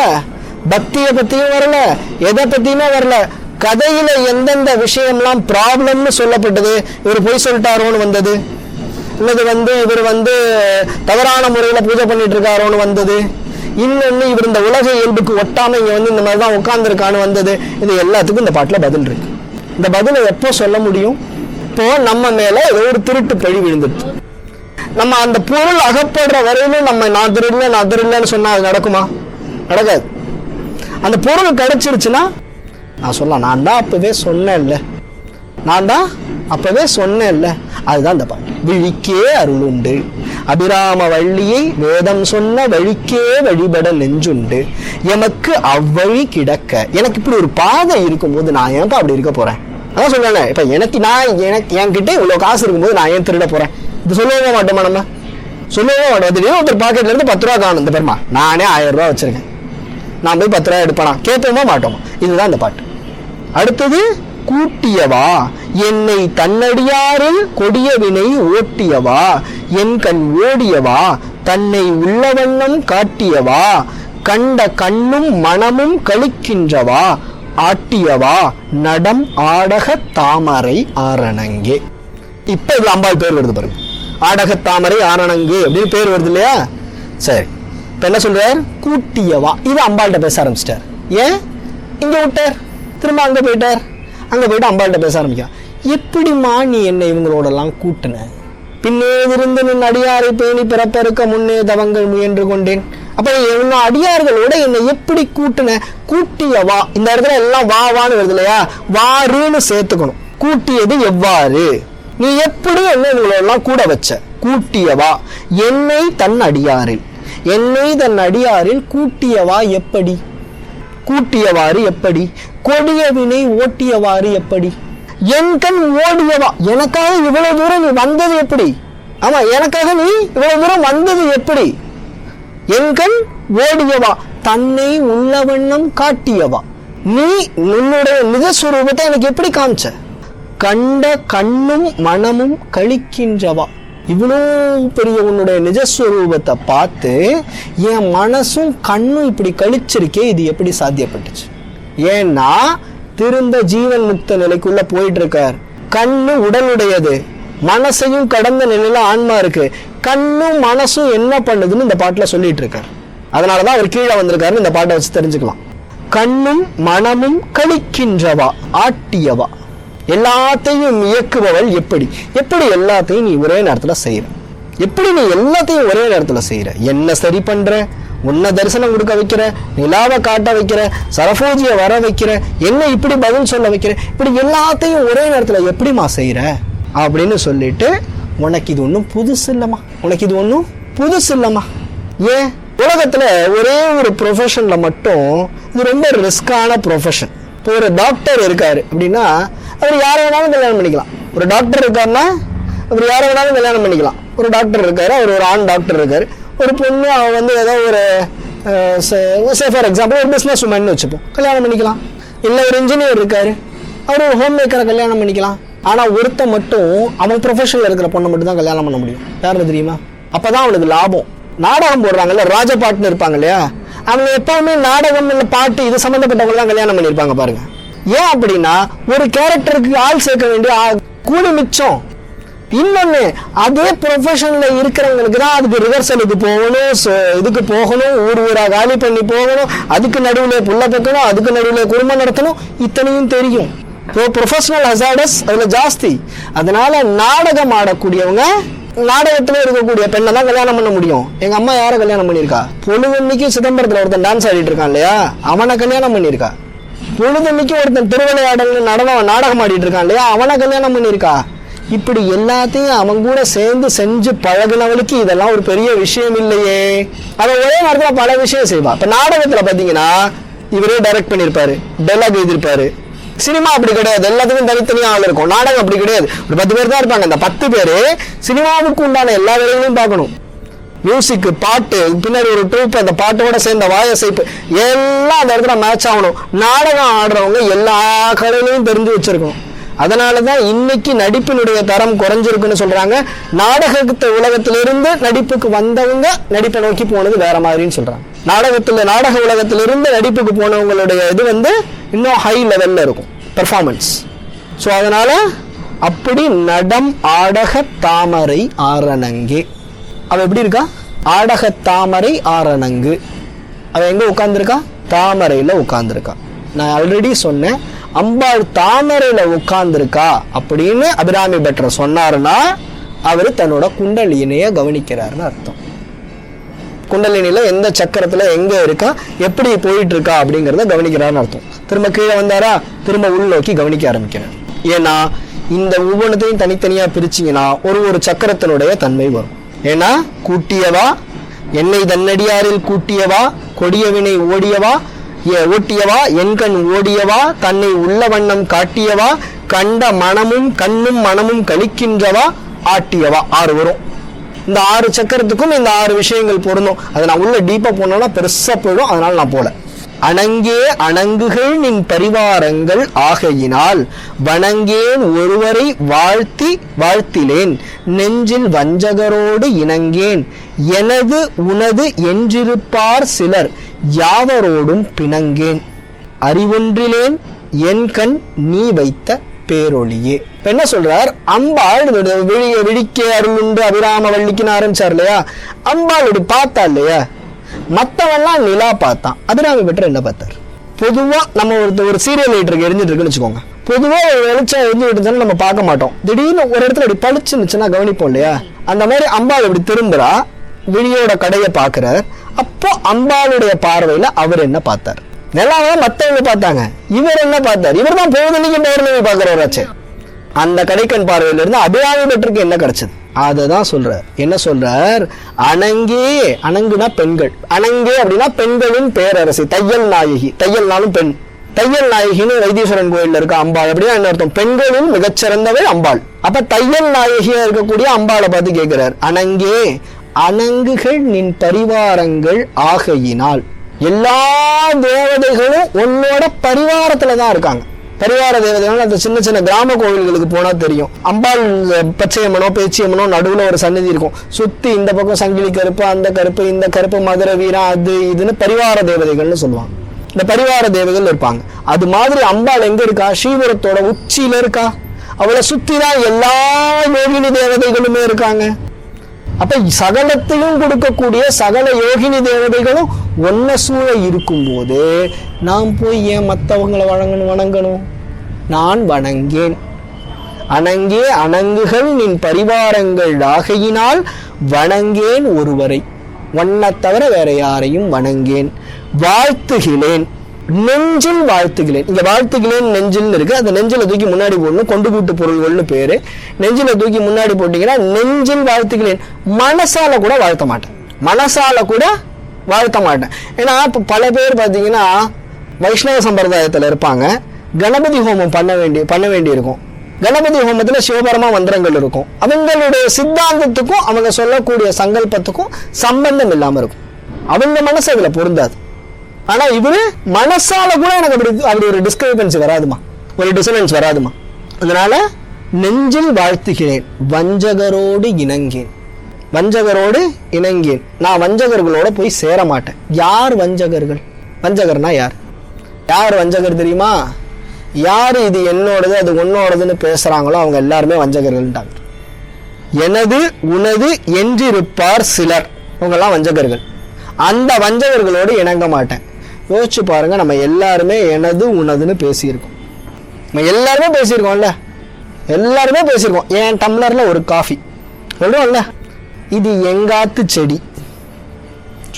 பக்தியை பத்தியும் வரல, எதை பத்தியுமே வரல. கதையில எந்தெந்த விஷயம்லாம் ப்ராப்ளம்னு சொல்லப்பட்டது, இவர் பொய் சொல்லிட்டாரோன்னு வந்தது, இல்லது இவர் தவறான முறையில பூஜை பண்ணிட்டு இருக்காரோன்னு வந்தது, இன்னொன்னு இவர் இந்த உலக இயல்புக்கு ஒட்டாம இங்க இந்த மாதிரிதான் உட்கார்ந்துருக்கான்னு வந்தது. இது எல்லாத்துக்கும் இந்த பாட்டுல பதில் இருக்கு. இந்த பதிலை எப்போ சொல்ல முடியும்? இப்போ நம்ம மேல ஏதோ ஒரு திருட்டு பழி விழுந்துட்டு, நம்ம அந்த பொருள் அகப்படுற வரையிலும் நம்ம நான் திருடலன்னு சொன்னா அது நடக்குமா? நடக்காது. அந்த பொருள் கிடைச்சிருச்சுன்னா நான் சொல்லலாம், நான் தான் அப்பவே சொன்னேன்ல, அதுதான் இந்த பாட்டு. விழிக்கே அருளுண்டு அபிராம வள்ளியை வேதம் சொன்ன வழிக்கே வழிபட நெஞ்சுண்டு எமக்கு அவ்வழி கிடக்க. எனக்கு இப்படி ஒரு பாதை இருக்கும்போது நான் ஏன்ப்பா அப்படி இருக்க போறேன்? அதான் சொல்றேன். இப்ப என்கிட்ட இவ்வளவு காசு இருக்கும்போது நான் ஏன் திருட போறேன்? இது சொல்லவே மாட்டோமா? நம்ம சொல்லவே மாட்டோம். திடீர்னு ஒருத்தர் பாக்கெட்ல இருந்து 10 ரூபா காணும், இந்த பெருமா நானே 1000 ரூபா வச்சிருக்கேன், நான் போய் 10 ரூபா எடுப்பேனா? கேட்போமா மாட்டோமா? இதுதான் இந்த பாட்டு. அடுத்தது கூட்டியவா என்னை தன்னடியாரில் கொடிய வினை ஓட்டியவா, என் கண் ஓடியவா தன்னை உள்ளவண்ணம் காட்டியவா, கண்ட கண்ணும் மனமும் கழிக்கின்றவா, ஆட்டியவா நடம் ஆடக தாமரை ஆரணங்கே. இப்ப இது அம்பாள் பேர் வருது பாருங்க, ஆடக தாமரை ஆரணங்கே அப்படின்னு பேர் வருது இல்லையா? சரி, இப்ப என்ன சொல்றார்? கூட்டியவா. இது அம்பாள்கிட்ட பேச ஆரம்பிச்சிட்டார். ஏன் இங்க விட்டார்? திரும்ப அங்க போயிட்டார். அங்க போயிட்டு அம்பாள்கிட்ட பேச ஆரம்பிக்க. எப்படிமா நீ என்னை இவங்களோட எல்லாம் கூட்டின? பின்னே இருந்து நின் அடியாரை பேணி பிறப்பெருக்க முன்னே தவங்கள் முயன்று கொண்டேன். அப்ப இன்னும் அடியார்களோட என்னை எப்படி கூட்டின? கூட்டியவா. இந்த இடத்துல எல்லாம் வா வான்னு வருது இல்லையா? வாருன்னு சேர்த்துக்கணும். கூட்டியது எவ்வாறு? நீ எப்படி என்ன இவங்களோட எல்லாம் கூட வச்ச? கூட்டியவா என்னை தன் அடியாரில் கூட்டியவா எப்படி? கூட்டியவாறு எப்படி? கொடிய வினை ஓட்டியவாறு எப்படி? என் கண் ஓடியவா, எனக்காக இவ்வளவு தூரம் நீ வந்தது எப்படி? ஆமா, எனக்காக நீ இவ்வளவு தூரம் வந்தது எப்படி? என் கண் ஓடியவா தன்னை உள்ளவண்ணம் காட்டியவா, நீ உன்னுடைய நிஜஸ்வரூபத்தை எனக்கு எப்படி காமிச்ச? கண்ட கண்ணும் மனமும் கழிக்கின்றவா, இவ்வளோ பெரிய உன்னுடைய நிஜஸ்வரூபத்தை பார்த்து என் மனசும் கண்ணும் இப்படி கழிச்சிருக்கே, இது எப்படி சாத்தியப்பட்டுச்சு? ஏன்னா திருந்த ஜீவன் முக்த நிலைக்குள்ள போயிட்டு இருக்கார். கண்ணு உடலுடையது, மனசையும் கடந்த நிலையில ஆன்மா இருக்கு. கண்ணும் மனசும் என்ன பண்ணுதுன்னு இந்த பாட்டுல சொல்லிட்டு இருக்கார். அதனாலதான் அவர் கீழே வந்திருக்காருன்னு இந்த பாட்டை வச்சு தெரிஞ்சுக்கலாம். கண்ணும் மனமும் கழிக்கின்றவா, ஆட்டியவா, எல்லாத்தையும் இயக்குபவள் எப்படி? எப்படி எல்லாத்தையும் நீ ஒரே நேரத்துல செய்யற? எப்படி நீ எல்லாத்தையும் ஒரே நேரத்துல செய்யற? என்ன சரி பண்ற? உன்னை தரிசனம் கொடுக்க வைக்கிற, நிலாவை காட்ட வைக்கிற, சரபோஜியை வர வைக்கிற, என்ன இப்படி பதில் சொல்ல வைக்கிற, இப்படி எல்லாத்தையும் ஒரே நேரத்துல எப்படிமா செய்யற அப்படின்னு சொல்லிட்டு, உனக்கு இது ஒன்றும் புதுசு இல்லம்மா. ஏன் உலகத்துல ஒரே ஒரு ப்ரொஃபஷன்ல மட்டும் இது ரொம்ப ரிஸ்கான ப்ரொஃபஷன். இப்போ ஒரு டாக்டர் இருக்காரு அப்படின்னா அவர் யாரை வேணாலும் கல்யாணம் பண்ணிக்கலாம். ஒரு டாக்டர் இருக்காருன்னா அவர் யாரை வேணாலும் கல்யாணம் பண்ணிக்கலாம். ஒரு டாக்டர் இருக்காரு, அவர் ஒரு ஆண் டாக்டர் இருக்காரு. ஒரு பொண்ணு அவன் ஏதோ ஒரு ஃபார் எக்ஸாம்பிள் ஒரு பிஸ்னஸ் உமன் வச்சுப்போம், கல்யாணம் பண்ணிக்கலாம். இல்லை ஒரு இன்ஜினியர் இருக்காரு, அவர் ஒரு ஹோம் மேக்கரை கல்யாணம் பண்ணிக்கலாம். ஆனால் ஒருத்த மட்டும் அவன் ப்ரொஃபஷனில் இருக்கிற பொண்ணை மட்டும் தான் கல்யாணம் பண்ண முடியும். யாருன்னு தெரியுமா? அப்போதான் அவனுக்கு லாபம். நாடகம் போடுறாங்கல்ல, ராஜபாட்டுன்னு இருப்பாங்க இல்லையா, அவங்க எப்பவுமே நாடகம் இல்லை பாட்டு இது சம்மந்தப்பட்டவங்க தான் கல்யாணம் பண்ணியிருப்பாங்க பாருங்க. ஏன் அப்படின்னா ஒரு கேரக்டருக்கு ஆள் சேர்க்க வேண்டிய கூலி மிச்சம். இன்னொன்னு, அதே ப்ரொஃபஷன்ல இருக்கிறவங்களுக்கு தான் அதுக்கு ரிஹர்சலுக்கு போகணும், இதுக்கு போகணும், ஊரா காலி பண்ணி போகணும், அதுக்கு நடுவில் புள்ள வைக்கணும், அதுக்கு நடுவில் குடும்பம் நடத்தணும், இத்தனையும் தெரியும். ப்ரொஃபஷனல் ஹசார்டஸ் அதுல ஜாஸ்தி. அதனால நாடகம் ஆடக்கூடியவங்க நாடகத்துல இருக்கக்கூடிய பெண்ணை தான் கல்யாணம் பண்ண முடியும். எங்க அம்மா யாரை கல்யாணம் பண்ணியிருக்கா? பொழுதன்னைக்கு சிதம்பரத்துல ஒருத்தன் டான்ஸ் ஆடிட்டு இருக்கான் இல்லையா, அவனை கல்யாணம் பண்ணியிருக்கா. பொழுதன்னைக்கு ஒருத்தன் திருவிளையாடல் நாடகம் ஆடிட்டு இருக்கான் இல்லையா, அவனை கல்யாணம் பண்ணியிருக்கா. இப்படி எல்லாத்தையும் அவன் கூட சேர்ந்து செஞ்சு பழகினவளுக்கு இதெல்லாம் ஒரு பெரிய விஷயம் இல்லையே. அவன் ஒரே நேரத்துல பல விஷயம் செய்வான். இப்ப நாடகத்துல பாத்தீங்கன்னா இவரே டைரக்ட் பண்ணிருப்பாரு, டைலாக் எழுதியிருப்பாரு, சினிமா அப்படி கிடையாது, எல்லாத்துக்கும் தனித்தனியா ஆள் இருக்கும். நாடகம் அப்படி கிடையாது, ஒரு 10 பேர் தான் இருப்பாங்க. அந்த 10 பேரு சினிமாவுக்கு உண்டான எல்லா வேலைகளையும் பார்க்கணும். மியூசிக், பாட்டு, பின்னாடி ஒரு ட்ரூப், அந்த பாட்டோட சேர்ந்த வாயசைப்பு எல்லாம் அந்த இடத்துல மேட்ச் ஆகணும். நாடகம் ஆடுறவங்க எல்லா கலையிலையும் தெரிஞ்சு வச்சிருக்கணும். அதனாலதான் இன்னைக்கு நடிப்பினுடைய தரம் குறைஞ்சிருக்குன்னு சொல்றாங்க. நாடகத்தை உலகத்திலிருந்து நடிப்புக்கு வந்தவங்க நடிப்பை நோக்கி போனது வேற மாதிரின்னு சொல்றாங்க. நாடக உலகத்திலிருந்து நடிப்புக்கு போனவங்களுடைய இது இன்னும் ஹை லெவல்ல இருக்கும் பெர்ஃபார்மன்ஸ். ஸோ அதனால அப்படி நடம் ஆடக தாமரை ஆரணங்கே. அவ எப்படி இருக்கா? ஆடக தாமரை ஆரணங்கு. அவ எங்க உட்கார்ந்துருக்கா? தாமரையில உட்கார்ந்துருக்கா. நான் ஆல்ரெடி சொன்னேன், அம்பாள் தாமரையில உட்கார்ந்துருக்கா அப்படின்னு அபிராமி பட்டர் சொன்னாருன்னா அவரு தன்னோட குண்டலினிய கவனிக்கிறாருன்னு அர்த்தம். குண்டலினியில எந்த சக்கரத்துல எங்க இருக்கா, எப்படி போயிட்டு இருக்கா அப்படிங்கறத கவனிக்கிறாருன்னு அர்த்தம். திரும்ப கீழே வந்தாரா, திரும்ப உள்நோக்கி கவனிக்க ஆரம்பிக்கிறார். ஏன்னா இந்த ஒவ்வொன்றத்தையும் தனித்தனியா பிரிச்சிங்கன்னா ஒரு சக்கரத்தினுடைய தன்மை வரும். ஏன்னா கூட்டியவா, என்னை தன்னடியாரில் கூட்டியவா, கொடியவினை ஓடியவா, ஓட்டியவா, என்கண் ஓடியவா, தன்னை உள்ள வண்ணம் காட்டியவா, கண்ட மனமும் கண்ணும் மனமும் கழிக்கின்றவா, ஆட்டியவா. 6 வரும். இந்த 6 சக்கரத்துக்கும் இந்த 6 விஷயங்கள் பொருந்தும். அதை நான் உள்ள டீப்பா போனோம்னா பெருசா போயிடும், அதனால நான் போல. அணங்கே அணங்குகள் நின் பரிவாரங்கள் ஆகையினால் வணங்கேன் ஒருவரை வாழ்த்திலேன் நெஞ்சில் வஞ்சகரோடு இணங்கேன் எனது உனது என்றிருப்பார் சிலர் யாவரோடும் பிணங்கேன் அறிவொன்றிலேன் என் கண் நீ வைத்த பேரொழியே. என்ன சொல்றார்? அம்பாள் விழிக்க அருளுண்டு அபிராம வள்ளிக்குன்னு ஆரம்பிச்சார் இல்லையா? அம்பாள் பார்த்தா இல்லையா? மத்தவெல்லாம் நிலா பார்த்தான், அபிராமி பட்டர் என்ன பார்த்தார்? பொதுவா நம்ம ஒரு சீரியல் லைட்டருக்கு எரிஞ்சிட்டு இருக்குன்னு வச்சுக்கோங்க. பொதுவா வெளிச்சம் எரிஞ்சுட்டு நம்ம பார்க்க மாட்டோம். திடீர்னு ஒரு இடத்துல இப்படி பளிச்சுன்னுச்சுன்னா கவனிப்போம் இல்லையா? அந்த மாதிரி அம்பாள் இப்படி திரும்புறா, விழியோட கடையை பாக்குறார். அப்போ அம்பாளுடைய பார்வையில அவர் என்ன பார்த்தார்? நிலாவை மத்தவங்க பார்த்தாங்க, இவர் என்ன பார்த்தார்? இவர் தான் பொழுதுனைக்கு பௌர்ணமி பார்க்கிறவராச்சு. அந்த கடைக்கண் பார்வையில இருந்து அபிராமி பட்டருக்கு என்ன கிடைச்சது? அததான் சொல்றார். என்ன சொல்றார்? அணங்கே, அணங்குனா பெண்கள், அணங்கே அப்படின்னா பெண்களின் பேரரசி, தையல் நாயகி. தையல்னாலும் பெண், தையல் நாயகின்னு வைத்தீஸ்வரன் கோயில்ல இருக்க அம்பாள். அப்படின்னா என்ன அர்த்தம்? பெண்களின் மிகச்சிறந்தவள் அம்பாள். அப்ப தையல் நாயகியா இருக்கக்கூடிய அம்பாளை பார்த்து கேட்கிறார், அணங்கே அணங்குகள் நின் பரிவாரங்கள் ஆகையினால். எல்லா தேவதைகளும் உன்னோட பரிவாரத்துலதான் இருக்காங்க. பரிவார தேவதைகள் அந்த சின்ன சின்ன கிராம கோவில்களுக்கு போனா தெரியும். அம்பாள் பச்சையம்மனோ பேச்சியம்மனோ நடுவுல ஒரு சன்னதி இருக்கும். சுத்தி இந்த பக்கம் சங்கிலி கருப்பு, அந்த கருப்பு, இந்த கருப்பு, மதுரை வீரா, அது இதுன்னு பரிவார தேவதைகள்னு சொல்லுவாங்க. இந்த பரிவார தேவதைகள் இருப்பாங்க. அது மாதிரி அம்பாள் எங்க இருக்கா? ஸ்ரீபுரத்தோட உச்சியில இருக்கா. அவளை சுத்திதான் எல்லா யோகினி தேவதைகளுமே இருக்காங்க. அப்ப சகலத்தையும் கொடுக்கக்கூடிய சகல யோகினி தேவதைகளும் ஒன்ன சூழ இருக்கும் போது நாம் போய் ஏன் மற்றவங்களை வணங்கணும்? நான் வணங்கேன். அணங்கே அணங்குகள் நின் பரிவாரங்கள் ஆகையினால் வணங்கேன் ஒருவரை, ஒன்ன தவிர வேற யாரையும் வணங்கேன். வாழ்த்துகிறேன், நெஞ்சில் வாழ்த்துகிறேன். இங்க வாழ்த்துகிறேன் நெஞ்சில் இருக்கு. அந்த நெஞ்சில தூக்கி முன்னாடி போடணும், கொண்டு கூட்டு பொருள்கள்னு பேரு. நெஞ்சில தூக்கி முன்னாடி போட்டீங்கன்னா நெஞ்சில் வாழ்த்துகிறேன். மனசால கூட வாழ்த்த மாட்டேன், மனசால கூட வாழ்த்த மாட்டேன். ஏன்னா இப்ப பல பேர் பாத்தீங்கன்னா வைஷ்ணவ சம்பிரதாயத்துல இருப்பாங்க. கணபதி ஹோமம் பண்ண வேண்டி இருக்கும். கணபதி ஹோமத்துல சிவபரமா மந்திரங்கள் இருக்கும். அவங்களுடைய சித்தாந்தத்துக்கும் அவங்க சொல்லக்கூடிய சங்கல்பத்துக்கும் சம்பந்தம் இல்லாம இருக்கும். அவங்க மனசு அதுல பொருந்தாது. ஆனா இவரு மனசால கூட எனக்கு அப்படி ஒரு டிஸ்கிரிபன்சி வராதுமா, ஒரு டிசனன்ஸ் வராதுமா. அதனால நெஞ்சில் வாழ்த்துகிறேன், வஞ்சகரோடு இணங்கேன். வஞ்சகரோடு இணங்கேன். நான் வஞ்சகர்களோட போய் சேர மாட்டேன். யார் வஞ்சகர்கள்? வஞ்சகர்னா யார்? யார் வஞ்சகர் தெரியுமா? யாரு இது என்னோடது அது உன்னோடதுன்னு பேசுறாங்களோ அவங்க எல்லாருமே வஞ்சகர்கள்ட்டாங்க. எனது உனது என்றிருப்பார் சிலர், அவங்கெல்லாம் வஞ்சகர்கள். அந்த வஞ்சகர்களோடு இணங்க மாட்டேன். யோசிச்சு பாருங்க, நம்ம எல்லாருமே எனது உனதுன்னு பேசியிருக்கோம். நம்ம எல்லாருமே பேசியிருக்கோம்ல, எல்லாருமே பேசியிருக்கோம். என் டம்ளர்ல ஒரு காஃபி சொல்றோம்ல, இது எங்காத்து செடி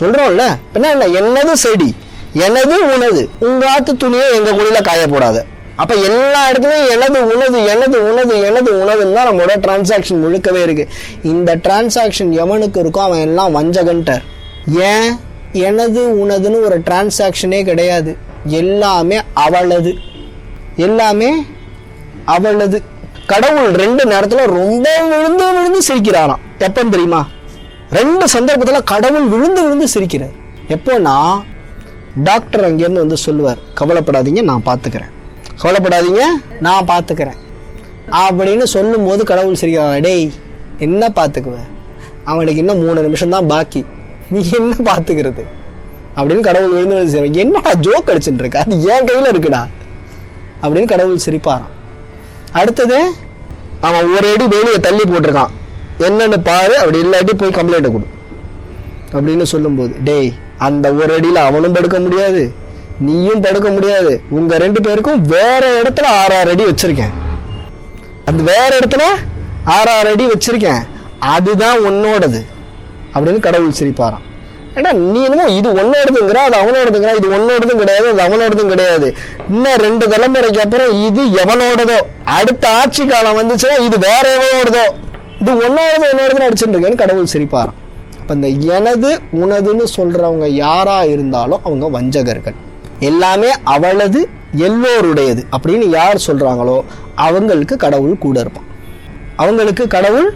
சொல்றோம்ல. என்ன என்னது செடி, எனது உனது. உங்காத்து துணியை எங்க குழியில காய போடாது. அப்ப எல்லா இடத்துலயும் எனது உனது எனது உனது எனது உனதுன்னு தான் நம்மளோட டிரான்சாக்சன் முழுக்கவே இருக்கு. இந்த டிரான்சாக்சன் எவனுக்கு இருக்கோ அவன் எல்லாம் வஞ்சகன்ட்டார். ஏன்? எனது உனதுன்னு ஒரு டிரான்சாக்சனே கிடையாது, எல்லாமே அவளது. எல்லாமே அவளது. கடவுள் 2 நேரத்துல ரொம்ப விழுந்து விழுந்து சிரிக்கிறாராம். எப்பன்னு தெரியுமா? 2 சந்தர்ப்பத்துல கடவுள் விழுந்து விழுந்து சிரிக்கிறார். எப்போனா டாக்டர் அங்கேருந்து வந்து சொல்லுவார், கவலைப்படாதீங்க நான் பார்த்துக்கிறேன், கவலைப்படாதீங்க நான் பார்த்துக்கிறேன் அப்படின்னு சொல்லும் போது கடவுள் சிரிக்கிறார். டேய் என்ன பார்த்துக்குவேன், அவனுக்கு இன்னும் 3 நிமிஷம் தான் பாக்கி, நீ என்ன பார்த்துக்கிறது அப்படின்னு கடவுள் விழுந்து சிரிப்பார். என்னடா ஜோக் அடிச்சுட்டு இருக்க, அது என் கையில இருக்குடா அப்படின்னு கடவுள் சிரிப்பாராம். அடுத்தது அவன் ஒரு அடி வேலையை தள்ளி போட்டிருக்கான், என்னன்னு பாரு, அப்படி இல்லாட்டி போய் கம்ப்ளைண்ட் கொடு அப்படின்னு சொல்லும்போது, டேய் அந்த ஒரு அடியில் அவனும் படுக்க முடியாது நீயும் படுக்க முடியாது, உங்க 2 பேருக்கும் வேற இடத்துல 6 அடி வச்சிருக்கேன், அந்த வேற இடத்துல 6 அடி வச்சிருக்கேன், அதுதான் உன்னோடது அப்படின்னு கடவுள் சிரிப்பாராம். ஏன்னா நீ என்னமோ இது உன்னோடதுங்கிற, அது அவனோடதுங்கிற, இது உன்னோடதும் கிடையாது அது அவனோடதும் கிடையாது, இன்னும் 2 தலைமுறைக்கு அப்புறம் இது எவனோடதோ, அடுத்த ஆட்சி காலம் வந்துச்சுன்னா இது வேற எவனோடதோ, இது உன்னோடது என்னோடதுன்னு அடிச்சுட்டு இருக்கேன்னு கடவுள் சிரிப்பாராம். அப்ப இந்த எனது உனதுன்னு சொல்றவங்க யாரா இருந்தாலும் அவங்க வஞ்சகர்கள். எல்லாமே அவளது எல்லோருடையது அப்படின்னு யார் சொல்றாங்களோ அவங்களுக்கு கடவுள் கூட இருப்பான், அவங்களுக்கு கடவுள்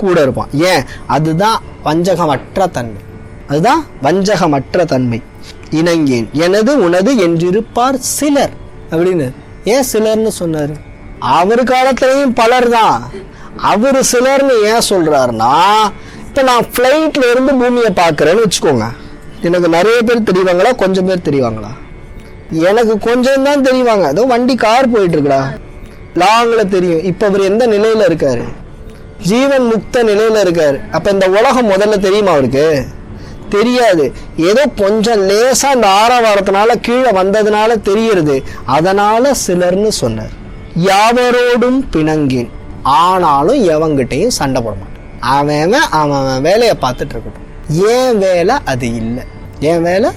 கூட இருப்பான். ஏன்? அதுதான் வஞ்சகமற்ற தன்மை, அதுதான் வஞ்சகமற்ற தன்மை. இணங்கேன் எனது உனது என்றிருப்பார் சிலர் அப்படின்னு. ஏன் சிலர்னு சொன்னாரு? அவர் காலத்திலையும் பலர் தான். அவரு சிலர்னு ஏன் சொல்றாருன்னா, இப்ப நான் பிளைட்ல இருந்து பூமியை பாக்குறேன்னு வச்சுக்கோங்க, எனக்கு நிறைய பேர் தெரிவாங்களா, கொஞ்சம் பேர் தெரிவாங்களா? எனக்கு கொஞ்சம் தான் தெரிவாங்க. அதோ வண்டி கார் போயிட்டு இருக்குடா, லாங்ல தெரியும். இப்ப அவர் எந்த நிலையில இருக்காரு? ஜீவன் முக்த நிலையில இருக்காரு. அப்ப இந்த உலகம் முதல்ல தெரியுமா அவருக்கு? தெரியாது. ஏதோ கொஞ்சம் லேசா இந்த ஆரவாரத்தினால கீழே வந்ததுனால தெரியுது, அதனால சிலர்னு சொன்னார். யாவரோடும் பிணங்கேன், ஆனாலும் எவங்கிட்டையும் சண்டை போட மாட்டேன். அவன் வேலையை பார்த்துட்டு இருக்கட்டும், ஏன் வேலை அது இல்லை, என் வேலை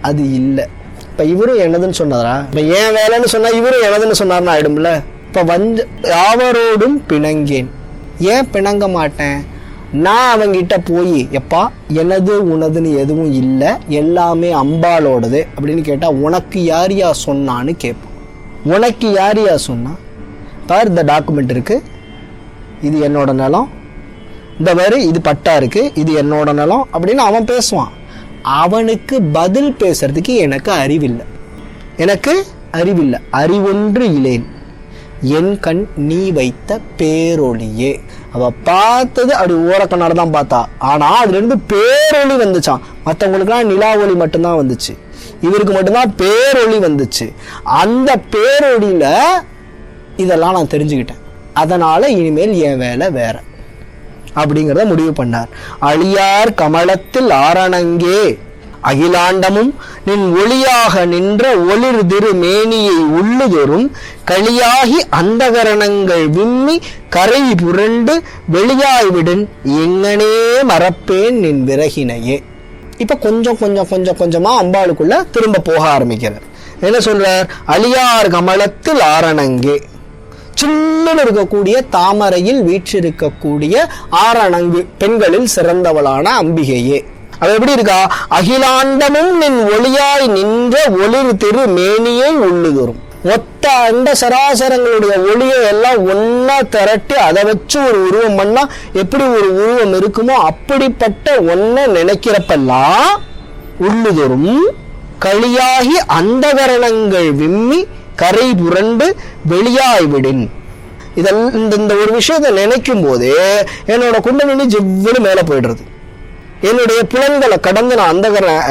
அது இல்லை. இப்ப இவரும் என்னதுன்னு சொன்னாரா? இப்ப ஏன் வேலைன்னு சொன்னா இவரும் என்னதுன்னு சொன்னார்னு ஆயிடும்ல. இப்ப யாவரோடும் பிணங்கேன், ஏன் பிணங்க மாட்டேன்? நான் அவங்கிட்ட போய் எப்பா எனது உனதுன்னு எதுவும் இல்லை, எல்லாமே அம்பாலோடது அப்படின்னு கேட்டா உனக்கு யாரியா சொன்னான்னு கேட்பான். உனக்கு யாரியா சொன்னா? பார் இந்த டாக்குமெண்ட் இருக்கு, இது என்னோட நிலம், இந்த மாதிரி இது பட்டா இருக்கு, இது என்னோட நிலம் அப்படின்னு அவன் பேசுவான். அவனுக்கு பதில் பேசுறதுக்கு எனக்கு அறிவில்லை, எனக்கு அறிவில்லை. அறிவொன்று இலேன் என் கண் நீ வைத்த பேரொளியே. அவ பார்த்தது அப்படி ஓரக்கண்ணாட தான் பார்த்தா, ஆனா அதுல இருந்து பேரொளி வந்துச்சான். மற்றவங்களுக்குலாம் நிலா ஒளி மட்டும்தான் வந்துச்சு, இவருக்கு மட்டும்தான் பேரொளி வந்துச்சு. அந்த பேரொளியில இதெல்லாம் நான் தெரிஞ்சுக்கிட்டேன், அதனால இனிமேல் என் வேலை வேற அப்படிங்கிறத முடிவு பண்ணார். அழியார் கமலத்தில் ஆரணங்கே அகிலாண்டமும் நின் ஒளியாக நின்ற ஒளிர் திரு மேனியை உள்ளுதொரும் களியாகி அந்தகரணங்கள் விம்மி கரை புரண்டு வெளியாய்விடன் எங்கனே மறப்பேன் நின் விறகினையே. இப்ப கொஞ்சம் கொஞ்சம் கொஞ்சம் கொஞ்சமா அம்பாளுக்குள்ள திரும்ப போக ஆரம்பிக்கிறார். என்ன சொல்றார்? அழியார் கமலத்தில் ஆரணங்கே, சின்னன்னு இருக்கக்கூடிய தாமரையில் வீற்றிருக்கக்கூடிய ஆரணங்கு, பெண்களில் சிறந்தவளான அம்பிகையே. அது எப்படி இருக்கா? அகிலாண்டமும் நின் ஒளியாய் நின்ற ஒளிர் திரு மேனியை உள்ளுதொரும். மொத்த அண்ட சராசரங்களுடைய ஒளியை எல்லாம் ஒன்னா திரட்டி அதை வச்சு ஒரு உருவம் பண்ணா எப்படி ஒரு உருவம் இருக்குமோ அப்படிப்பட்ட ஒன்ன நினைக்கிறப்பெல்லாம் உள்ளுதொரும் களியாகி அந்தகரணங்கள் விம்மி கரை புரண்டு வெளியாய்விடின். இதெல்லாம் இந்த ஒரு விஷயத்தை நினைக்கும் போதே என்னோட குண்டலினி ஜிவ்வுன்னு மேல போயிடுறது. என்னுடைய புலன்களை கடந்து நான்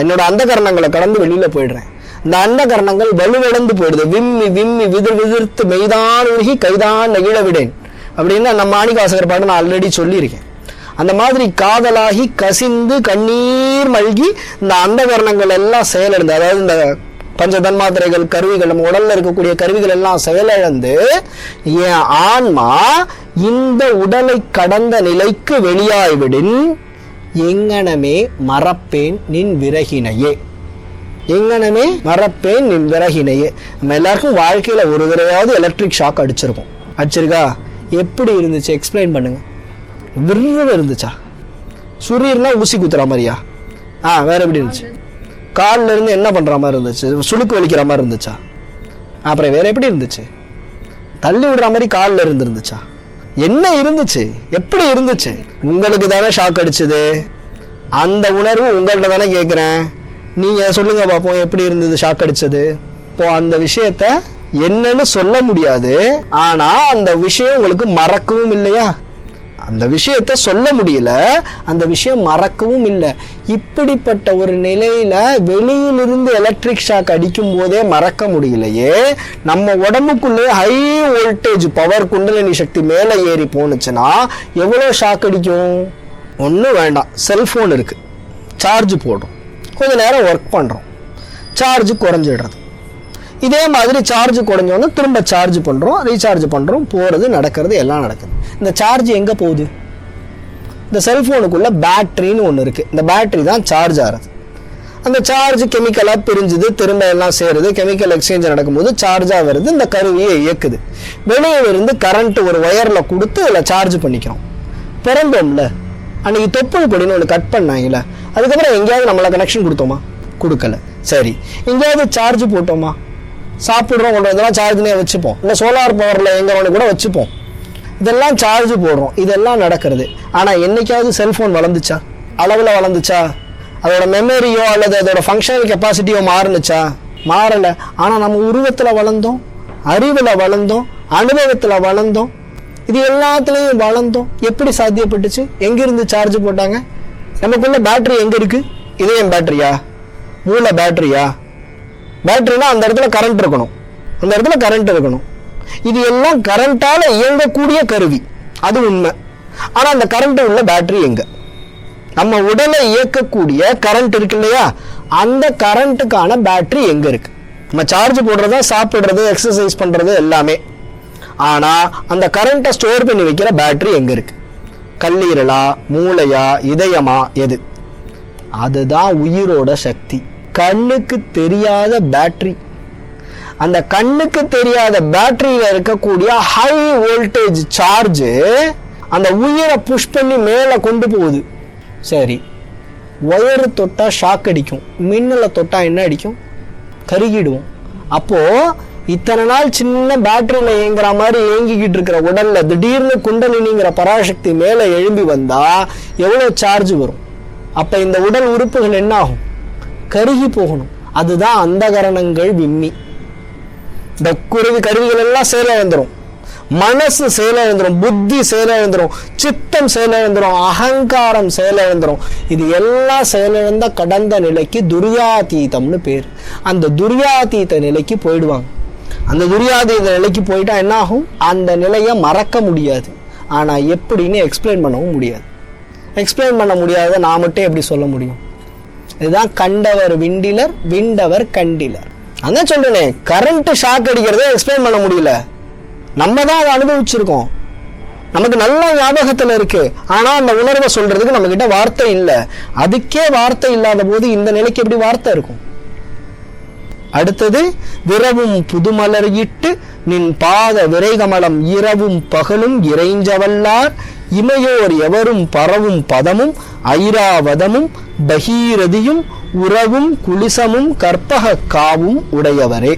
என்னோட அந்தகரணங்களை கடந்து வெளியில போயிடுறேன். இந்த அந்தகரணங்கள் வலுவிழந்து போயிடுது. விம்மி விம்மி விதிர் விதிர்த்து மெய்தான் உருகி கைதான் நெகிழ விடேன் அப்படின்னு நம்ம மாணிக்கவாசகர் பாட்டு நான் ஆல்ரெடி சொல்லியிருக்கேன். அந்த மாதிரி காதலாகி கசிந்து கண்ணீர் மல்கி இந்த அந்தகரணங்கள் எல்லாம் செயலிழந்து, அதாவது இந்த பஞ்ச தன்மாத்திரைகள் கருவிகள், நம்ம உடல்ல இருக்கக்கூடிய கருவிகள் எல்லாம் செயலிழந்து என் ஆன்மா இந்த உடலை கடந்த நிலைக்கு வெளியாய்விடின் எங்கனமே மறப்பேன் நின் விறகினையே. எங்கனமே மறப்பேன் நின் விறகினையே. நம்ம எல்லாருக்கும் வாழ்க்கையில ஒரு தடவையாவது எலக்ட்ரிக் ஷாக் அடிச்சிருக்கோம். அடிச்சிருக்கா? எப்படி இருந்துச்சு? எக்ஸ்பிளைன் பண்ணுங்க. விருது இருந்துச்சா? சுரீர்னா ஊசி குத்துற மாதிரியா? வேற எப்படி இருந்துச்சு? காலில் இருந்து என்ன பண்ற மாதிரி இருந்துச்சு? சுளுக்கு வலிக்கிற மாதிரி இருந்துச்சா? அப்புறம் வேற எப்படி இருந்துச்சு? தள்ளி விடுற மாதிரி காலில் இருந்துச்சா? என்ன இருந்துச்சு? எப்படி இருந்துச்சு? உங்களுக்கு தானே ஷாக் அடிச்சது. அந்த உணர்வு உங்கள்கிட்ட தானே கேட்குறேன். நீங்கள் சொல்லுங்க பார்ப்போம், எப்படி இருந்தது ஷாக் அடிச்சது? இப்போ அந்த விஷயத்த என்னன்னு சொல்ல முடியாது, ஆனால் அந்த விஷயம் உங்களுக்கு மறக்கவும் இல்லையா? அந்த விஷயத்த சொல்ல முடியல, அந்த விஷயம் மறக்கவும் இல்லை. இப்படிப்பட்ட ஒரு நிலையில வெளியிலிருந்து எலக்ட்ரிக் ஷாக் அடிக்கும் போதே மறக்க முடியலையே, நம்ம உடம்புக்குள்ளே ஹை வோல்டேஜ் பவர் குண்டலினி சக்தி மேலே ஏறி போனுச்சுன்னா எவ்வளோ ஷாக் அடிக்கும்? ஒன்றும் வேண்டாம், செல்ஃபோன் இருக்கு, சார்ஜ் போடுறோம், கொஞ்ச நேரம் ஒர்க் பண்ணுறோம், சார்ஜ் குறைஞ்சிடுறது. இதே மாதிரி சார்ஜ் குறைஞ்சோன்னு திரும்ப சார்ஜ் பண்ணுறோம், ரீசார்ஜ் பண்ணுறோம், போகிறது நடக்கிறது எல்லாம் நடக்குது. இந்த சார்ஜ் எங்கே போகுது? இந்த செல்ஃபோனுக்குள்ளே பேட்ரின்னு ஒன்று இருக்குது, இந்த பேட்ரி தான் சார்ஜ் ஆகிறது. அந்த சார்ஜ் கெமிக்கலாக பிரிஞ்சுது, திரும்ப எல்லாம் சேருது, கெமிக்கல் எக்ஸ்சேஞ்ச் நடக்கும்போது சார்ஜாக வருது, இந்த கருவியை இயக்குது. வெளியே இருந்து கரண்ட் ஒரு ஒயரில் கொடுத்து அதில் சார்ஜ் பண்ணிக்கிறோம். பிறந்தோம்ல, அன்றைக்கி தொப்புள் கொடின்னு ஒன்று கட் பண்ணாங்கல்ல, அதுக்கப்புறம் எங்கேயாவது நம்மளை கனெக்ஷன் கொடுத்தோமா? கொடுக்கல. சரி, எங்கேயாவது சார்ஜ் போட்டோமா? சாப்பிட்றோம், கொண்டு வந்தெல்லாம் சார்ஜ்னே வச்சுப்போம், இல்லை சோலார் பவரில் எங்கே ஒன்று கூட வச்சுப்போம். இதெல்லாம் சார்ஜ் போடுறோம், இதெல்லாம் நடக்கிறது. ஆனால் என்னைக்காவது செல்ஃபோன் வளர்ந்துச்சா? அளவில் வளர்ந்துச்சா? அதோட மெமரியோ அல்லது அதோட ஃபங்க்ஷனல் கெப்பாசிட்டியோ மாறுனுச்சா? மாறலை. ஆனால் நம்ம உருவத்தில் வளர்ந்தோம், அறிவில் வளர்ந்தோம், அனுபவத்தில் வளர்ந்தோம், இது எல்லாத்துலேயும் வளர்ந்தோம். எப்படி சாத்தியப்பட்டுச்சு? எங்கிருந்து சார்ஜ் போட்டாங்க? நமக்குள்ள பேட்டரி எங்கே இருக்குது? இதயம் பேட்டரியா? மூளை பேட்டரியா? பேட்டரினா அந்த இடத்துல கரண்ட் இருக்கணும், அந்த இடத்துல கரண்ட் இருக்கணும். இது எல்லாம் கரண்டால இயங்கக்கூடிய கருவி, அது உண்மை. ஆனால் அந்த கரண்ட் உள்ள பேட்டரி எங்க? நம்ம உடலை இயக்கக்கூடிய கரண்ட் இருக்கு இல்லையா, அந்த கரண்ட்டுக்கான பேட்டரி எங்க இருக்கு? நம்ம சார்ஜ் போடுறதா, சாப்பிடுறது, எக்ஸசைஸ் பண்றது எல்லாமே. ஆனா அந்த கரண்ட்டை ஸ்டோர் பண்ணி வைக்கிற பேட்டரி எங்க இருக்கு? கல்லீரலா, மூளையா, இதயமா, எது? அதுதான் உயிரோட சக்தி. கண்ணுக்கு தெரியாத பேட்டரி. அந்த கண்ணுக்கு தெரியாத பேட்டரியில இருக்கக்கூடிய ஹை வோல்டேஜ் சார்ஜ் அந்த உயிரை புஷ் பண்ணி மேலே கொண்டு போகுது. சரி, ஒயரு தொட்டா ஷாக் அடிக்கும், மின்னலை தொட்டா என்ன அடிக்கும்? கருகிடுவோம். அப்போ இத்தனை நாள் சின்ன பேட்டரியில இயங்குற மாதிரி இயங்கிக்கிட்டு இருக்கிற உடல்ல திடீர்னு குண்டலினிங்கிற பராசக்தி மேலே எழும்பி வந்தா எவ்வளோ சார்ஜ் வரும்? அப்ப இந்த உடல் உறுப்புகள் என்ன ஆகும்? கருகி போகணும். அதுதான் அந்த கரணங்கள் விம்மி. இந்த கருவிகள் எல்லாம் செயலிழந்துரும், மனசு செயலிழந்துரும், புத்தி செயலிழந்துரும், சித்தம் செயலிழந்துரும், அகங்காரம் செயலிழந்துரும். இது எல்லாம் செயலிழந்த கடந்த நிலைக்கு துரியாதீதம்னு பேர். அந்த துரியாதீத நிலைக்கு போயிடுவாங்க. அந்த துரியாதீத நிலைக்கு போயிட்டா என்ன ஆகும்? அந்த நிலையை மறக்க முடியாது. ஆனா எப்படின்னு எக்ஸ்பிளைன் பண்ணவும் முடியாது. எக்ஸ்பிளைன் பண்ண முடியாத நான் மட்டும் எப்படி சொல்ல முடியும்? இதுதான் கண்டவர் விண்டிலர், விண்டவர் கண்டிலர். அதான் சொல்றேனே, கரண்ட் ஷாக் அடிக்கிறத எக்ஸ்பிளைன் பண்ண முடியல. நம்ம தான் அதை அனுபவிச்சிருக்கோம், நமக்கு நல்ல ஞாபகத்துல இருக்கு. ஆனா அந்த உணர்வை சொல்றதுக்கு நம்ம கிட்ட வார்த்தை இல்லை. அதுக்கே வார்த்தை இல்லாத போது இந்த நிலைக்கு எப்படி வார்த்தை இருக்கும்? அடுத்தது, விரவும் புதுமலர் இட்டு நின் பாத விரைகமலம் இரவும் பகலும் இறைஞ்சவல்லார் இமையோர் எவரும் பரவும் பதமும் ஐராவதமும் பகீரதியும் உறவும் குளிசமும் கற்பக காவும் உடையவரே.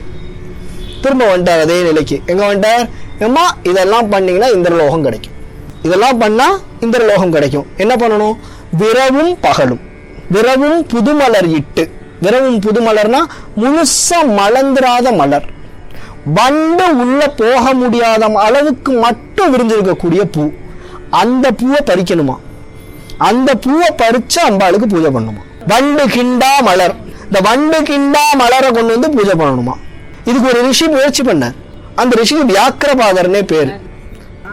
திரும்ப வந்துட்டார் அதே நிலைக்கு. எங்க வந்துட்டார்? ஏம்மா இதெல்லாம் பண்ணீங்கன்னா இந்திரலோகம் கிடைக்கும், இதெல்லாம் பண்ணா இந்திரலோகம் கிடைக்கும். என்ன பண்ணணும்? விரவும் பகலும், விரவும் புதுமலர் இட்டு. விரவும் புதுமலர்னா முழுசா மலர்ந்துராத மலர், வண்டு உள்ள போக முடியாத அளவுக்கு மட்டும் விரிஞ்சிருக்கக்கூடிய பூ. அந்த பூவை பறிக்கணுமா? அந்த பூவை பறிச்சு அம்பாளுக்கு பூஜை பண்ணணுமா? வண்டு கிண்டா மலர், இந்த வண்டு கிண்டா மலரை கொண்டு வந்து பூஜை பண்ணணுமா? இதுக்கு ஒரு ரிஷி முயற்சி பண்ணார். அந்த ரிஷிக்கு வியாக்கிரபாதர்னே பேரு.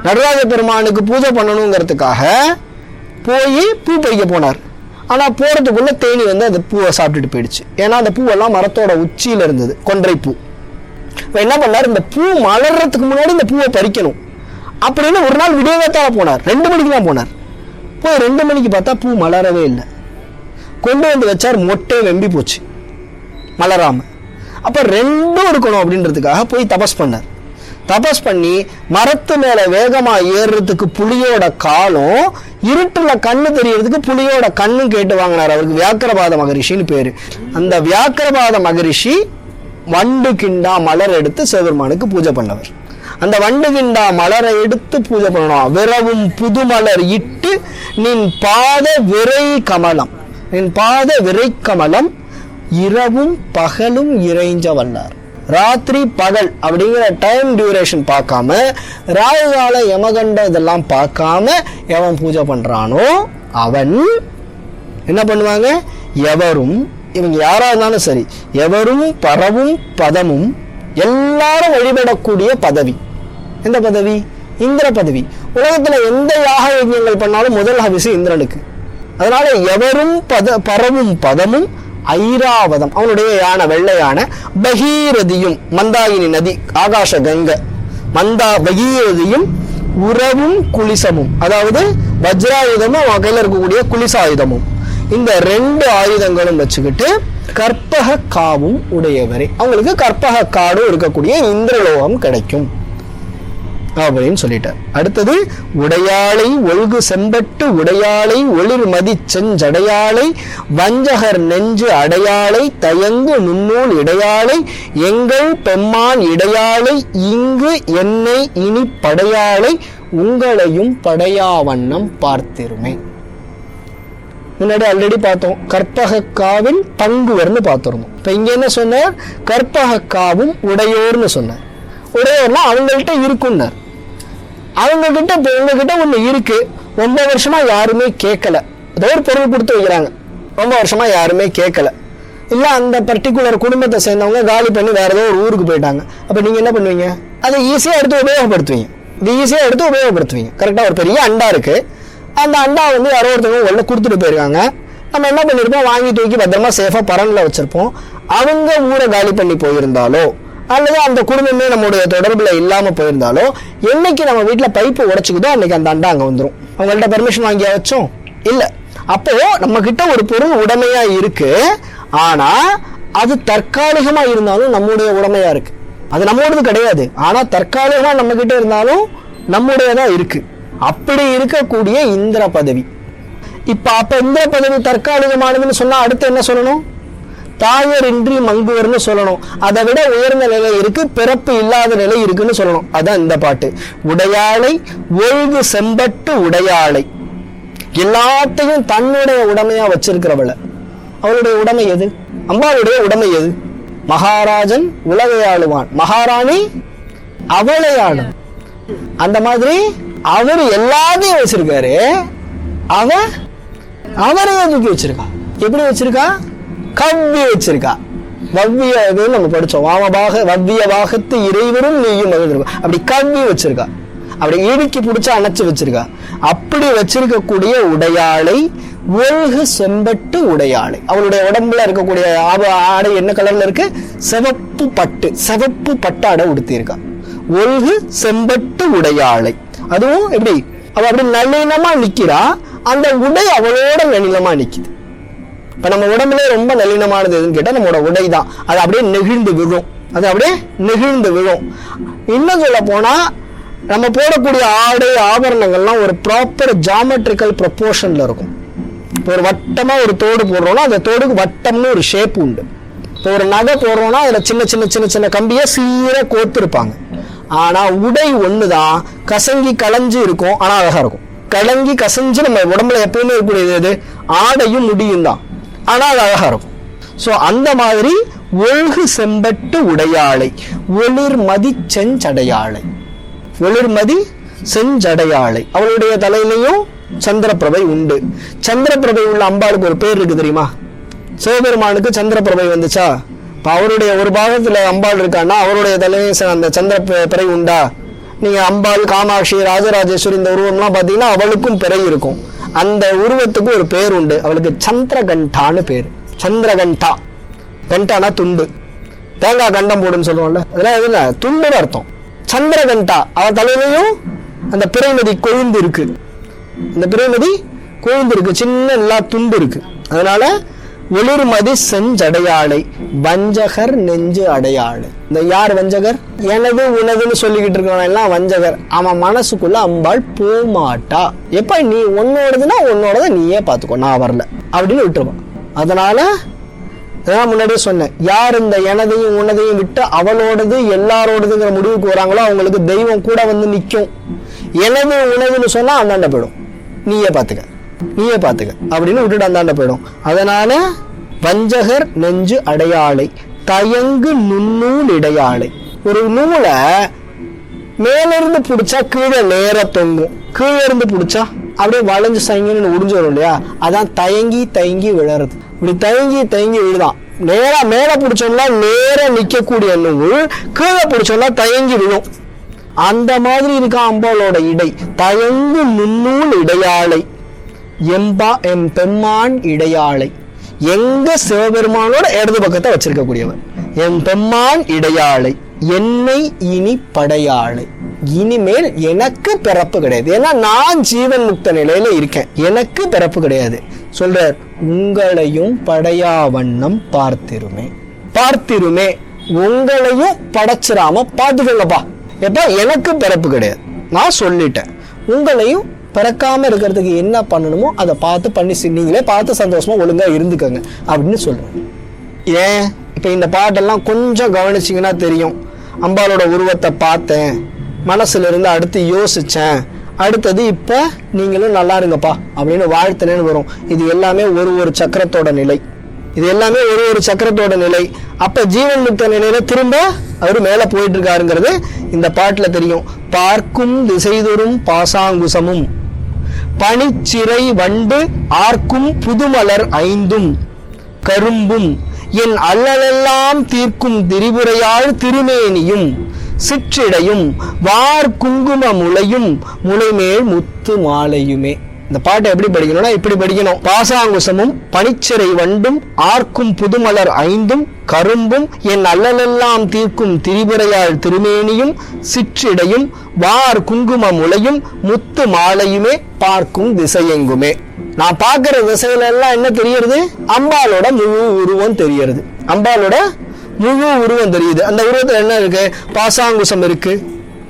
நடராஜ பெருமானுக்கு பூஜை பண்ணணுங்கிறதுக்காக போய் பூ பறிக்க போனார். ஆனா போறதுக்குள்ள தேனி வந்து அந்த பூவை சாப்பிட்டுட்டு போயிடுச்சு. ஏன்னா அந்த பூவெல்லாம் மரத்தோட உச்சியில இருந்தது, கொன்றை பூ. என்ன பண்ணார்? இந்த பூ மலர்றதுக்கு முன்னாடி இந்த பூவை பறிக்கணும் அப்படின்னு ஒரு நாள் விடியகாத்தால போனார். 2 மணிக்கு தான் போனார். போய் 2 மணிக்கு பார்த்தா பூ மலரவே இல்லை. கொண்டு வந்து வச்சார், மொட்டே வெம்பி போச்சு, மலராம. அப்ப 2ம் இருக்கணும் அப்படின்றதுக்காக போய் தபஸ் பண்ணார். தபஸ் பண்ணி மரத்து மேல வேகமா ஏறுறதுக்கு புலியோட காலும், இருட்டுல கண்ணு தெரியறதுக்கு புலியோட கண்ணும் கேட்டு வாங்கினார். அவருக்கு வியாக்கிரபாத மகரிஷின்னு பேரு. அந்த வியாக்கிரபாத மகரிஷி வண்டு கிண்டா மலர் எடுத்து சிவபெருமானுக்கு பூஜை பண்ணவர். அந்த வண்டுகிண்டா மலரை எடுத்து பூஜை பண்ணணும். விரவும் புதுமலர் இட்டு நின் பாத விரை கமலம், நின் பாத விரை கமலம் இரவும் பகலும் இறைஞ்ச வல்லார். ராத்திரி பகல் அப்படிங்கிற டைம் டியூரேஷன் பார்க்காம, ராகுகால யமகண்ட இதெல்லாம் பார்க்காம எவன் பூஜை பண்றானோ அவன் என்ன பண்ணுவாங்க, எவரும், இவங்க யாரா இருந்தாலும் சரி, எவரும் பரவும் பதமும் எல்லாரும் வழிபடக்கூடிய பதவி. எந்த பதவி? இந்திர பதவி. உலகத்துல எந்த யாக யஜ்ஞங்கள் பண்ணாலும் முதல் ஹவிசு இந்திரனுக்கு. அதனால எவரும் பரவும் பதமும் ஐராவதம், அவனுடைய யானை, வெள்ளை யானை, பகீரதியும், மந்தாகினி நதி, ஆகாஷ கங்கை, பகீரதியும், உறவும் குலிசமும், அதாவது வஜ்ராயுதமும் அவன் கையில் இருக்கக்கூடிய குலிசாயுதமும், இந்த 2 ஆயுதங்களும் வச்சுக்கிட்டு கற்பக காவும் உடையவரே, அவங்களுக்கு கற்பக காடும் இருக்கக்கூடிய இந்திரலோகம் கிடைக்கும் அப்படின்னு சொல்லிட்டார். அடுத்தது உடையாளை ஒழுகு செம்பட்டு உடையாளை ஒளிர் மதி செஞ்சடையாளை வஞ்சகர் நெஞ்சு அடையாளை தயங்கு நுண்ணூல் இடையாளை எங்கள் பெம்மான் இடையாளை இங்கு என்னை இனி படையாளை உங்களையும் படையாவண்ணம் பார்த்திருமே. முன்னாடி ஆல்ரெடி பார்த்தோம், கற்பக காவில் பங்குவர்னு பார்த்திருந்தோம். இப்ப இங்க என்ன சொன்னார்? கற்பக காவும் உடையோர்னு சொன்னார். உடையோர்னா அவங்கள்ட்ட இருக்குன்னார். அவங்க கிட்ட இப்போ உங்ககிட்ட ஒண்ணு இருக்கு, ரொம்ப வருஷமா யாருமே கேட்கல, ஏதோ ஒரு பொருள் கொடுத்து வைக்கிறாங்க, ரொம்ப வருஷமா யாருமே கேட்கல, இல்ல அந்த பர்டிகுலர் குடும்பத்தை சேர்ந்தவங்க காலி பண்ணி வேற ஏதோ ஒரு ஊருக்கு போயிட்டாங்க. அப்ப நீங்க என்ன பண்ணுவீங்க? அதை ஈஸியா எடுத்து உபயோகப்படுத்துவீங்க. இது ஈஸியா எடுத்து உபயோகப்படுத்துவீங்க. கரெக்டா ஒரு பெரிய அண்டா இருக்கு, அந்த அண்டா வந்து யாரோ ஒருத்தவங்க உள்ள கொடுத்துட்டு போயிருக்காங்க. நம்ம என்ன பண்ணிருப்போம்? வாங்கி தூக்கி பத்திரமா சேஃபா பரன்ல வச்சிருப்போம். அவங்க ஊரை காலி பண்ணி போயிருந்தாலோ அல்லது அந்த குடும்பமே நம்முடைய தொடர்புல இல்லாம போயிருந்தாலோ, என்னைக்கு நம்ம வீட்டுல பைப்பு உடைச்சுக்குதோ அன்னைக்கு அந்த அண்டா அங்க வந்துடும். அவங்கள்ட்ட பெர்மிஷன் வாங்கியா வச்சோம்? இல்ல. அப்போ நம்ம கிட்ட ஒரு பொருள் உடைமையா இருக்கு, ஆனா அது தற்காலிகமா இருந்தாலும் நம்முடைய உடைமையா இருக்கு. அது நம்மோடது கிடையாது, ஆனா தற்காலிகமா நம்ம கிட்ட இருந்தாலும் நம்முடையதான் இருக்கு. அப்படி இருக்கக்கூடிய இந்திர பதவி. அப்ப இந்திர பதவி தற்காலிகமானதுன்னு சொன்னா அடுத்து என்ன சொல்லணும்? தாயரின்றி மங்குவர்னு சொல்லணும். அதை விட உயர்ந்த நிலை இருக்கு, பிறப்பு இல்லாத நிலை இருக்குன்னு சொல்லணும். அதான் இந்த பாட்டு. உடையாளை ஒழுகு செம்பட்டு உடையாளை, எல்லாத்தையும் தன்னுடைய உடைமையா வச்சிருக்கிறவள. அவளுடைய உடைமை எது? அம்பாளுடைய உடைமை எது? மகாராஜன் உலகை ஆளுவான், மகாராணி அவளை ஆளும். அந்த மாதிரி அவரு எல்லாத்தையும் வச்சிருக்காரு, அவரையே தூக்கி வச்சிருக்கா. எப்படி வச்சிருக்கா? கவ்வி வச்சிருக்கா. வவ்விய நம்ம படிச்சோம், வவ்விய வாகத்து இறைவரும் நீயும் மகிழ்ந்திருக்கா. அப்படி கவ்வி வச்சிருக்கா, அப்படி இடுக்கி பிடிச்சா அணைச்சு வச்சிருக்கா. அப்படி வச்சிருக்கக்கூடிய உடையாளை ஒழுகு செம்பட்டு உடையாளை. அவளுடைய உடம்புல இருக்கக்கூடிய ஆடை என்ன கலர்ல இருக்கு? சிவப்பு பட்டு ஆடை உடுத்தி இருக்கா. ஒழுகு செம்பட்டு உடையாளை. அதுவும் எப்படி? அவ அப்படி நளினமா நிக்கிறா, அந்த உடை அவளோட நளினமா நிக்குது. இப்ப நம்ம உடம்புல ரொம்ப நளினமானது எதுன்னு கேட்டா நம்மளோட உடை தான். அது அப்படியே நெகிழ்ந்து விழும். இன்னும் சொல்ல போனா நம்ம போடக்கூடிய ஆடை ஆபரணங்கள்லாம் ஒரு ப்ராப்பர் ஜாமெட்ரிக்கல் ப்ரொபோர்ஷன்ல இருக்கும். இப்போ ஒரு வட்டமா ஒரு தோடு போடுறோம்னா அந்த தோடுக்கு வட்டம்னு ஒரு ஷேப் உண்டு. இப்போ ஒரு நகை போடுறோம்னா அதுல சின்ன கம்பியை சீர கோத்திருப்பாங்க. ஆனா உடை ஒண்ணுதான், கசங்கி களைஞ்சு இருக்கும், ஆனா அழகா இருக்கும். கலங்கி கசஞ்சு நம்ம உடம்புல எப்பயுமே இருக்கக்கூடியது எது? ஆடையும் முடியும் தான், ஆனா அது அழகா இருக்கும். சோ அந்த மாதிரி ஒழுகு செம்பட்டு உடையாளை ஒளிர்மதி செஞ்சடையாளை. ஒளிர்மதி செஞ்சடையாளை. அவளுடைய தலையிலையும் சந்திரபிரபை உண்டு. சந்திரபிரபை உள்ள அம்பாளுக்கு ஒரு பேர் இருக்கு தெரியுமா? சிவபெருமானுக்கு சந்திரபிரபை வந்துச்சா? இப்ப அவருடைய ஒரு பாகத்துல அம்பாள் இருக்கான்னா அவருடைய தலையில அந்த சந்திரபிறை உண்டா? நீங்க அம்பாள், காமாட்சி, ராஜராஜேஸ்வரி இந்த உருவம்லாம் பாத்தீங்கன்னா அவளுக்கும் பிறை இருக்கும். அந்த உருவத்துக்கு ஒரு பேர் உண்டு. அவளுக்கு சந்திரகண்டான்னு பேரு. சந்திரகண்டா, கண்டானா துண்டு, தேங்காய் கண்டம் போடுன்னு சொல்லுவோம்ல, அதெல்லாம் எதுல துண்டுன்னு அர்த்தம். சந்திரகண்டா. அவ தலையிலையும் அந்த பிறைமதி கொழுந்து இருக்கு. அந்த பிறைமதி கொழுந்து இருக்கு, சின்ன எல்லா துண்டு இருக்கு. அதனால ஒளிர்மதி செஞ்சடையாளை வஞ்சகர் நெஞ்சு அடையாளை. இந்த யார் வஞ்சகர்? எனது உனதுன்னு சொல்லிக்கிட்டு இருக்கவன் எல்லாம் வஞ்சகர். அவன் மனசுக்குள்ள அம்பாள் போமாட்டா. எப்ப நீ உன்னோடதுன்னா உன்னோடத நீயே பாத்துக்கோ, நான் வரல அப்படின்னு விட்டுருவான். அதனால முன்னாடியே சொன்னேன், யார் இந்த எனதையும் உனதையும் விட்டு அவளோடது எல்லாரோடதுங்கிற முடிவுக்கு வராங்களோ அவங்களுக்கு தெய்வம் கூட வந்து நிற்கும். எனது உனதுன்னு சொன்னா அந்தாண்ட போயிடும், நீயே பாத்துக்க அப்படின்னு விட்டுட்டு அந்தாண்ட போயிடும். அதனால வஞ்சகர் நெஞ்சு அடையாளை தயங்கு நுண்ணூல் இடையாளை. ஒரு நூலை மேல இருந்து பிடிச்சா கீழே நேர தொங்கும், கீழே இருந்து பிடிச்சா அப்படியே வளைஞ்சு சைங்கன்னு உடிஞ்சு வரும் இல்லையா, அதான் தயங்கி விழறது. இப்படி தயங்கி விழுதான். நேரா மேல பிடிச்சோம்னா நேர நிக்கக்கூடிய நூல், கீழே பிடிச்சோம்னா தயங்கி விழும். அந்த மாதிரி இருக்கா அம்பாளோட இடை. தயங்கு நுண்ணூல் இடையாளை எம் பெம்மான் இடையாளை. எங்க சிவபெருமானோட இடது பக்கத்தை வச்சிருக்க கூடியவர் எம் பெம்மான் இடையாளை. என்னை இனி படையாளை. இனிமேல் எனக்கு பிறப்பு கிடையாது, ஏன்னா நான் ஜீவன் முக்த நிலையில இருக்கேன், எனக்கு பிறப்பு கிடையாது. சொல்றார், உங்களையும் படையா வண்ணம் பார்த்திருமே, உங்களையும் படைச்சிராம பார்த்துக்கோங்கப்பா. எப்ப எனக்கு பிறப்பு கிடையாது, நான் சொல்லிட்டேன். உங்களையும் பிறக்காம இருக்கிறதுக்கு என்ன பண்ணணுமோ அதை பண்ணி நீங்களே பார்த்து சந்தோஷமா ஒழுங்கா இருந்துக்கங்க அப்படின்னு சொல்றேன். ஏன் இப்ப இந்த பாட்டெல்லாம் கொஞ்சம் கவனிச்சிங்கன்னா தெரியும். அம்பாளோட உருவத்தை பார்த்தேன், மனசுல இருந்து அடுத்து யோசிச்சேன், அடுத்தது இப்ப நீங்களும் நல்லா இருங்கப்பா அப்படின்னு வாழ்த்தனேன்னு வரும். இது எல்லாமே ஒரு சக்கரத்தோட நிலை. அப்ப ஜீவன் முக்த நிலையில திரும்ப அவரு மேல போயிட்டு இருக்காருங்கிறது இந்த பாட்டுல தெரியும். பார்க்கும் திசைதொறும் பாசாங்குசமும் பனிச்சிறை வண்டு ஆர்க்கும் புதுமலர் ஐந்தும் கரும்பும் என் அல்லலெல்லாம் தீர்க்கும் திரிபுரையாள் திருமேனியும் சிற்றிடையும் வார் குங்கும முளையும் முளைமேல் முத்து மாலையுமே. இந்த பாட்டை எப்படி படிக்கணும்னா இப்படி படிக்கணும். பாசாங்குசமும் பனிச்சிறை வண்டும் ஆர்க்கும் புதுமலர் ஐந்தும் கரும்பும் என் அல்லலெல்லாம் தீர்க்கும் திரிபுரையாள் திருமேனியும் சிற்றிடையும் வார் குங்கும முளையும் முத்து மாலையுமே பார்க்கும் திசையெங்குமே. நான் பார்க்கிற திசையில எல்லாம் என்ன தெரியுது? அம்பாளோட முழு உருவம் தெரியுது. அந்த உருவத்துல என்ன இருக்கு? பாசாங்குசம் இருக்கு,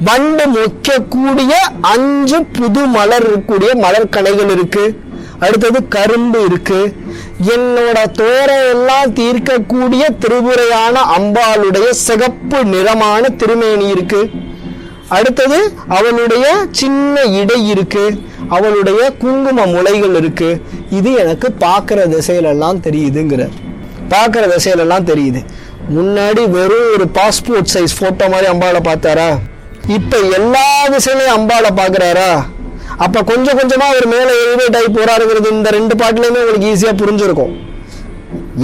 வண்டு மொக்கக்கூடிய 5 புது மலர் இருக்கக்கூடிய மலர் கணைகள் இருக்கு, அடுத்தது கரும்பு இருக்கு, என்னோட தோரையெல்லாம் தீர்க்கக்கூடிய திரிபுரையான அம்பாளுடைய சிகப்பு நிறமான திருமேனி இருக்கு, அடுத்தது அவளுடைய சின்ன இடை இருக்கு, அவளுடைய குங்கும முளைகள் இருக்கு. இது எனக்கு பார்க்கிற திசையிலெல்லாம் தெரியுது. முன்னாடி வெறும் ஒரு பாஸ்போர்ட் சைஸ் போட்டோ மாதிரி அம்பாளை பார்த்தாரா? இப்ப எல்லா திசையிலையும் அம்பாளை பாக்குறாரா? அப்ப கொஞ்சம் கொஞ்சமா ஒரு மேல எலிவேட் ஆகி போறாருங்கிறது இந்த 2 பாட்டுலயுமே உங்களுக்கு ஈஸியா புரிஞ்சிருக்கும்.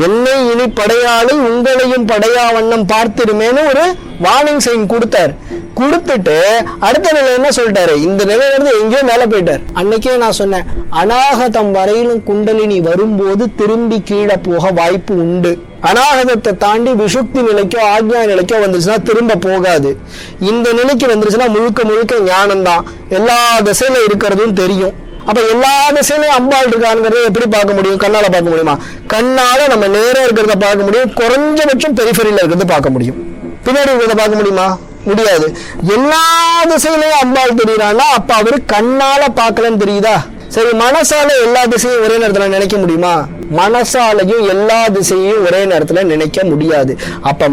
என்னை இனி படையாளை உங்களையும் படையா வண்ணம் பார்த்திருமேன்னு ஒரு வார்னிங் சைன் கொடுத்துட்டு அடுத்த நிலை என்ன சொல்லிட்டாரு? இந்த நிலையில இருந்து எங்கேயோ மேல போயிட்டார். அன்னைக்கே நான் சொன்னேன், அநாகதம் வரையிலும் குண்டலினி வரும்போது திரும்பி கீழே போக வாய்ப்பு உண்டு. அநாகதத்தை தாண்டி விசுக்தி நிலைக்கோ ஆக்ஞா நிலைக்கோ வந்துருச்சுன்னா திரும்ப போகாது. இந்த நிலைக்கு வந்துருச்சுன்னா முழுக்க ஞானம்தான், எல்லா திசையில இருக்கிறதும் தெரியும். அப்ப எல்லா திசையிலையும் அம்பாள் இருக்காங்கிறத எப்படி பார்க்க முடியும்? கண்ணால பார்க்க முடியுமா? கண்ணால நம்ம நேரா இருக்கிறத பார்க்க முடியும், குறைஞ்சபட்சம் பெரிஃபெரியில இருக்கிறத பார்க்க முடியும். பின்னாடி இருக்கிறத பார்க்க முடியுமா? முடியாது. எல்லா திசையிலையும் அம்பாள் தெரியுறான்னா அப்ப அவரு கண்ணால பார்க்கலன்னு தெரியுதா? சரி, மனசால எல்லா திசையும் ஒரே நேரத்துல நினைக்க முடியுமா? மனசாலையும் எல்லா திசையையும் ஒரே நேரத்துல நினைக்க முடியாது. அப்ப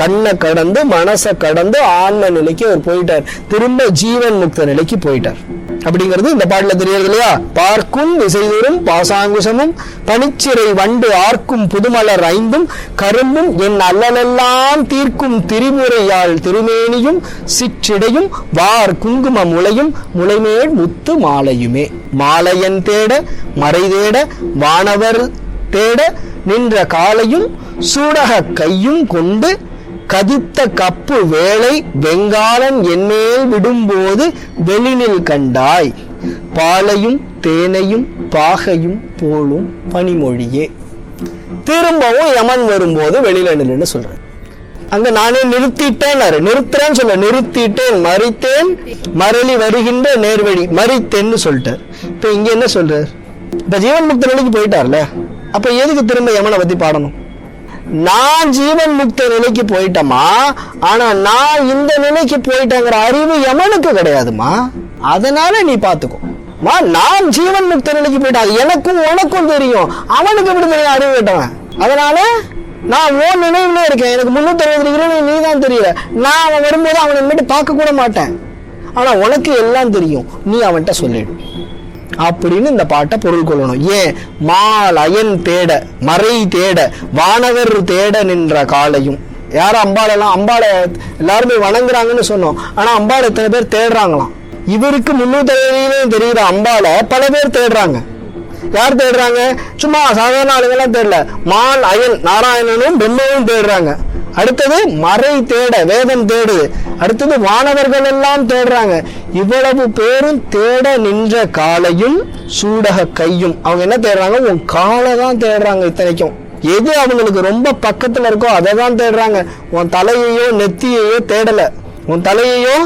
கண்ணை கடந்து மனசை கடந்து ஆன்ம நிலைக்கு அவர் போயிட்டார், திரும்ப ஜீவன் முக்த நிலைக்கு போயிட்டார். அப்படிங்கிறது இந்த பாட்டுல தெரியாது இல்லையா? பார்க்கும் திசைதோறும் பாசாங்குசமும் பனிச்சிறை வண்டு ஆர்க்கும் புதுமலர் ஐந்தும் கரும்பும் என் அல்லலெல்லாம் தீர்க்கும் திரிபுரையாள் திருமேனியும் சிற்றிடையும் வார் குங்கும முளையும் முளைமேல் முத்து மாலையுமே. மாலையன் தேட மறை தேட வானவர் தேட நின்ற காலையும் சூடக கையும் கொண்டு கதித்த கப்பு வேளை வெங்காலன் என்மேல் விடும்போது வெளினில் கண்டாய் பாலையும் தேனையும் பாகையும் போலும் பனிமொழியே. திரும்பவும் யமன் வரும்போது வெளியில நில்லுன்னு சொல்றேன். அங்க நானே நிறுத்திட்டேன் மறித்தேன் மரளி வருகின்ற நேர்வழி மறித்தேன்னு சொல்லிட்டார். இப்ப இங்க என்ன சொல்றார்? இப்ப ஜீவன் முக்த நிலைக்கு போயிட்டார்ல, அப்ப எதுக்கு திரும்ப யமனை பத்தி பாடணும்? நான் ஜீவன் முக்த நிலைக்கு போயிட்டமா, ஆனா நான் இந்த நிலைக்கு போயிட்டேங்கிற அறிவு யமனுக்கு கிடையாதுமா. அதனால நீ பாத்துக்கோ, நான் ஜீவன் முக்த நிலைக்கு போயிட்டேன், அது எனக்கும் உனக்கும் தெரியும், அவனுக்கு எப்படி தெரியும்? அறிவு கேட்டவன். அதனால நான் உன் நினைவுல இருக்கேன், எனக்கு 360 டிகிரி நீ தான் தெரியல. நான் அவன் வரும்போது அவனை மட்டும் பார்க்க கூட மாட்டேன், ஆனா உனக்கு எல்லாம் தெரியும், நீ அவன்கிட்ட சொல்லிடு அப்படின்னு இந்த பாட்டை பொருள் கொள்ளணும். ஏன்? மால் அயன் தேட மறை தேட வானவர் தேட நின்ற காலையும். யாரும் அம்பாளெல்லாம் அம்பாளை எல்லாருமே வணங்குறாங்கன்னு சொன்னோம், ஆனா அம்பாளை எத்தனை பேர் தேடுறாங்களாம்? இவருக்கு 360 தெரியுற அம்பாளை பல பேர் தேடுறாங்க. யார் தேடுறாங்க? சும்மா சாதாரண ஆளுங்கெல்லாம் தேடல, மால் அயன் நாராயணனும் பிரம்மவும் தேடுறாங்க. அடுத்தது மறை தேட வேதம் தேடுது. அடுத்தது வானவர்கள் எல்லாம் தேடுறாங்க. இவ்வளவு பேரும் தேட நின்ற காலையும் சூடக கையும். அவங்க என்ன தேடுறாங்க? உன் காலை தான் தேடுறாங்க. இத்தனைக்கும் எது அவங்களுக்கு ரொம்ப பக்கத்துல இருக்கோ அதை தான் தேடுறாங்க. உன் தலையையோ நெத்தியையோ தேடல, உன் தலையையோ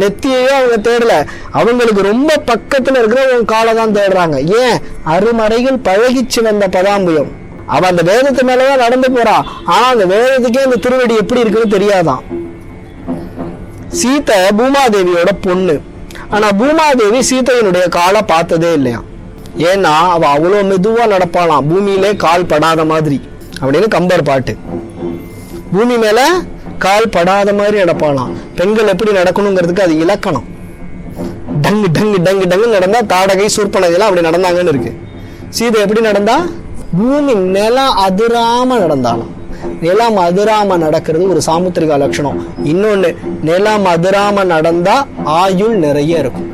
நெத்தியையோ அவங்க தேடல, அவங்களுக்கு ரொம்ப பக்கத்துல இருக்கிற உன் காலை தான் தேடுறாங்க. ஏன்? அருமறைகள் பழகிச்சு வந்த பதாம்புயம். அவன் அந்த வேதத்து மேலதான் நடந்து போறான், ஆனா அந்த வேதத்துக்கே அந்த திருவடி எப்படி இருக்குன்னு தெரியாதான். சீதை பூமாதேவியோட பொண்ணு, ஆனா பூமாதேவி சீதையினுடைய காலை பார்த்ததே இல்லையா. ஏன்னா அவ அவ்வளவு மெதுவா நடப்பாளாம், பூமியிலே கால் படாத மாதிரி அப்படின்னு கம்பர் பாட்டு. பூமி மேல கால் படாத மாதிரி நடப்பாளாம். பெண்கள் எப்படி நடக்கணுங்கிறதுக்கு அது இலக்கணம். டங்கு டங்கு டங்கு டங்கு நடந்தா தாடகை சூர்பனகைலாம் அப்படி நடந்தாங்கன்னு இருக்கு. சீதை எப்படி நடந்தா? பூமி நிலம் அதிராம நடந்தாலும். நிலம் அதிராம நடக்கிறது ஒரு சாமுத்திரிகா லட்சணம். இன்னொன்னு, நிலம் அதிராம நடந்தா ஆயுள் நிறைய இருக்கும்.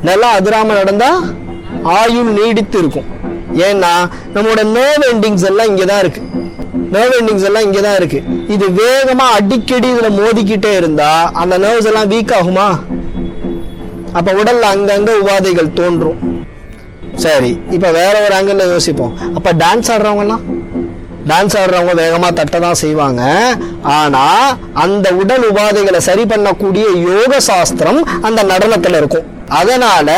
நிலம் அதிராம நடந்தா ஆயுள் நீடித்து இருக்கும். ஏன்னா நம்மளோட நர்வ் எண்டிங்ஸ் எல்லாம் இங்கதான் இருக்கு, நர்வ் எண்டிங்ஸ் எல்லாம் இங்கதான் இருக்கு. இது வேகமா அடிக்கடி இதுல மோதிக்கிட்டே இருந்தா அந்த நர்வ்ஸ் எல்லாம் வீக் ஆகுமா? அப்ப உடல்ல அங்கங்க உபாதைகள் தோன்றும். சரி, இப்ப வேற ஒரு ஆங்கிள் யோசிப்போம். அப்ப டான்ஸ் ஆடுறவங்க வேகமா தட்டதான் செய்வாங்க, ஆனா அந்த உடல் உபாதைகளை சரி பண்ணக்கூடிய யோக சாஸ்திரம் அந்த நடனத்துல இருக்கும். அதனால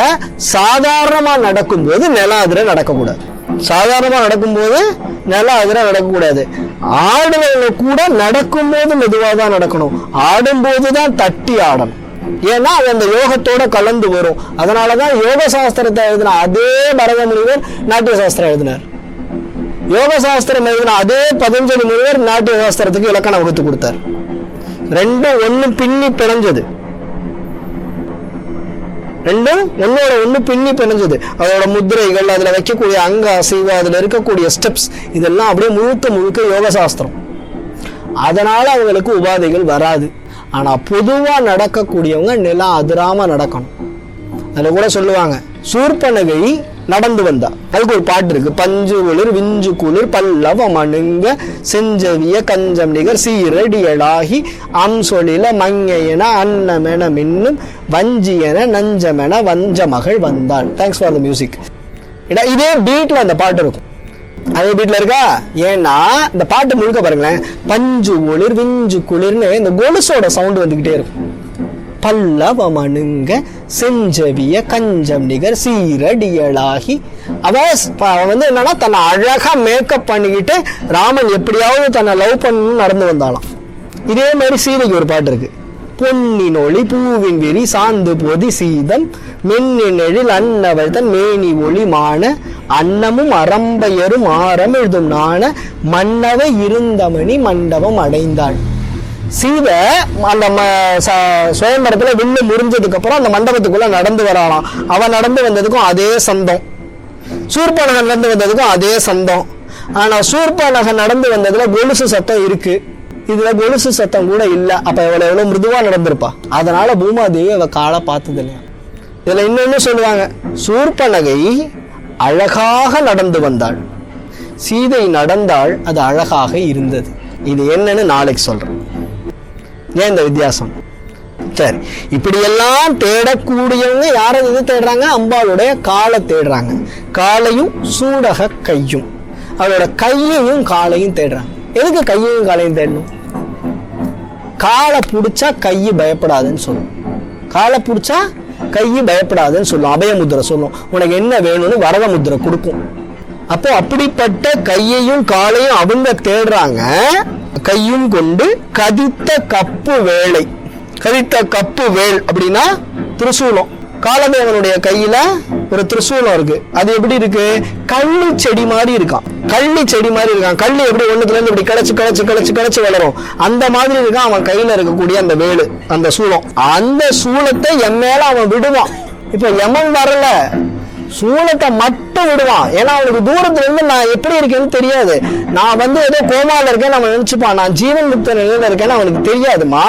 சாதாரணமா நடக்கும்போது நில அதிர நடக்கக்கூடாது. சாதாரணமா நடக்கும்போது நில அதிர நடக்கக்கூடாது. ஆடுறவங்க கூட நடக்கும்போது மெதுவா தான் நடக்கணும், ஆடும்போதுதான் தட்டி ஆடணும். ஏன்னா அது அந்த யோகத்தோட கலந்து வரும். அதனாலதான் யோக சாஸ்திரத்தை எழுதின அதே பரத முனிவர் நாட்டிய சாஸ்திரம் எழுதினார். யோக சாஸ்திரம் எழுதின அதே பதஞ்சலி முனிவர் நாட்டிய சாஸ்திரத்துக்கு இலக்கணம் வகுத்து கொடுத்தார். ரெண்டும் ஒண்ணு பின்னி பிணைஞ்சது, ரெண்டும் ஒன்னோட ஒண்ணு பின்னி பிணைஞ்சது. அதோட முத்திரைகள், அதுல வைக்கக்கூடிய அங்க அசைவு, அதுல இருக்கக்கூடிய ஸ்டெப்ஸ், இதெல்லாம் அப்படியே முழுக்க யோக சாஸ்திரம். அதனால அவங்களுக்கு உபாதைகள் வராது. ஆனா பொதுவா நடக்கக்கூடியவங்க நிலம் அதிராம நடக்கணும். அதுல கூட சொல்லுவாங்க, சூர்பனகை நடந்து வந்தா, அதுக்கு ஒரு பாட்டு இருக்கு. பஞ்சு குளிர் விஞ்சு குளிர் பல்லவ மணுங்க செஞ்சவிய கஞ்சம் நிகர் சீரடியலாகி அம்சொலில மங்கையென அன்னமென மின்னும் வஞ்சியன நஞ்சமென வஞ்ச மகள் வந்தாள். Thanks for the music. இதே பீட்ல அந்த பாட்டு இருக்கும். அதே வீட்டுல இருக்கா? ஏன்னா இந்த பாட்டு முழுக்க பாருங்களேன், பஞ்சு குளிர் விஞ்சு குளிர்னு இந்த கொலுசோட சவுண்ட் வந்துகிட்டே இருக்கும். பல்லவமணுங்க செஞ்சவிய கஞ்சம் நிகர் சீரடியலாகி. அவன் வந்து என்னன்னா தன்னை அழகா மேக்கப் பண்ணிக்கிட்டு ராமன் எப்படியாவது தன்னை லவ் பண்ணணும்னு நடந்து வந்தாலாம். இதே மாதிரி சீதைக்கு ஒரு பாட்டு இருக்கு. பொன்னின் ஒளி பூவின் வெறி சாந்து பொதி சீதம் மென்னின் எழில் அன்னவள் தன் மேனி ஒளி மான அன்னமும் அரம்பையரும் ஆரம் எழுதும் நாண மன்னவ இருந்தமணி மண்டபம் அடைந்தாள். சீதை அந்த சுயம்பரத்துல விண்ணு முறிஞ்சதுக்கு அப்புறம் அந்த மண்டபத்துக்குள்ள நடந்து வராளாம். அவன் நடந்து வந்ததுக்கும் அதே சந்தம், சூர்பனகன் நடந்து வந்ததுக்கும் அதே சந்தம். ஆனா சூர்பனகன் நடந்து வந்ததுல கொலுசு சத்தம் இருக்கு, இதுல கொலுசு சத்தம் கூட இல்ல. அப்ப எவ்வளவு மிருதுவா நடந்திருப்பா. அதனால பூமாதேவி அவ காலை பார்த்தது இல்லையா. இதுல இன்னொன்னு சொல்லுவாங்க, சூர்பனகை அழகாக நடந்து வந்தாள், சீதை நடந்தாள், அது அழகாக இருந்தது. இது என்னன்னு நாளைக்கு சொல்றேன். ஏன் இந்த வித்தியாசம்? சரி, இப்படி எல்லாம் தேடக்கூடியவங்க யாரை இது தேடுறாங்க? அம்பாளுடைய காலை தேடுறாங்க. காலையும் சூடக கையும், அவளோட கையையும் காலையும் தேடுறாங்க. எதுக்கு கையையும் காலையும் தேடணும்? காலை பிடிச்சா கையை பயப்படாதுன்னு சொல்லும். காலை பிடிச்சா கையை பயப்படாதுன்னு சொல்லும். அபய முத்திரை சொல்லும். உனக்கு என்ன வேணும்னு வரத முத்திரை கொடுக்கும். அப்போ அப்படிப்பட்ட கையையும் காலையும் அவங்க தேடுறாங்க. கையும் கொண்டு கதித்த கப்பு வேலை. கதித்த கப்பு வேல் அப்படின்னா திரிசூலம். காலதேவனுடைய கையில ஒரு திரிசூலம் இருக்கு. அது எப்படி இருக்கு? கள்ளி செடி மாதிரி இருக்கான். கள்ளி செடி மாதிரி இருக்கான். கள்ளி எப்படி ஒண்ணுத்துல இருந்து இப்படி கிளச்சு கிளச்சு கிளச்சு கிளச்சு வளரும், அந்த மாதிரி இருக்கான் அவன் கையில இருக்கக்கூடிய அந்த வேலு, அந்த சூலம். அந்த சூலத்தை என் மேல அவன் விடுவான். இப்ப யமன் வரல, சூலத்தை மட்டும் விடுவான். ஏன்னா அவனுக்கு தூரத்துல இருந்து நான் எப்படி இருக்கேன்னு தெரியாது. நான் ஏதோ கோமால இருக்கேன்னு அவன் நினைச்சுப்பான். நான் ஜீவன் முக்த நிலையில இருக்கேன்னு அவனுக்கு தெரியாதுமா.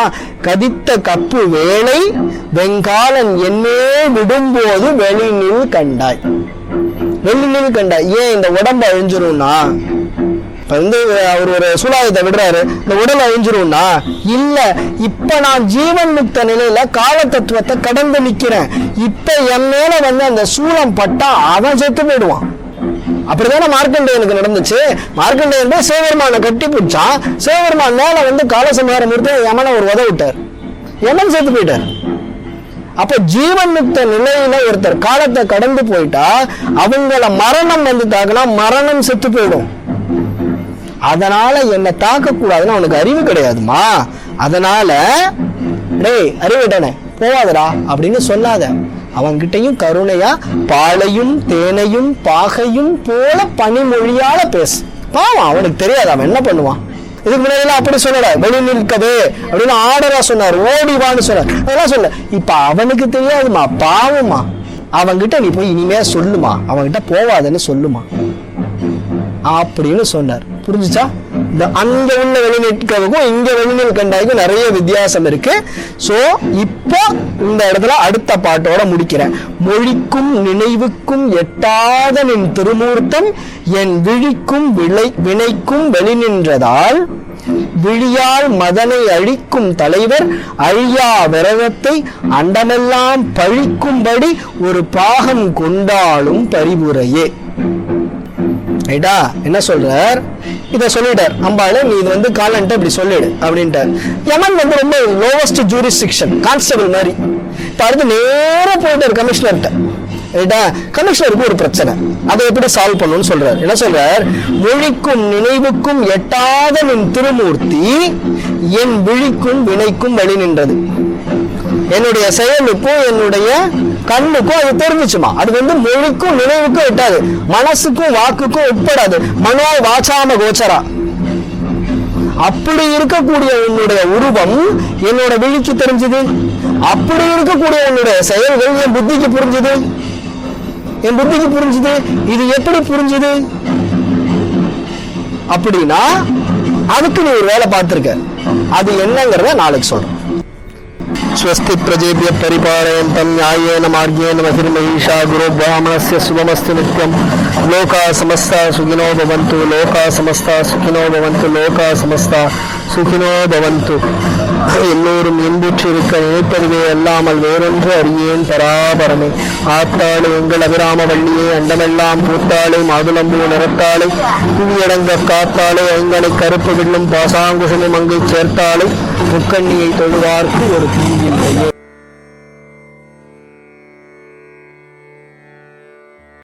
கதித்த கப்பு வேலை வெங்காலன் என்னே விடும்போது வெளிநீல் கண்டாய். வெளிநீல் கண்டாய். ஏன் இந்த உடம்பு அழிஞ்சிரும்னா, அவர் ஒரு சூலாயத்தை விடுறாரு, இந்த உடல் அழிஞ்சிரும்னா இல்ல, இப்ப நான் ஜீவன் முக்த நிலையில கால தத்துவத்தை கடந்து நிக்கிறேன். இப்ப என் மேல அந்த சூலம் பட்டா அவன் செத்து போயிடுவான். அப்படிதானே மார்க்கண்டேயனுக்கு நடந்துச்சு. மார்க்கண்டேயன் போய் சிவபெருமானை கட்டி பிடிச்சான். சிவபெருமான் மேல காலசம்ஹாரம் முடித்து யமனை ஒரு உத விட்டார். யமன் செத்து போயிட்டார். அப்ப ஜீவன் முக்த நிலையில ஒருத்தர் காலத்தை கடந்து போயிட்டா அவங்கள மரணம் தாக்குனா மரணம் செத்து போயிடும். அதனால என்ன தாக்க கூடாதுன்னு அவனுக்கு அறிவு கிடையாதுமா. அதனால டேய் அறிவிட்டனே போவாதடா அப்படின்னு சொல்லாத. அவன்கிட்டையும் கருணையா பாலையும் தேனையும் பாகையும் போல பனிமொழியால பேசு. பாவம் அவனுக்கு தெரியாது, அவன் என்ன பண்ணுவான். இதுக்கு முன்னாடி அப்படி சொல்லல, வெளி நிற்கவே அப்படின்னு ஆர்டரா சொன்னார், ஓடிவான்னு சொன்னார், அதெல்லாம் சொல்ல. இப்ப அவனுக்கு தெரியாதுமா, பாவமா. அவன்கிட்ட நீ போய் இனிமே சொல்லுமா, அவன்கிட்ட போவாதன்னு சொல்லுமா அப்படின்னு சொன்னார். புரிஞ்சுச்சா? இந்த அங்க உள்ள வெளிநீட்கவுக்கும் இங்க வெளிநீல் கண்டாய்க்கும் நிறைய வித்தியாசம் இருக்கு. சோ இப்போ இந்த இடத்துல அடுத்த பாட்டோட முடிக்கிறேன். மொழிக்கும் நினைவுக்கும் எட்டாத நின் திருமூர்த்தம் என் விழிக்கும் வினைக்கும் வெளிநின்றதால் விழியால் மதனை அழிக்கும் தலைவர் அழியா விரதத்தை அண்டமெல்லாம் பழிக்கும்படி ஒரு பாகம் கொண்டாலும் பரிபுரையே. ரைட்டா? என்ன சொல்றார்? இத சொல்லிட்டார் அம்பாளு, நீ இது காலன்ட்டு இப்படி சொல்லிடு அப்படின்ட்டார். யமன் ரொம்ப லோவஸ்ட் ஜூரிஸ்டிக்ஷன், கான்ஸ்டபிள் மாதிரி. இப்ப அடுத்து நேர போயிட்டார் கமிஷனர்கிட்ட. ரைட்டா? கமிஷனருக்கு ஒரு பிரச்சனை, அதை எப்படி சால்வ் பண்ணணும்னு சொல்றாரு. என்ன சொல்றார்? மொழிக்கும் நினைவுக்கும் எட்டாத நின் திருமூர்த்தி என் விழிக்கும் வினைக்கும் வழி நின்றது. என்னுடைய செயலுக்கும் என்னுடைய கண்ணுக்கும் அது தெரிஞ்சுச்சுமா. அது மொழிக்கும் நினைவுக்கும் எட்டாது, மனசுக்கும் வாக்குக்கும் உட்படாது. மனோ வாசாம கோச்சரா. அப்படி இருக்கக்கூடிய உன்னுடைய உருவம் என்னோட விழிக்கு தெரிஞ்சது. அப்படி இருக்கக்கூடிய உன்னுடைய செயல்கள் என் புத்திக்கு புரிஞ்சுது. என் புத்திக்கு புரிஞ்சுது. இது எப்படி புரிஞ்சுது அப்படின்னா அதுக்கு நீ ஒரு வேலை பார்த்திருக்க. அது என்னங்கிறத நாளைக்கு சொல்றேன். स्वस्ति प्रजेभ्यः परिपालयन्तं न्यायेन मार्गेण महिर्महिषा गुरो ब्राह्मणस्य शुभमस्तु नित्यं लोकाः समस्ताः सुखिनो भवन्तु लोकाः समस्ताः सुखिनो भवन्तु लोकाः समस्ताः सुखिनो भवन्तु. எல்லோரும் இன்புற்றிருக்க நினைப்பதுவே அல்லாமல் வேறொன்று அறியேன் பராபரமே. ஆத்தாளை எங்கள் அபிராம வள்ளியே, அண்டமெல்லாம் பூத்தாளை மாதுளம்பூ நிறத்தாளை புவியடங்க காத்தாளை ஐங்கனை கருப்பு வில்லும் பாசாங்குசமும் அங்கு சேர்த்தாளை முக்கண்ணியை தொழுவார்க்கு ஒரு தீங்கில்லையே.